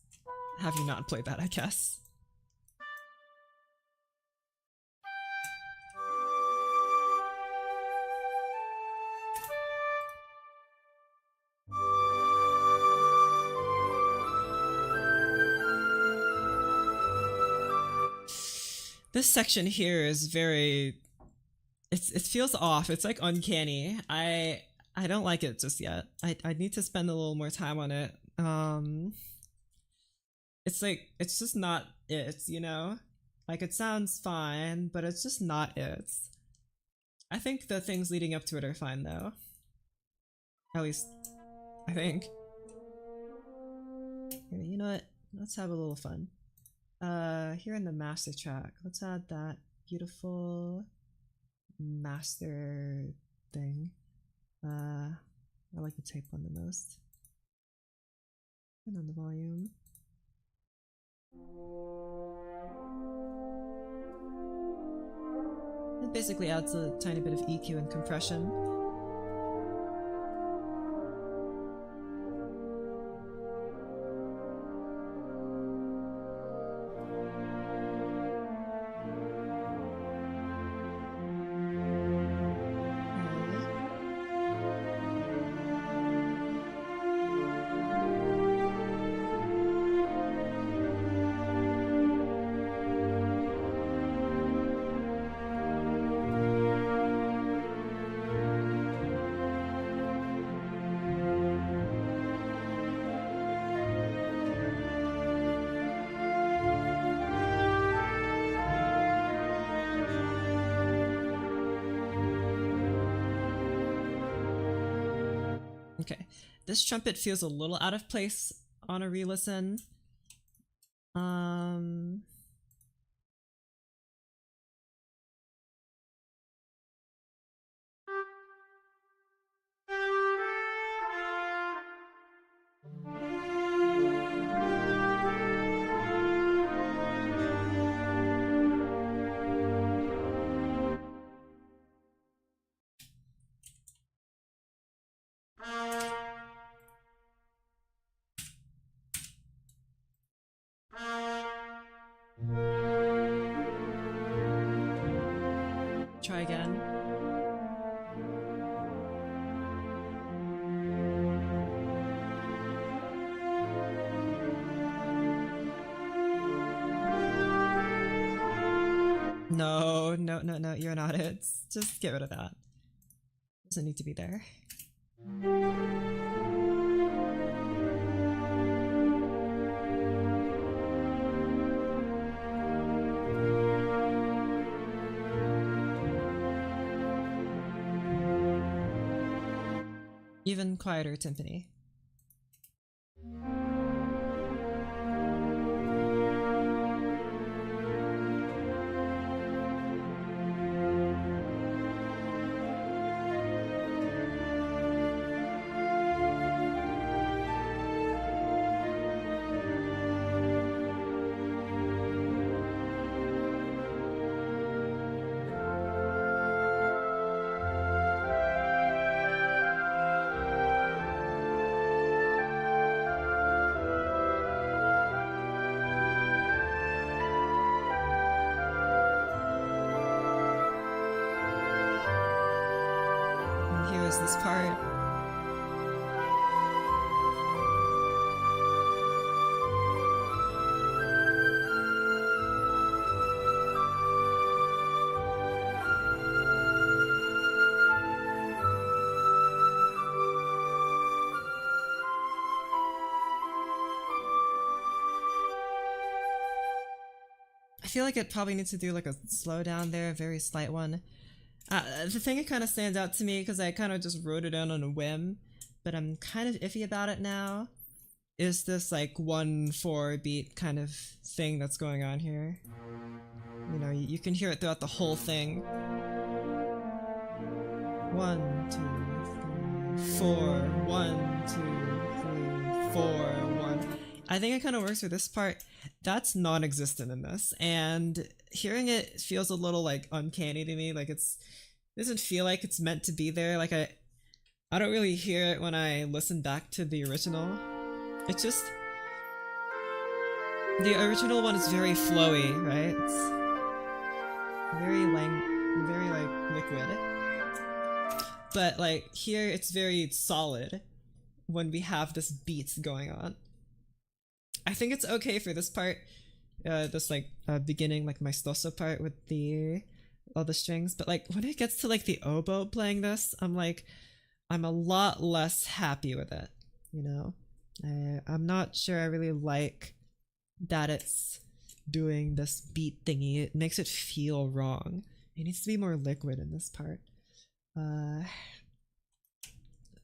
have you not play that, I guess. This section here is very... it feels off. It's like uncanny. I don't like it just yet. I need to spend a little more time on it. It's like, it's just not it, you know? Like, it sounds fine, but it's just not it. I think the things leading up to it are fine, though. At least, I think. Here, you know what? Let's have a little fun. Here in the master track, let's add that beautiful master thing. I like the tape one the most. Turn on the volume. It basically adds a tiny bit of EQ and compression. Okay, this trumpet feels a little out of place on a re-listen. Try again. No, no, no, no, you're not it. Just get rid of that. Doesn't need to be there. Even quieter timpani. is this part. I feel like it probably needs to do like a slowdown there, a very slight one. The thing that kind of stands out to me, because I kind of just wrote it down on a whim, but I'm kind of iffy about it now, is this like 1-4 beat kind of thing that's going on here. You know, you can hear it throughout the whole thing. 1, 2, 3, 4, 1, 2, 3, 4, 1. I think it kind of works for this part. That's non-existent in this, and hearing it feels a little like uncanny to me. Like it doesn't feel like it's meant to be there. Like I don't really hear it when I listen back to the original. It's just the original one is very flowy, right? It's very like liquid. But like here, it's very solid when we have this beat going on. I think it's okay for this part, this like beginning like maestoso part with all the strings, but like when it gets to like the oboe playing this, I'm a lot less happy with it, you know? I'm not sure I really like that it's doing this beat thingy. It makes it feel wrong. It needs to be more liquid in this part.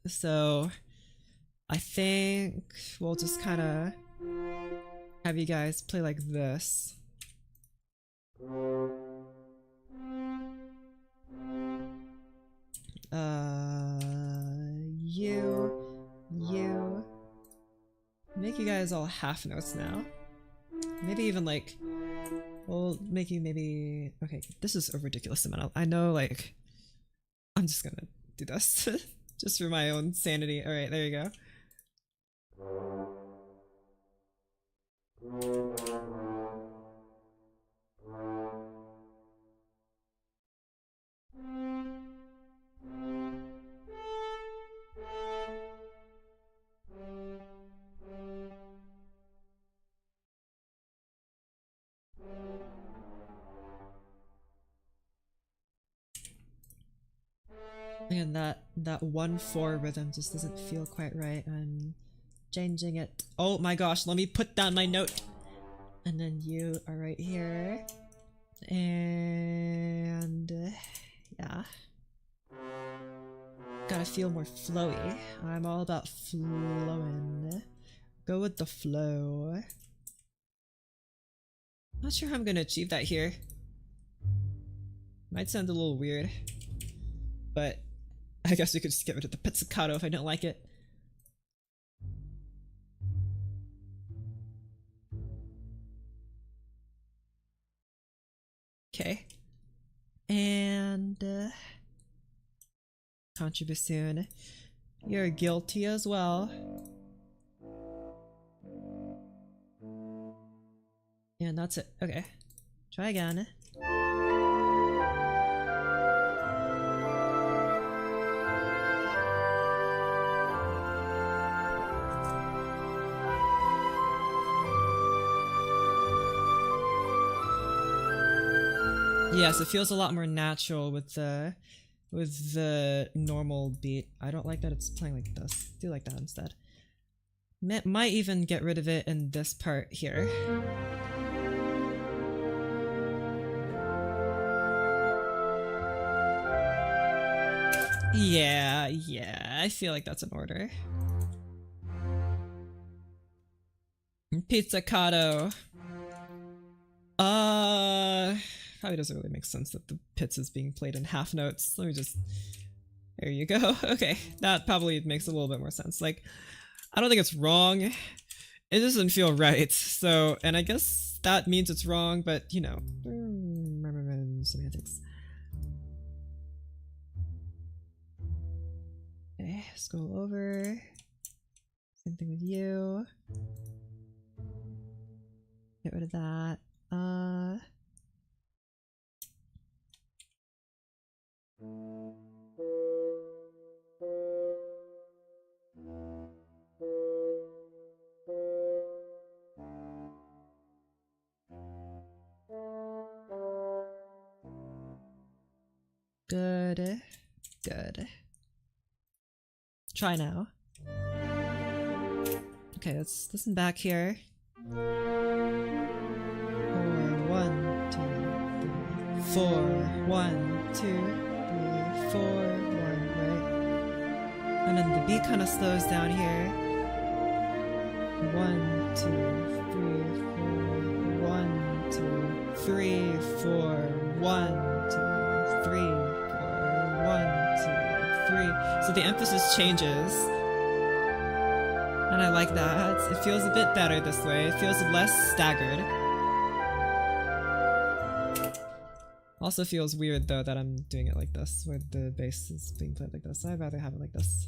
So I think we'll just kind of have you guys play like this. You. Make you guys all half notes now. Maybe even like, we'll make you maybe, okay, this is a ridiculous amount. I know, like, I'm just gonna do this just for my own sanity. All right, there you go. And that 1-4 rhythm just doesn't feel quite right. I'm changing it. Oh my gosh, let me put down my note. And then you are right here. And yeah. Gotta feel more flowy. I'm all about flowing. Go with the flow. Not sure how I'm gonna achieve that here. Might sound a little weird, but I guess we could just get rid of the pizzicato if I don't like it. Okay. And contribution. You're guilty as well. And that's it. Okay. Try again. Yes, it feels a lot more natural with the normal beat. I don't like that it's playing like this. I do like that instead. Might even get rid of it in this part here. Yeah, I feel like that's in order. Pizzicato. Probably doesn't really make sense that the pizza is being played in half notes. Let me just... There you go. Okay, that probably makes a little bit more sense. Like, I don't think it's wrong. It doesn't feel right. So, and I guess that means it's wrong, but, you know, semantics. Okay, scroll over. Same thing with you. Get rid of that. Good. Good. Try now. Okay, let's listen back here. 4, 1, 2, 3, 4, 1, 2, 3, 4, 1, right? And then the beat kind of slows down here. 1, 2, 3, 4, 1, 2, 3, 4, 1, 2, 3, 4, 1, 2, 3. So the emphasis changes. And I like that. It feels a bit better this way. It feels less staggered. Also feels weird though that I'm doing it like this, where the bass is being played like this. I'd rather have it like this.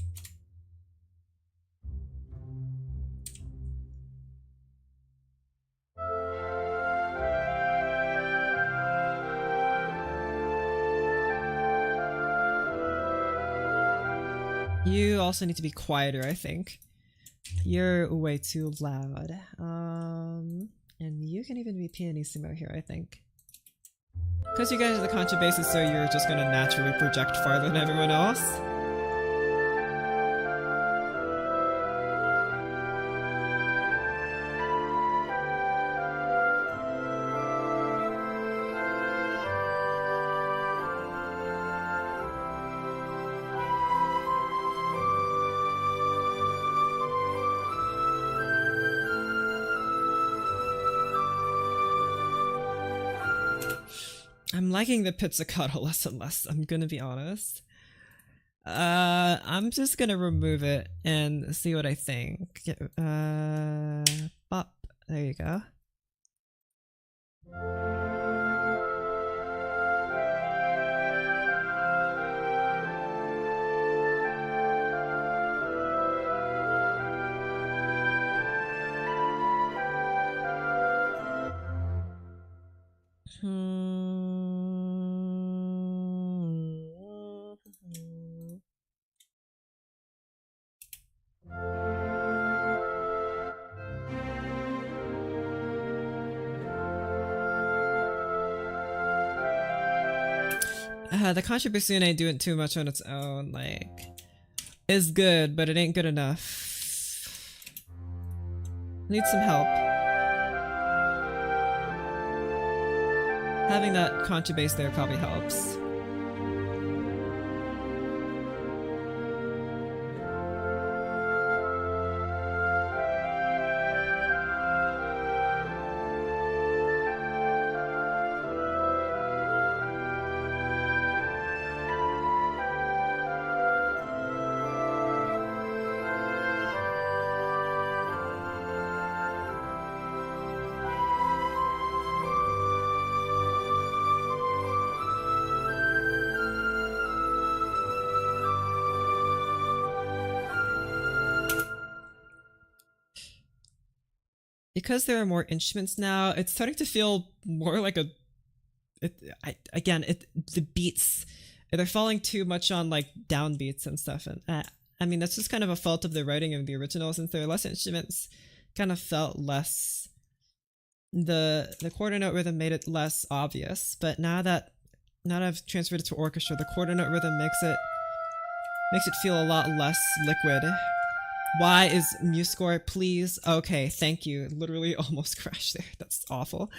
You also need to be quieter, I think. You're way too loud. And you can even be pianissimo here, I think. Because you guys are the contrabasses, so you're just gonna naturally project farther than everyone else. I'm liking the pizzicato less and less, I'm gonna be honest. I'm just gonna remove it and see what I think. Bop. There you go. The contrabassoon ain't doing too much on its own, like, is good, but it ain't good enough. Need some help. Having that contrabass there probably helps. Because there are more instruments now, it's starting to feel more like the beats, they're falling too much on like downbeats and stuff, and I mean that's just kind of a fault of the writing of the original. Since there are less instruments, kind of felt less, the quarter note rhythm made it less obvious. But now that I've transferred it to orchestra, the quarter note rhythm makes it feel a lot less liquid. Why is MuseScore, please? Okay, thank you. Literally almost crashed there. That's awful.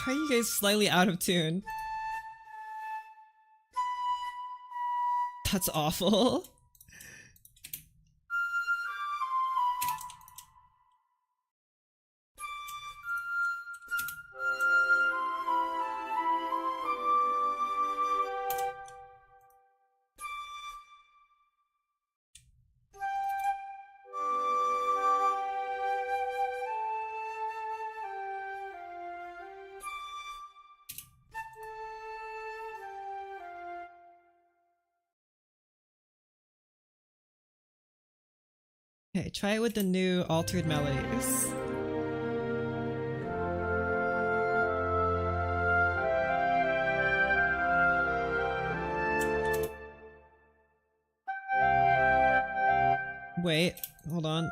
Why are you guys slightly out of tune? That's awful. Okay, try it with the new altered melodies. Wait, hold on.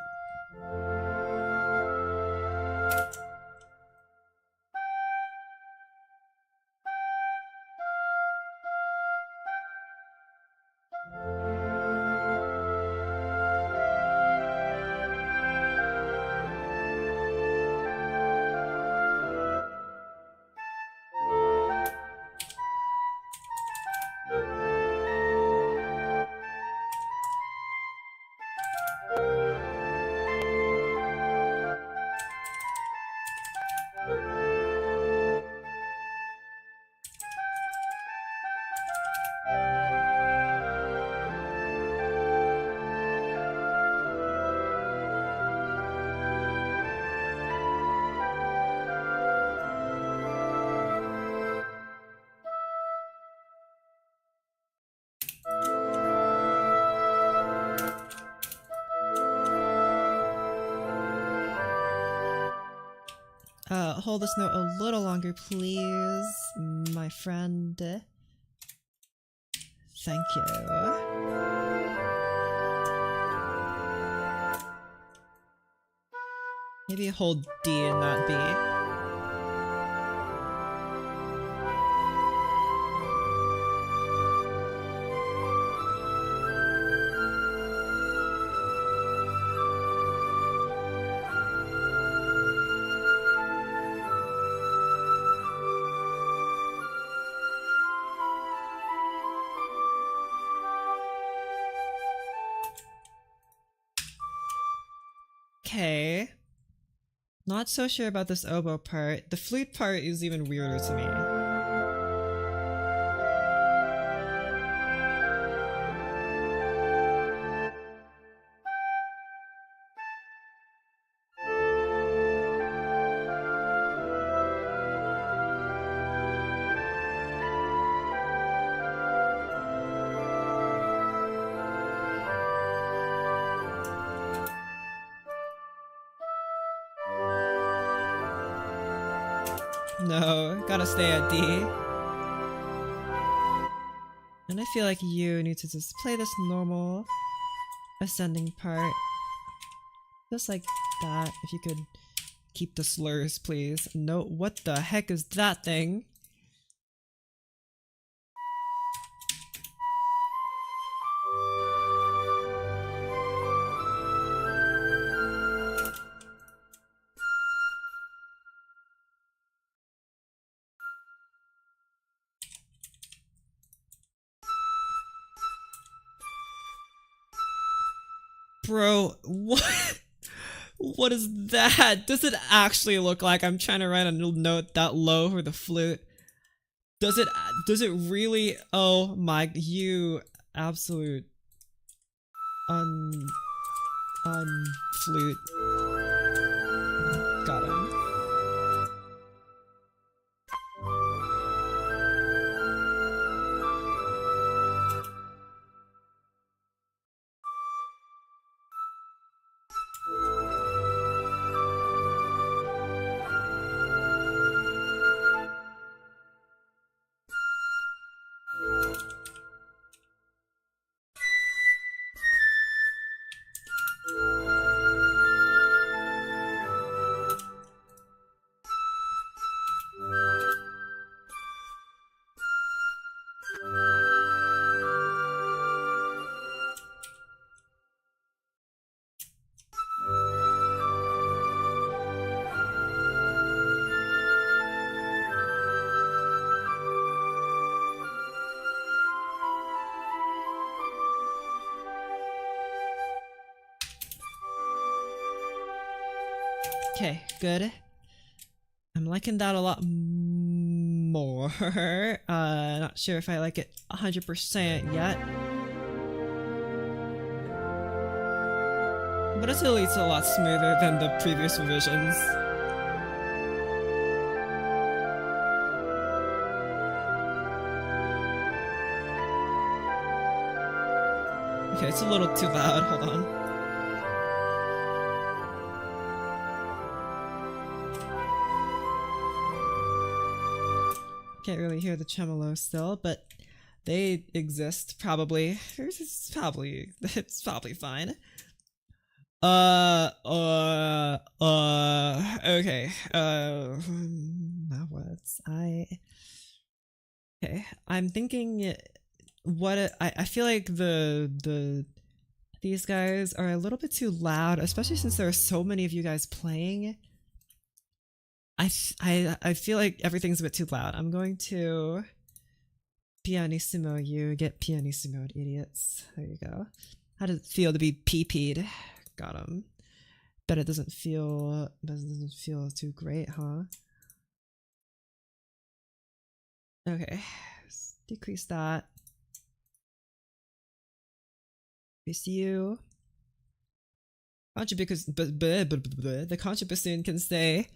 Hold this note a little longer, please, my friend. Thank you. Maybe hold D and not B. Okay. Not so sure about this oboe part. The flute part is even weirder to me. No, gotta stay at D. And I feel like you need to just play this normal ascending part. Just like that. If you could keep the slurs, please. No, what the heck is that thing? Bro, what? What is that? Does it actually look like I'm trying to write a note that low for the flute? Does it really? Oh my, you absolute flute. Got him. Okay, good. I'm liking that a lot more. Not sure if I like it 100% yet. But it's at least a lot smoother than the previous revisions. Okay, it's a little too loud, hold on. Can't really hear the tremolo still, but they exist, probably. It's probably fine. Okay. Now what's okay, I'm thinking I feel like these guys are a little bit too loud, especially since there are so many of you guys playing. I feel like everything's a bit too loud. I'm going to pianissimo you, get pianissimoed, idiots. There you go. How does it feel to be pee-peed? Got him. Bet it doesn't feel too great, huh? Okay, let's decrease that. Decrease you. The contrabassoon can stay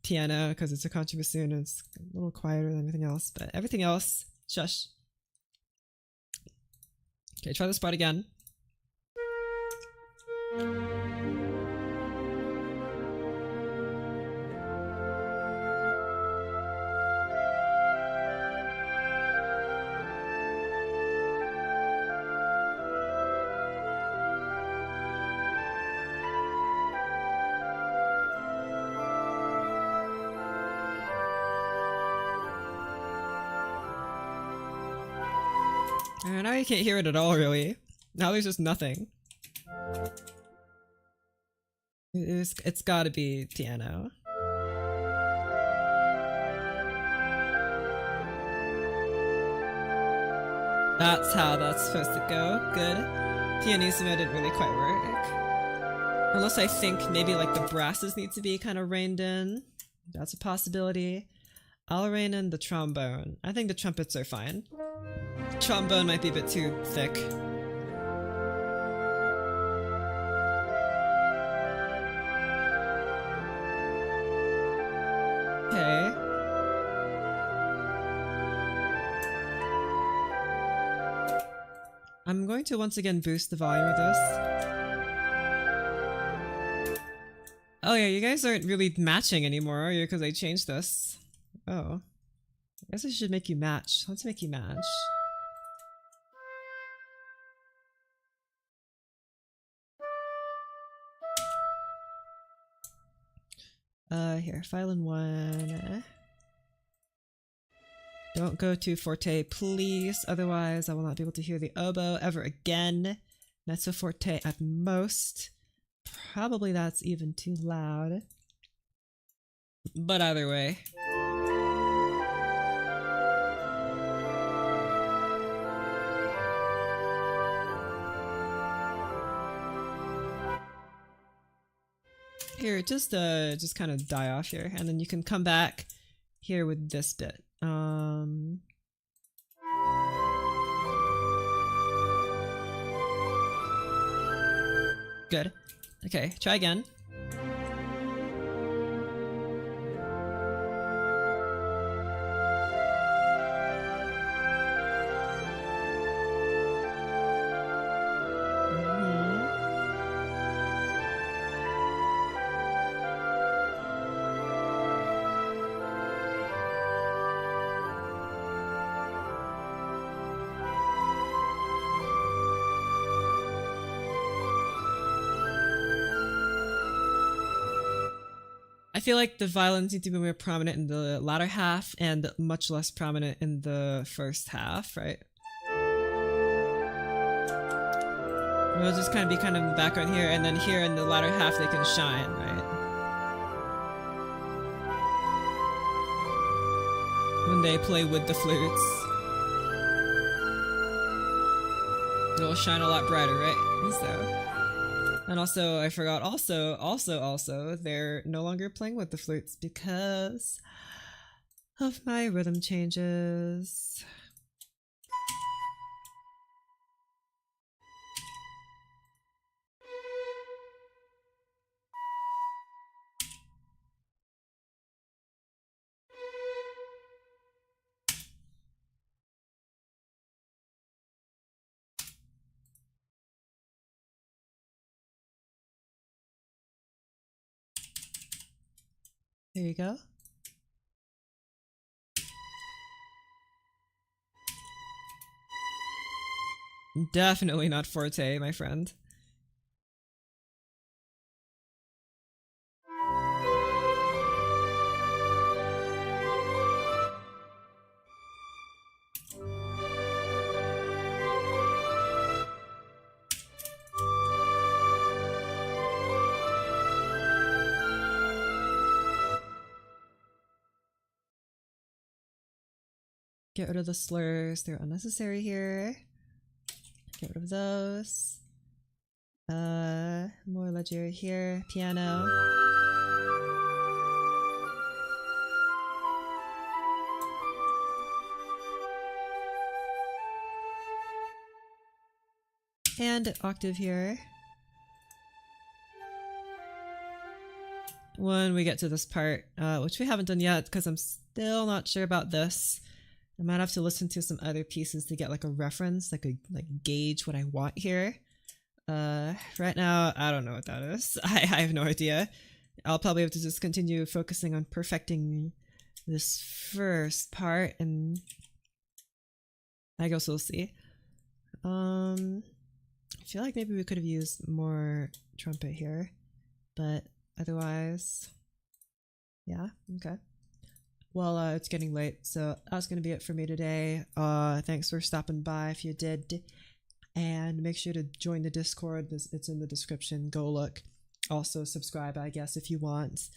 piano because it's a contrabassoon and it's a little quieter than everything else, but everything else, shush. Okay, try this part again. Now you can't hear it at all, really. Now there's just nothing. It's gotta be piano. That's how that's supposed to go. Good. Pianissimo didn't really quite work. Unless I think maybe like the brasses need to be kind of reined in. That's a possibility. I'll rein in the trombone. I think the trumpets are fine. Trombone might be a bit too thick. Okay. I'm going to once again boost the volume of this. Oh yeah, you guys aren't really matching anymore, are you? Because I changed this. Oh. I guess I should make you match. Let's make you match. Here, violin 1. Don't go too forte, please, otherwise I will not be able to hear the oboe ever again. Mezzo forte at most. Probably that's even too loud. But either way. Here, just kind of die off here, and then you can come back here with this bit. Good. Okay, try again. I feel like the violins need to be more prominent in the latter half and much less prominent in the first half, right? It'll just kind of be kind of in the background here, and then here in the latter half they can shine, right? When they play with the flutes. It'll shine a lot brighter, right? So... And also, I forgot, also, they're no longer playing with the flutes because of my rhythm changes. There you go. Definitely not forte, my friend. Get rid of the slurs, they're unnecessary here. Get rid of those. More legere here. Piano. And octave here. When we get to this part, which we haven't done yet because I'm still not sure about this. I might have to listen to some other pieces to get like a reference, like gauge what I want here. Right now, I don't know what that is. I have no idea. I'll probably have to just continue focusing on perfecting this first part, and I guess we'll see. I feel like maybe we could have used more trumpet here, but otherwise, yeah, okay. Well, it's getting late, so that's going to be it for me today. Thanks for stopping by if you did. And make sure to join the Discord. It's in the description. Go look. Also subscribe, I guess, if you want.